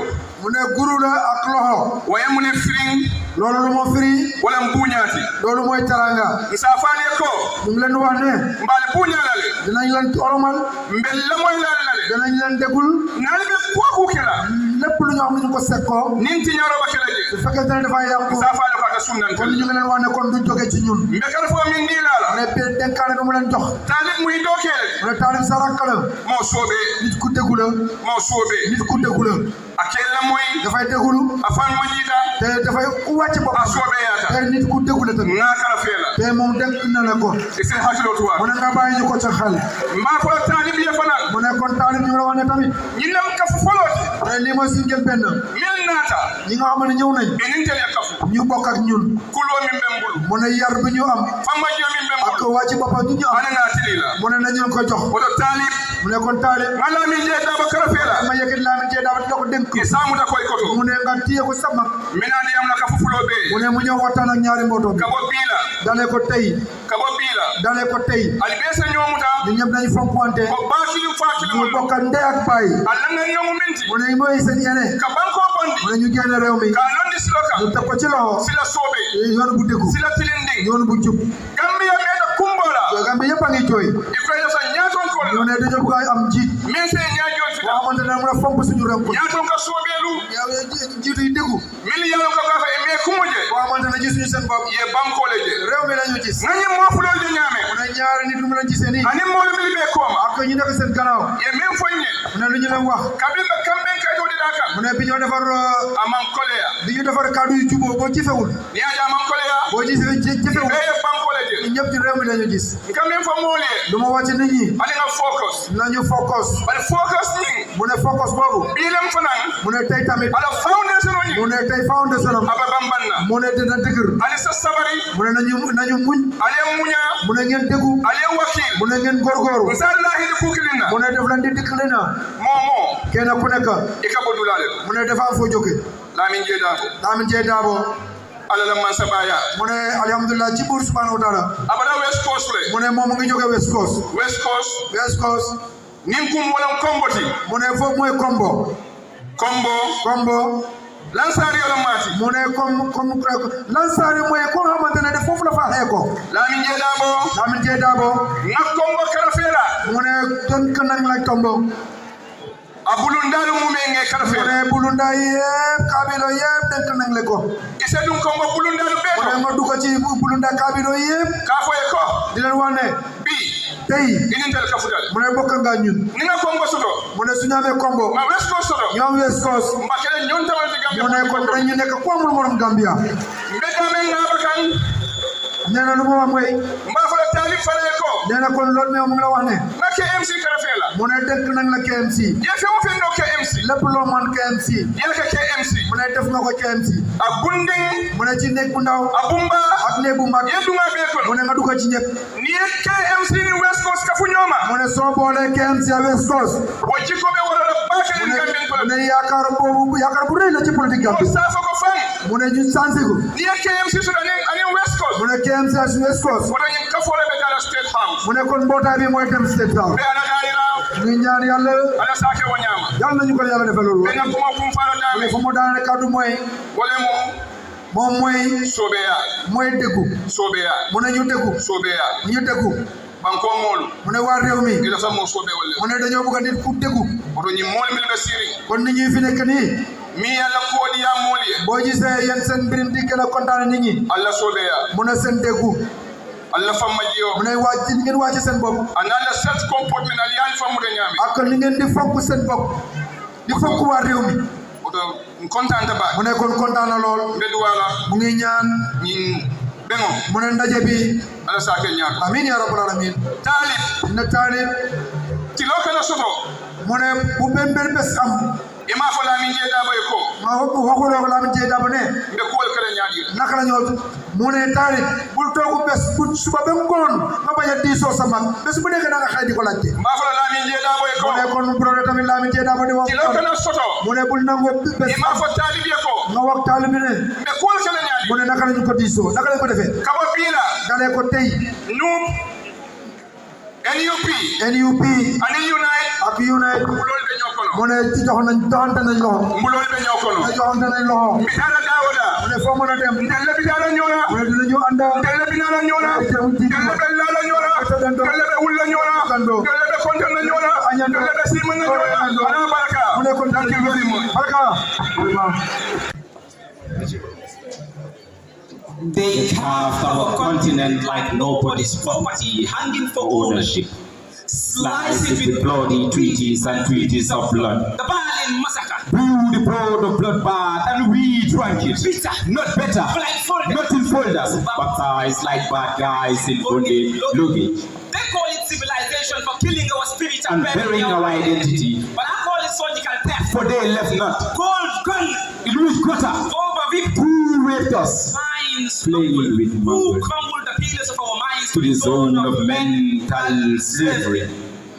mu ne guru la ak loxo waye mu ne firing loolu lu moo firi wala mbuñaati loolu mooy taranga nsafane ko ñu ngi leen di wax ne mbal buñalale dinañ leen oromal mbel la moy lalale dinañ leen dégul nal be ko ku kala lépp lu ñu am ñu ko sekkoo nin ti ñaro ba kala je su fekkee ne dafay yàqu nsafane ko ta sunnan kon ñu ngi leen wax ne kon du jóge ci ñun mbekal fo min ni lala ne be denkaane bi mu leen jox talib muy dokele mu ne taalib sarakka la mo sobe nit ku déggu la mo sobe nit ku déggu la akella moy dafay déggulu afan majida te dafay wàcc bopp a sobe yata te nit ku déggu la tamit na kala fela te moom denk na la ko isi hakilo tuwa mu ne nga bàyyi ñu ko ca xel ma ko talib ye fanal mu ne kon taalib ñu la wax ne tamit ñinam ka fu foloti mu ne lii mooy suñu jël benn mil nata ñi nga xam ne ñëw nañ enin tele kafu ñu bokk ak ñun kulo min bembul mu ne yar bi ñu am fama jo min bembul ak wàcc boppam ñu am ana ngatili la mu ne nañu ko jox woto talib mu ne kon taalib ngala mi je daba kala fela ma yëkkati laa mi jee daawat la ko dénk ki samu da koy koto mu ne nga téye ko sama minani am na ka fu fulo be mu ne mu ñëw waxtaan ak ñaari mbooto bi ka bo bila dalee ko tey dalee ko tey ali besa ñomuta ñu ñëpp dañu fompante ko bakilu fakilu ñu bokk ndey ak baay alla na ñomu minti mu ne mooy seen yene ka banko bondi mu ne ñu génn réew mi ka londi siloka ñu teg ko ci loxo sila sobe yoon bu déggu sila tilindi yoon bu jub Gambia meda kumbola Gambia yëpp a ngi jooy iko yo sa ñaaton ko ñu ne dañoo bëgg am jiit min se ñaajo fi boo xamante ne mu ne fomp suñu réew ko ñaaton ka sobelu jiitu yi déggu min yalo ko ka fa me kumuje boo xamante ne gisuñu seen bopp ye banko le je réew mi lañu gis nañu mo fulol de ñaame mu ne ñaari nit mu leen gisee nii ani mo le be koma ak ñu nekk seen gannaaw ye min foñe mu ne lu ñu leen wax kabil ba kamben kay do di daka mu ne bi ñoo defar aman koleya bi ñu defar kaddu yu juboo boo jëfewul ni aja aman koleya boo jëfewul be ye banko le je ñëpp ci réew mi lañu gis kamen fo mole lu ma wàcc nit ñi ali nga focus nañu focus bal focus ni mu ne focus boobu bilam fanan mu ne tey tamit ala foundation ni mu ne tey foundation am aba bambanna mu ne dina dëgër ali sa sabari mu ne nañu muñ ali muña mu ne ngeen déggu ali wakil mu ne ngeen góorgóoru musallahi di kukilina mu ne def leen di dikkale na momo kenn ku nekk ikabo dulale mu ne dafa am foo jóge lamin jeedako Lamin Jee Daabo ala la man sabaya mu ne alhamdulilah ci buur subhanahu wa taala abada west coast le mu ne moom mu ngi jóge West Coast west coast nin kum wala komboti mu ne foofu mooy kombo lansari wala mati mu ne comme lansari mooy ko xamante ne de foofu la faaxee ko Lamin Jee Daabo na kombo karafela mu ne don kanang la tombo abulundalu mumenge karafela mu ne bulunda yëpp kabilo yëpp den kanang le ko ise dum kombo bulundalu mu beto ne nga dugg ci bulunda kabilo yëpp ka foye ko di leen wax ne bi tey inintel kafutal mu ne bokk nga ñun ni nga kombo soto mu ne su ñu amee kombo ma west coast soto ñoom West Coast mbakele ñon tawal ci Gambia mu ne kon dañu nekk ko amul morom Gambia mbeta men na bakan nee na lu ma wax mooy mba fa talib fale ko nee na kon loolu mu ngi la wax ne na KMC karafela mu ne dëkk nañ la KMC ye fe o fe no KMC lépp loo man KMC ye ka KMC mu ne def nga ko KMC a bunding mu ne ci nekk bu ndaw a bumba ak néeg bu mag ye dunga be ko mu ne nga dugg ci ñëpp ni ye KMC ni west coast ka fu ñoma mu ne soo boolee KMC ak West Coast wo jikko be wala la bakale ni Gambian mu ne yaakaar bu rëy la ci politique ko Gambie sa fa ko fam mu ne ñu changé ko ni ye KMC so ani west coast mu ne KMC ak West Coast wala ñu ka fo le be dala state house mu ne kon mbootaay bi mooy dem State House be ala dalira ñu ñaan yàlla ala sake wo ñama yàlla nañu ko yàlla defal loolu be na kuma kum fara mu ne dame fu mu daane kaddu mooy wala mo moom mooy déggu sobeya mu ne ñu déggu ñu déggu banko molu mu ne waa réew mi ila sa mo sobe wala mu ne dañoo bëgg a nit ku déggu oto ñi mol mil be siri kon nit ñi fi nekk nii mi yalla ko di ya moli boo gisee yéen seen mbirim di gën a kontaan nit ñi alla sobeya mu ne seen déggu Allah fammajiyo mu ne wàcc ngeen wàcc seen bopp anala self comportment ali al famude ñami ak li ngeen di fonk seen bopp di fonk waa réew mi oto contente ba mu ne kon kontaan na lool mbedu wala mu ngi ñaan ñin bengo mu ne ndaje bi ala sa ke ñaan amin ya rabbal alamin talib na taalib ti lo kana soto mu ne bu benn bés am ima fo la min jeeda boy ko ma waxuloo ko la min jeeda ba ne mbe ko kala ñaadi naka la ñoo mu ne taalib bul toogu bés bu suba ba ngoon nga bañ a diisoo sa mag bés bu nekk da nga xëy di ko laajte ma fo la min jeeda boy ko mu ne kon problème tamit la min jeeda ba di wax ti lo kana soto mu ne bul nangoo bés ima fo talib ye ko nga wax taalib ne mbe ko kala ñaadi mu ne naka la ñu ko diisoo naka la ñu ko defee kabo bila dalee ko tey NUP NUP ani unite ak unite mbulol be ñokono mu ne ci joxante nañ loxo mbulol be ñokono joxante nañ loxo mi dara dawoda mu ne foo mën a dem ndelle bi dara ñora mu ne dinañu ànd ndelle bi dara ñora ndelle be lala ñora ndelle be wulla ñora ndelle be kontan na ñora ndelle be siman na ñora ana baraka mu ne kon thank you very much baraka They carved our continent like nobody's property, hanging for ownership. Slice it with bloody treaties and treaties of blood. The Berlin massacre. Brew the broad of bloodbath and we drank it. Bitter, not better, not in folders, baptized like bad guys in bondage luggage. They call it civilization for killing our spirit and burying our identity. But I call it surgical theft. For they left not. Cold gun. It was gutter. Overwhipped. Who raped us? Playing with who crumbled the pillars of our minds to the zone of mental slavery.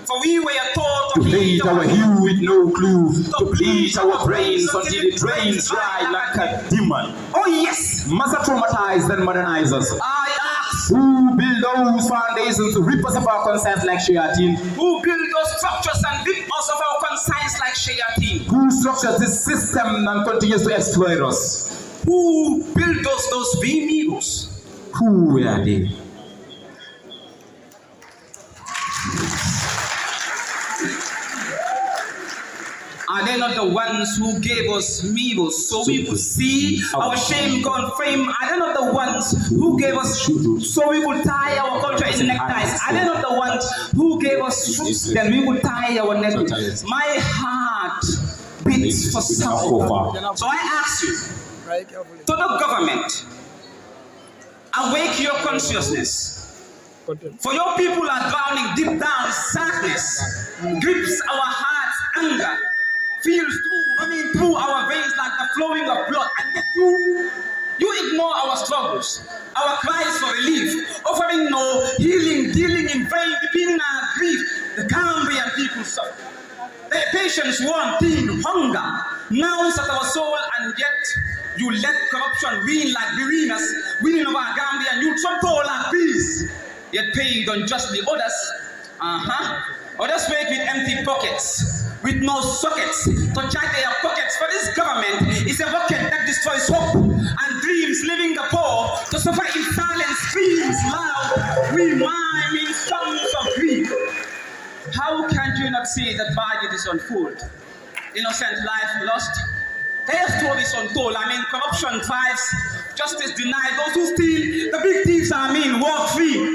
For we were taught to hate our hue with no clue, to bleach our brains until the drains dry like a demon. Oh yes, must have traumatized and modernized us. I ask, who build those foundations to rip us of our conscience like shayateen? Who build those structures and rip us of our conscience like shayateen? Who structures this system and continues to exploit us? Who built those vehicles? Who were they? Are they not the ones who gave us meals so we could see our shame gone frame? Are they not the ones who gave us so we could tie our culture in neckties? Are they not the ones who gave us shoes then we could tie our neckties? My heart beats for someone. So I ask you, to the government, awake your consciousness. For your people are drowning deep down sadness, grips our hearts, anger, feels running through our veins like the flowing of blood. And yet you ignore our struggles, our cries for relief, offering no healing, dealing in vain, repeating our grief. The Gambian people suffer. Their patience worn thin, hunger, gnaws at our soul, and yet you let corruption win like bereavers, winning over Gambia, and you trample like peace, yet paid unjustly. Others wake with empty pockets, with no sockets to charge their pockets. For this government is a rocket that destroys hope and dreams, leaving the poor to suffer in silence, screams loud. We mime in songs of grief. How can you not see that budget is unfold? Innocent life lost. Their stories untold. Corruption thrives, justice denied. Those who steal, the big thieves walk free.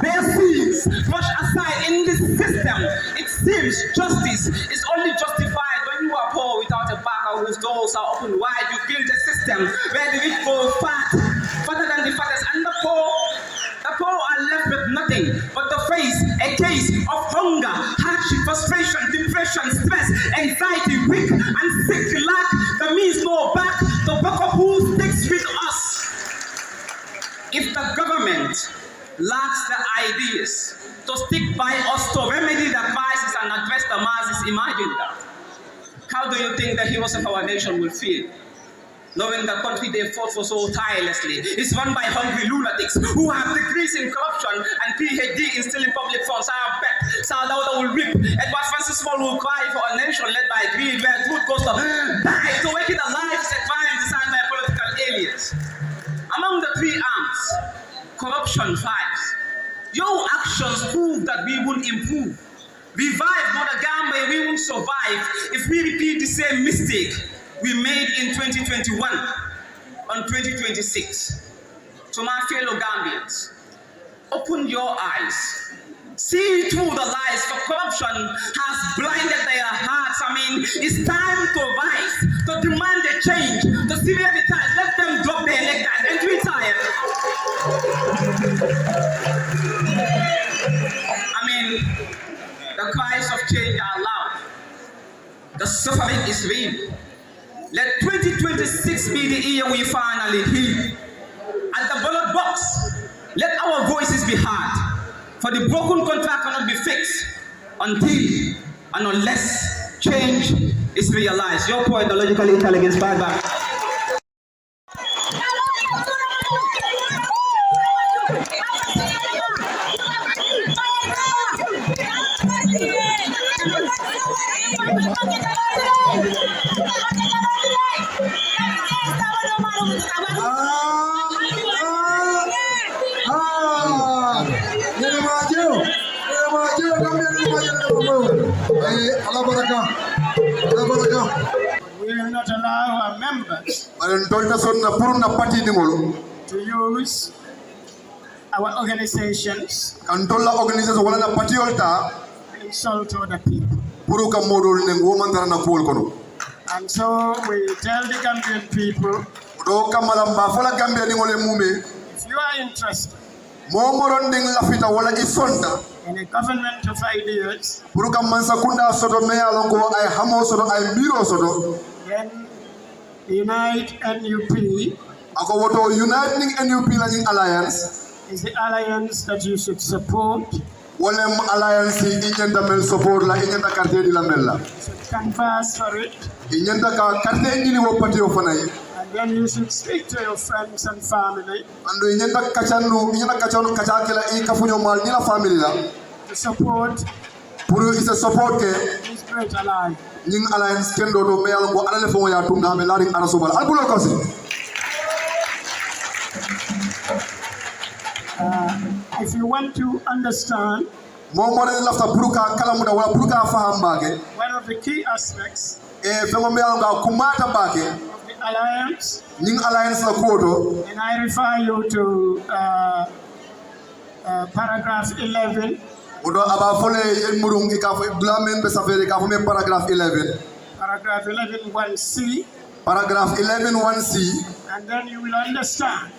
Their sins brushed aside in this system. It seems justice is only justified when you are poor without a backer whose doors are open wide. You build a system where the rich go fat, fatter than the fattest, and the poor are left with nothing but the face, a case of hunger, hardship, frustration, depression, stress, anxiety, weak and sick, lack the means no back to back up who sticks with us. If the government lacks the ideas to stick by us to remedy the crisis and address the masses, imagine that. How do you think the heroes of our nation will feel? Knowing the country they fought for so tirelessly is run by hungry lunatics who have degrees in corruption and PhD in stealing public funds. I bet Sadauda will rip, Edward Francis Small will cry for a nation led by greed where truth goes to die. To make it alive is a crime designed by political aliens. Among the three arms, corruption thrives. Your actions prove that we won't improve. Revive not a Gambia, we won't survive if we repeat the same mistake we made in 2021 on 2026. So my fellow Gambians, open your eyes. See through the lies, for corruption has blinded their hearts. I mean, it's time to rise, to demand a change, to sever the ties. Let them drop their neckties and retire. I mean, the cries of change are loud. The suffering is real. Let 2026 be the year we finally heal. At the ballot box, let our voices be heard. For the broken contract cannot be fixed until and unless change is realized. Your point, the logical intelligence, bye bye. We will not allow our members to use our organizations to insult other people. And so we tell the Gambian people, if you are interested in a government of ideas, then Unite NUP is the alliance that you should support. You should canvass for it. And then you should speak to your friends and family to support this great alliance. If you want to understand one of the key aspects of the alliance, and I refer you to paragraph 11. Paragraph 11 1C. Paragraph 11 1C. And then you will understand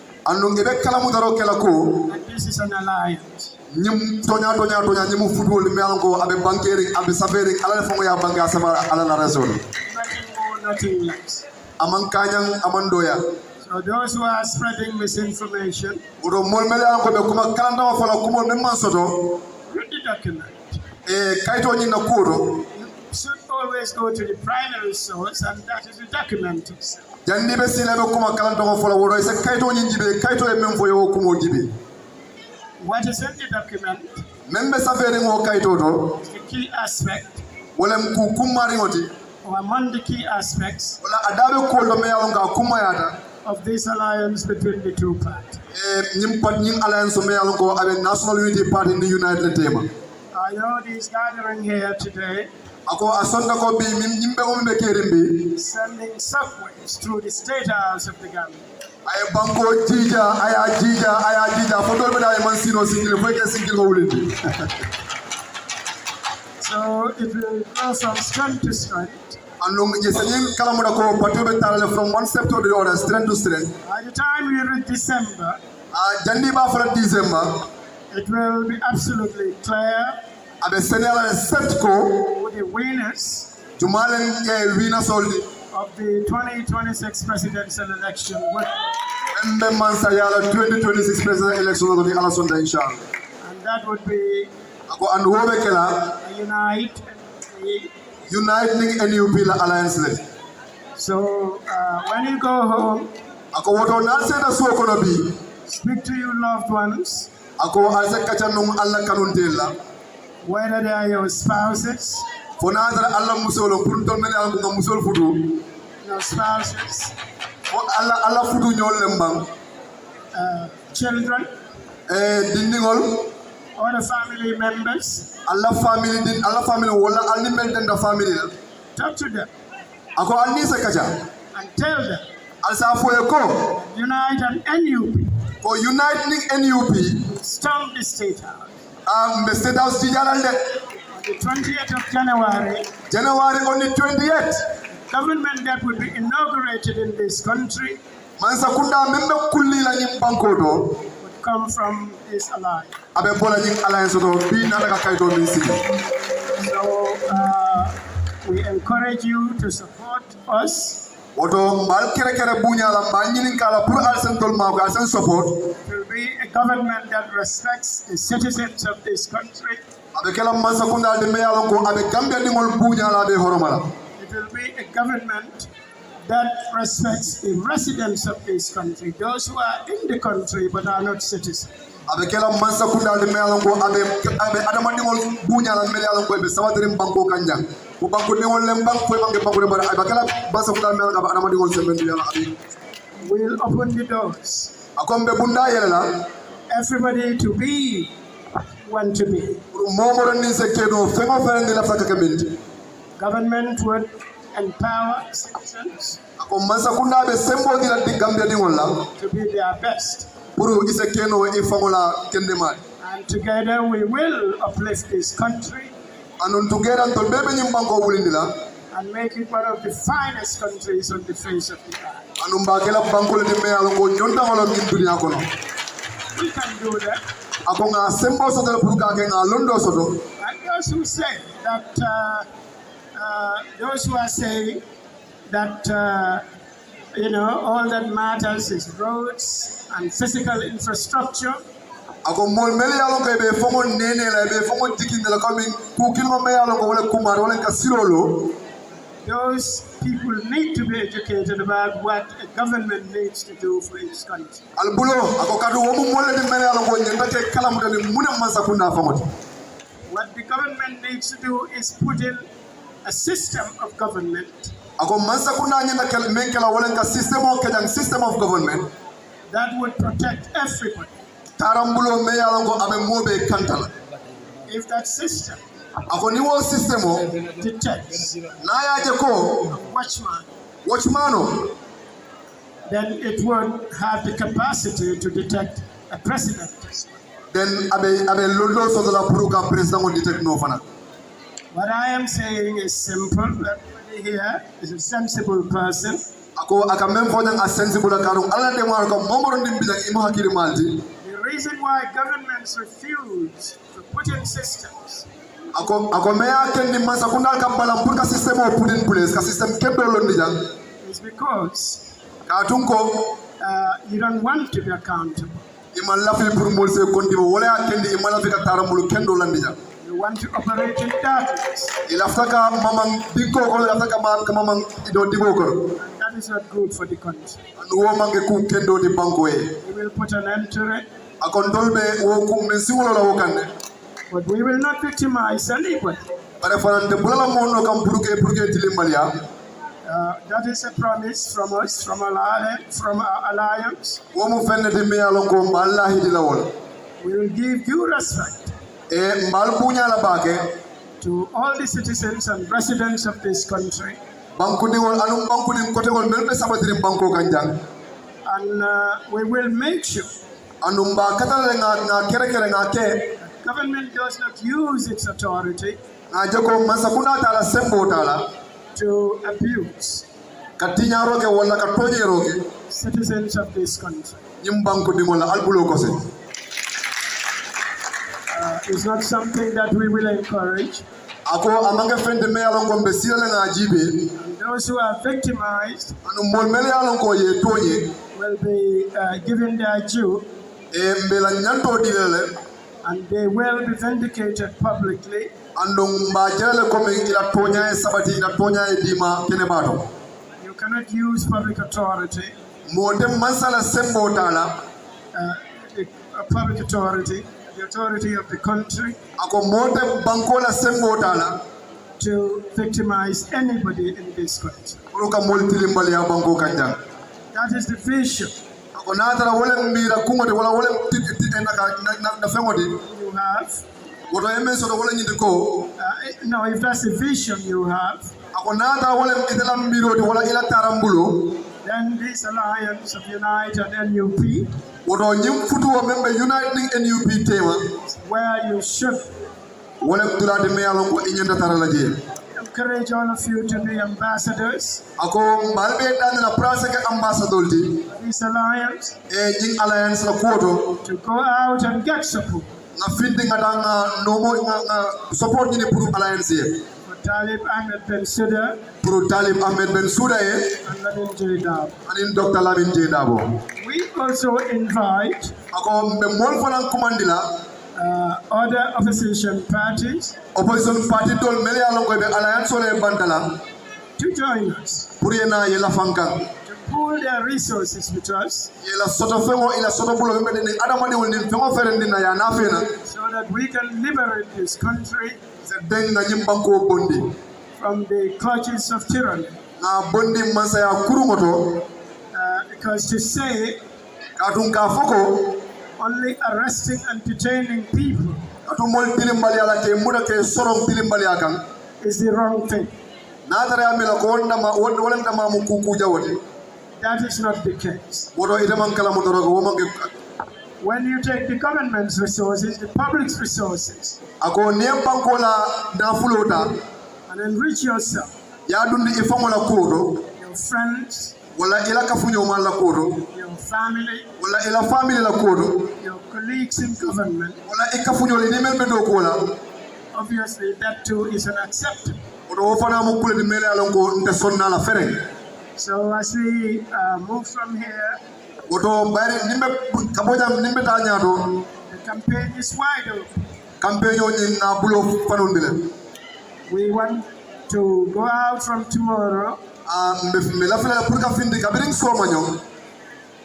that this is an alliance. Nothing more, nothing less. So those who are spreading misinformation, read the document. You should always go to the primary source, and that is the document itself. What is in the document is the key aspect, or among the key aspects of this alliance between the two parties. I know this gathering here today sending subways through the state house of the Gambia. So it will go from strength to strength. From one step to the other, strength to strength. By the time we reach December, it will be absolutely clear who the winners of the 2026 presidential election were. And that would be Uniting NUP Alliance. So when you go home, speak to your loved ones, whether they are your spouses, your spouses, children, other family members. Talk to them and tell them Unite and NUP For uniting NUP. Storm the State House. The State House on the 20th of January. January on the 28th. Government that would be inaugurated in this country would come from this alliance. So we encourage you to support us. It will be a government that respects the citizens of this country. It will be a government that respects the residents of this country, those who are in the country but are not citizens. It will open the doors. Everybody to be want to be. Government would empower citizens to be their best. And together we will uplift this country and make it one of the finest countries on the face of the earth. We can do that. And those who say that, those who are saying that, all that matters is roads and physical infrastructure. Those people need to be educated about what a government needs to do for its country. What the government needs to do is put in a system of government that would protect everybody. If that system detects a watchman, then it would have the capacity to detect a president. What I am saying is simple. Everybody here is a sensible person. The reason why governments refuse to put in systems is because you don't want to be accountable. You want to operate in darkness. That is not good for the country. We will put an end to it. But we will not victimize anybody. That is a promise from us, from our alliance. We will give due respect to all the citizens and residents of this country. And we will make sure government does not use its authority to abuse citizens of this country. It's not something that we will encourage. And those who are victimized will be given their due, and they will be vindicated publicly. You cannot use public authority, the authority of the country, to victimize anybody in this country. That is the vision you have. No, if that's the vision you have, then this alliance of United NUP Wodo nyim futu o membe uniting NUP tema. Where you should Wala dula de me alon ko inyanda tarala je. Encourage all of you to be ambassadors. Ako balbe dan na prase ke ambassador di. This alliance. Jing alliance la koto. To go out and get support. Na findi ngadanga nomo nga support ni pour alliance ye. For Talib Ahmed Bensouda. Pour Talib Ahmed Bensouda ye. And Lamin J. Dabo. And Dr. Lamin J. Dabo. We also invite. Ako me mol fanan kumandila. Other opposition parties opposition party dol mele alon ko be alliance ole bandala to join us pour yena yela fankan to pool their resources with us yela soto fengo ila soto bulo be ni adama de wol ni fengo fere ni na ya na fena so that we can liberate this country den na nyimbanko bondi from the clutches of tyranny na bondi mansa ya kurumoto because to say katun ka foko only arresting and detaining people is the wrong thing. That is not the case. When you take the government's resources, the public's resources, and enrich yourself, your friends, your family, your colleagues in government, obviously that too is unacceptable. So as we move from here, the campaign is wide open. We want to go out from tomorrow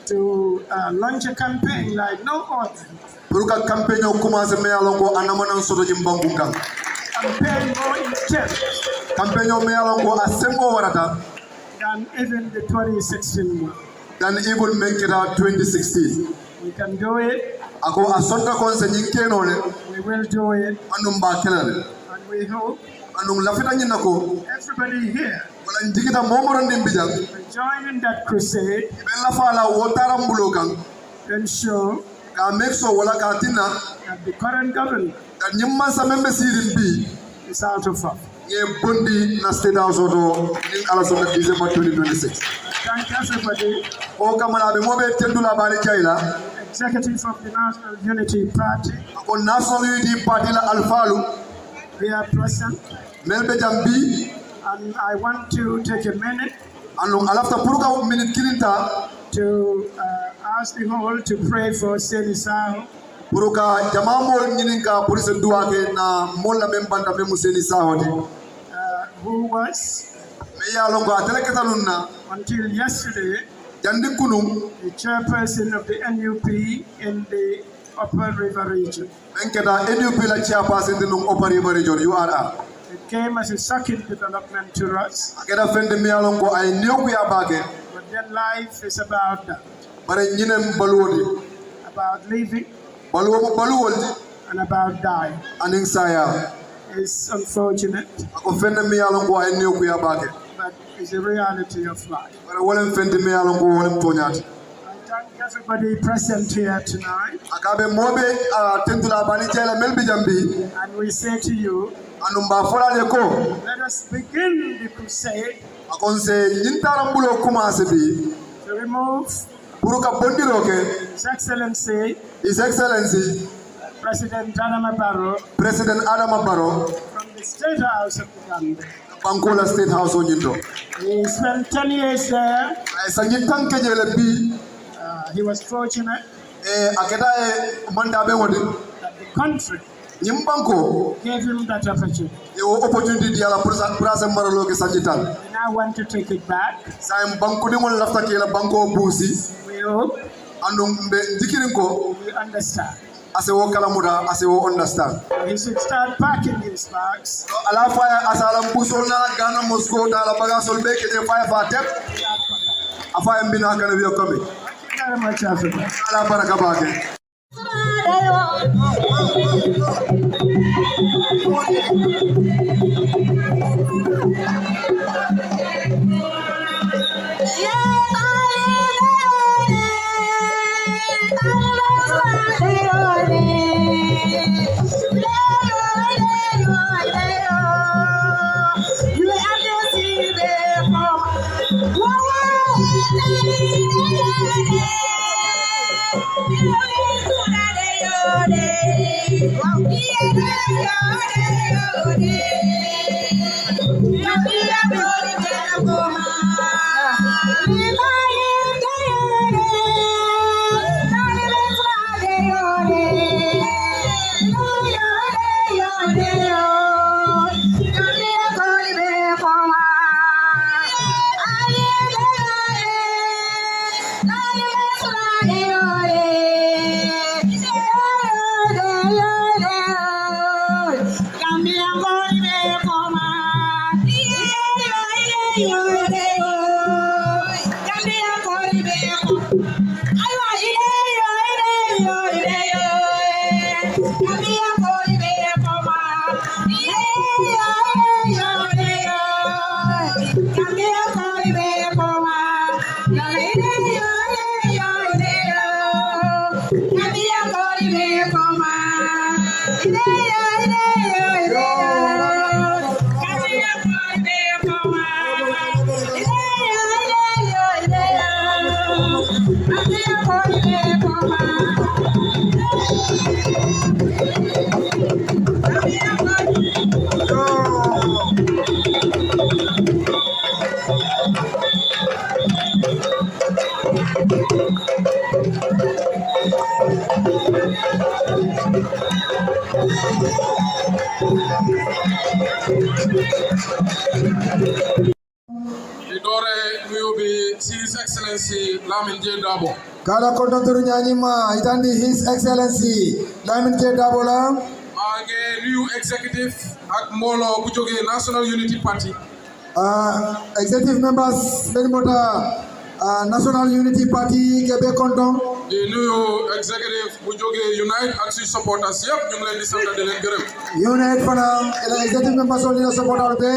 to launch a campaign like no other. Campaign more intense than even the 2016 one. Than even make it out 2016. We can do it. We will do it. And we hope everybody here will join in that crusade to ensure that the current government is out of office. Thank everybody. Executive of the National Unity Party. We are present. And I want to take a minute to ask the whole to pray for Sissoho. Who was until yesterday the chairperson of the NUP in the Upper River region. It came as a shocking development to us. But then life is about that. About living and about dying. It's unfortunate, but it's a reality of life. I thank everybody present here tonight. And we say to you, let us begin the crusade to remove His Excellency President Adama Barrow from the State House of the Gambia. Bankola State House Onyito. He spent 10 years there. He was fortunate that the country gave him that opportunity. We now want to take it back. We hope we understand. He should start packing his bags. Thank you very much, Africa. Yeah, His Excellency Lamin J. Dabo. Kala kontontoru nyanyima itandi His Excellency Lamin J. Dabo la. Mange new executive at Molo Bujoge National Unity Party. Executive members Benimota National Unity Party Kebe Konton. The new executive Bujoge Unite Action Supporters. Yep, ñu ngi leen di sant di leen gërëm. Unite fana executive members of the supporters be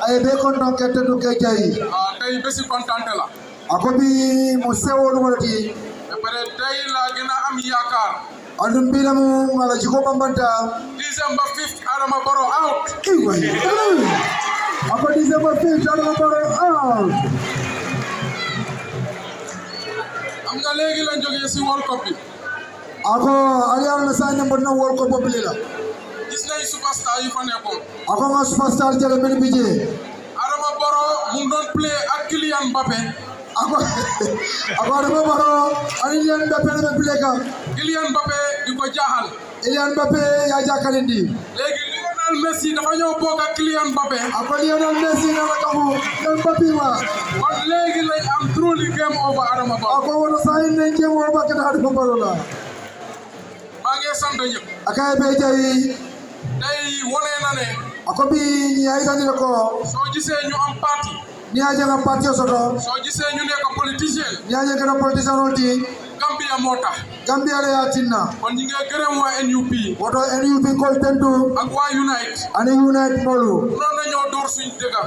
ay be konton kete du kejay. Tey besi kontante la. Akobi musewo numarati. Pare tey la gëna am yaakaar. Andum bila mu mala jiko bambanta. December 5th Adama Barrow out. Ako December 5th Adama Barrow out. Am nga léegi lañ jógee ci World Cup bi. Ako aliyaar na sa ñambon na World Cup bi la. Gis nañ superstar yu fa nekkoon. Ako nga superstar jere ben bi je. Adama Barrow mu doon play ak Kylian Mbappé. Ako Adama Barrow ani Kylian Mbappé na play ka. Kylian Mbappé di ko jaaxal. Kylian Mbappé ya jaakalindi. Léegi Lionel Messi dafa ñëw bokk ak Kylian Mbappé. Ako Lionel Messi na la kamu Mbappé wa. Kon léegi lay am truly game over Adama Barrow. Ako wono say ne game over ka Adama Barrow la. Maa ngi sant ñëpp. Akay be jay tey wone na ne. Ako bi ñay tani ko. Soo gisee ñu am parti. Ni aja nga parti soto. Soo gisee ñu nekk politicien. Ni aja nga politicien roti. Gambia moo tax. Gambia la yatinna. Kon ñi nga gërëm waa NUP. Woto NUP ko tendu. Ak waa Unite. Ani Unite molu. Non na ñoo door suñ dëgga.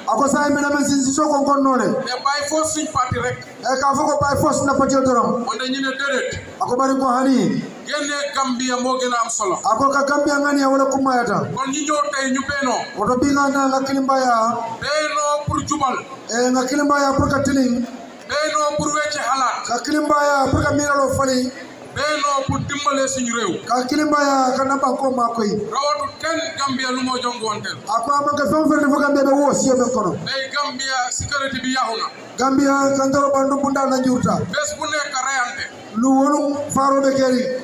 Ako say mena men sin so ko kon nole. Mais bay force suñ parti rek. E ka foko bay force na parti dorom. On dañu ne dédét. Ako bari ko hani. Génne Gambia moo gën a am solo. Ako ka Gambia ngani wala ko mayata. Kon ñi ñoo tey ñu beno. Woto bi nga na kilimbaya. Beno pour jubal. E nga kilimbaya pour ka tiling. Beno pour wecce xalaat. Ka kilimbaya pour ka miralo fali. Beno pour dimbale suñu réew. Ka kilimbaya ka namba ko makoy. Rawatu kenn Gambia lu mo jongontel. Ako amanga fon fere fo Gambia be wo siyo be kono. Day Gambia sécurité bi yaxuna. Gambia kandoro bandu bunda na njurta. Bes bu nekk rayante. Lu wonu faro be keri.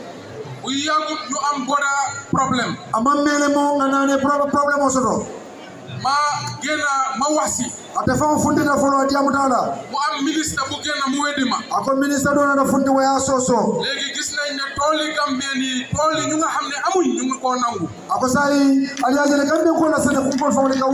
Bu yagut ñu am boda problème. Amam mele mo nganane problème osoto. Ma gena ma wasi. Ate fam fundi na folo diamu dala. Mu am ministre bu gena mu wedima. Ako ministre do na fundi waya soso. Legi gis nañ ne toli Gambien yi toli ñu nga xamne amuñ ñu ngi ko nangu. Ako sai aliaje le Gambien ko la sene ko ko fawle ka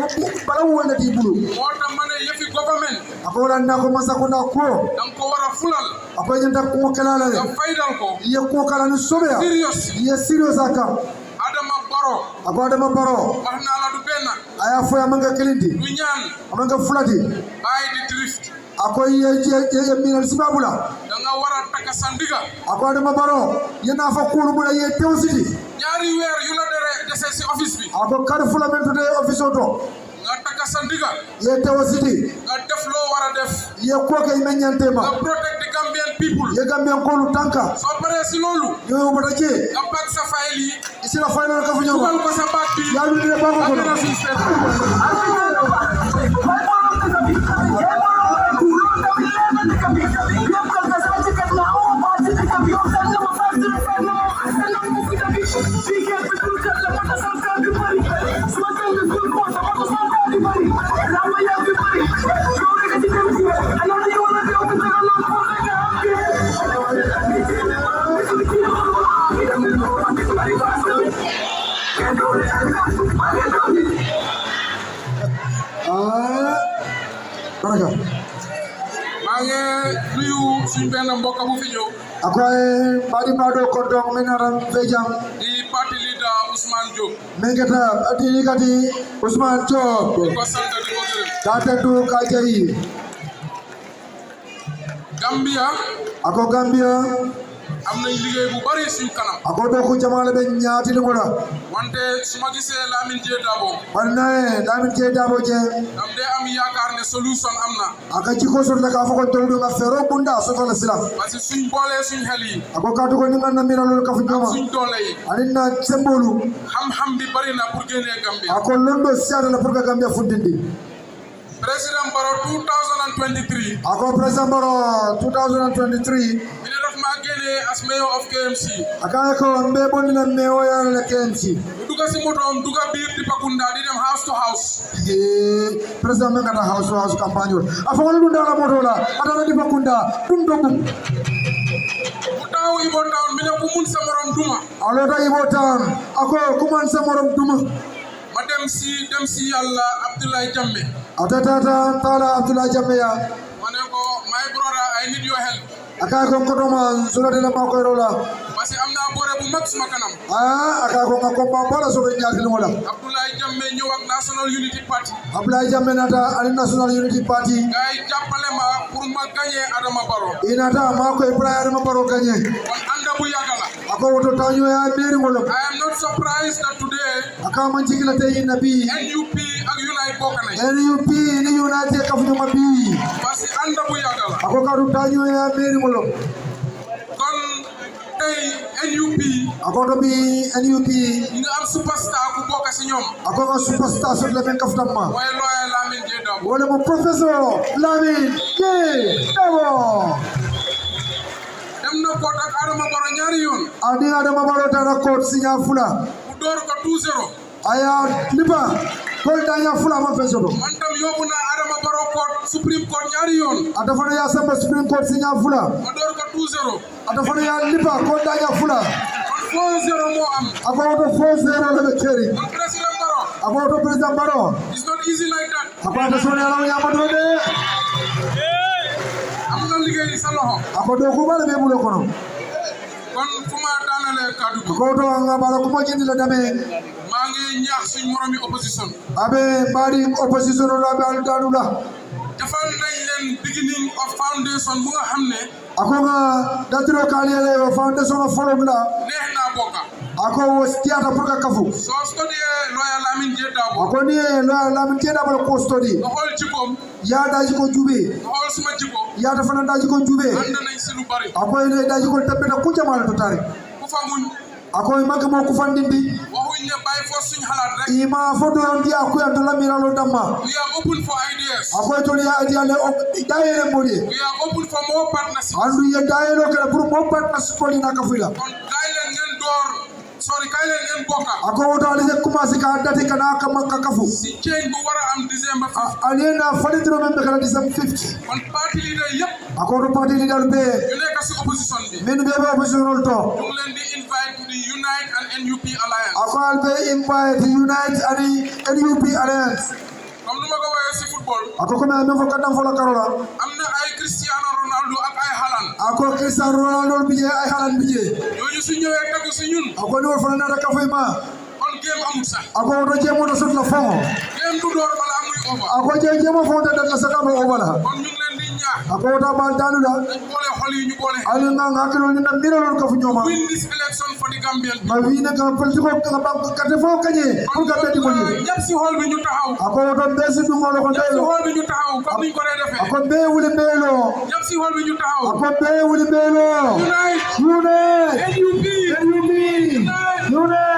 bala wona ti bulu. Mota mané yefi government. Ako wala na ko masa ko na ko. Dang ko wara fulal. Ako nyanta ko kala la. Da faydal ko. Ye ko kala ni sobe ya. Serious. Ye serious aka. Adama Barrow. Ako Adama Barrow. Wax na la du ben. Aya fo amanga kelindi. Du ñaan. Amanga fulati. Bay di drift. Ako ye minal sibabula. Da nga wara taka sandiga. Ako Adama Barrow. Ye na fa ko lu ye tewsiti. Ñaari wër yu la dese ci office bi. Ako kar fula men tude office auto. Nga taka sandiga. Ye tewsiti. Nga def lo wara def. Ye ko ke menyantema. Nga protect the Gambian people. Ye Gambian ko lu tanka. So paré ci lolu. Yo bata je. Nga pak sa file yi. Isi la final ka fu ñoo. Dugal ko sa baat bi. Ya lu ne ba ko ko. Baraka. maa ngi nuyu suñu benn mbokk bu fi ñëw. Akoy badi bado ko dong menaram fejam. di parti leader Ousmane Diop. Mengeta ati kati Ousmane Diop. di ko sant di ko gërëm. Katetu kajayi. Gambia. Ako Gambia. am nañ liggéey bu bari suñu kanam. Ako do ko jamale be ñaati li ngola. wante su ma gisee Lamine J Dabo. Wanne Lamine J Dabo je. am de am yaakaar ne solution am na. Aka jiko so la ka fa ko tolu nga fero bunda so fa la silam. parce que suñ boolee suñ xel yi. Ako katu ko ni na mira lolu ka fu ñoma. suñ doole yi. Alina sembolu. xam-xam bi bari na pour génnee Gambia. Ako londo siata la pour que Gambia fundindi. President Barrow 2023. Ako President Barrow 2023. As mayor of KMC. Akaya ko mbe bonni na mewo ya le KMC. Duga si motom duga bir di Pakunda di dem house to house. President me ngata house to house campagne. Afa wala dunda la moto la. Adana di Pakunda dum dum. Utaw Ibo Town mi ne ku mun sa morom duma. Alota Ibo Town ako ku man sa morom duma. Ma dem si Yalla Abdoulaye Jammeh. Atata tala Abdoulaye Jammeh ya. Mane ko my brother I need your help. Akaya ko kotoma sura de la mako rola. Parce que amna boré bu mag suma kanam. Akaya ko ko bala so be ñaati mo la. Abdoulaye Jammeh ñew ak National Unity Party. Abdoulaye Jammeh nata ali National Unity Party. Gay jappalé ma pour ma gagner Adama Barrow. Inata mako Ibrahim Adama Barrow gagner. Kon anda bu yagala. Ako woto tanyo ya meri mo la. I am not surprised that today. Aka man jigila tay nabi. NUP ak Unite bokana. NUP ni Unite ka fu ñoma bi. Parce que anda bu yagala. Ako ka du tanyo ya meri mo la. Kon tay NUP ako to bi NUP nga am superstar ku bokk ci ñom ako nga superstar so le ben kaftam ma moy lawyer Lamine J Dabo wala mo professeur Lamine J Dabo dem na ko ak Adama Barrow ñaari yoon adi Adama Barrow tara ko signa fula mu door ko 2-0 aya liba ko daña fula ma fesodo man tam yobuna Adama Barrow court Supreme Court ñaari yoon ata fa ya samba Supreme Court signa fula ma door ko 2-0 ata fa ya liba ko daña fula 4-0 mo am ako to 4-0 le keri President Barrow ako to President Barrow it's not easy like that ako to sone ala ya ma do de am na liggéey sa loxo ako do ko bala be mu lo kono kon fuma danale kaddu ako to nga bala ko mo jindi la dame ma ngi ñaax suñu moromi opposition abe bari opposition la be al danula defal nañ leen beginning of foundation bu nga xam ne ako nga datiro kaliyele o foundation of follow la neex na bokka ako stiata pour ka kafu so study lawyer Lamine J Dabo ako ni lawyer Lamine J Dabo ko study nga xool jikkoom ya daji ko jube nga xool suma jikko ya dafa na daji ko jube ànd nañ si lu bari ako ne daji ko tabbe na ku jamal to tari ku fa muñ ako mag mo ku fandindi waxuñ ne bàyyi fo suñ xalaat rek ima foto ndi aku ya to lamira lo damma we are open for ideas ako to ya idea le daire modi we are open for more partnerships andu ye daire kala pour mo partnership ko ni nakafila kon kay leen ngeen door kay leen ngeen bokka ako woto ali commencé ka date kana ka makka kafu si change bu wara am December 5 alena falitro membe kala December 5 kon parti leader yépp ako to parti leader be ñu nekk si opposition bi men be opposition rol to ñu leen di invite to the Unite and NUP Alliance ako albe invite Unite and NUP Alliance comme nu ma ko waxee si football ako ko me fo kadam fo la karola am na ay Cristiano Ronaldo ak ay Haaland ako Cristiano Ronaldo bije ay Haaland bije ñooñu su ñëwee tegu si ñun ako ni wol fa na da ka fay ma kon game amul sax ako to jemo do sot la fo game du door bala muy over ako jemo fo da la sa ka do obala kon ñu ngi leen di ñaax ako ta bal danu la dañ boole xol yi ñu boole ali nga ngakino ni na mira lol ka fu ñoma win this election for the Gambian ma wi na ka politiko ka ba ka te fo kañe pour ka be di mo ni ñëpp si hall bi ñu taxaw ako to besi du mo lo ko ñëpp si ndelo hall bi ñu taxaw comme niñ ko dee defee ako be wuli belo ñëpp si hall bi ñu taxaw ako be wuli belo Unite Unite NUP NUP Unite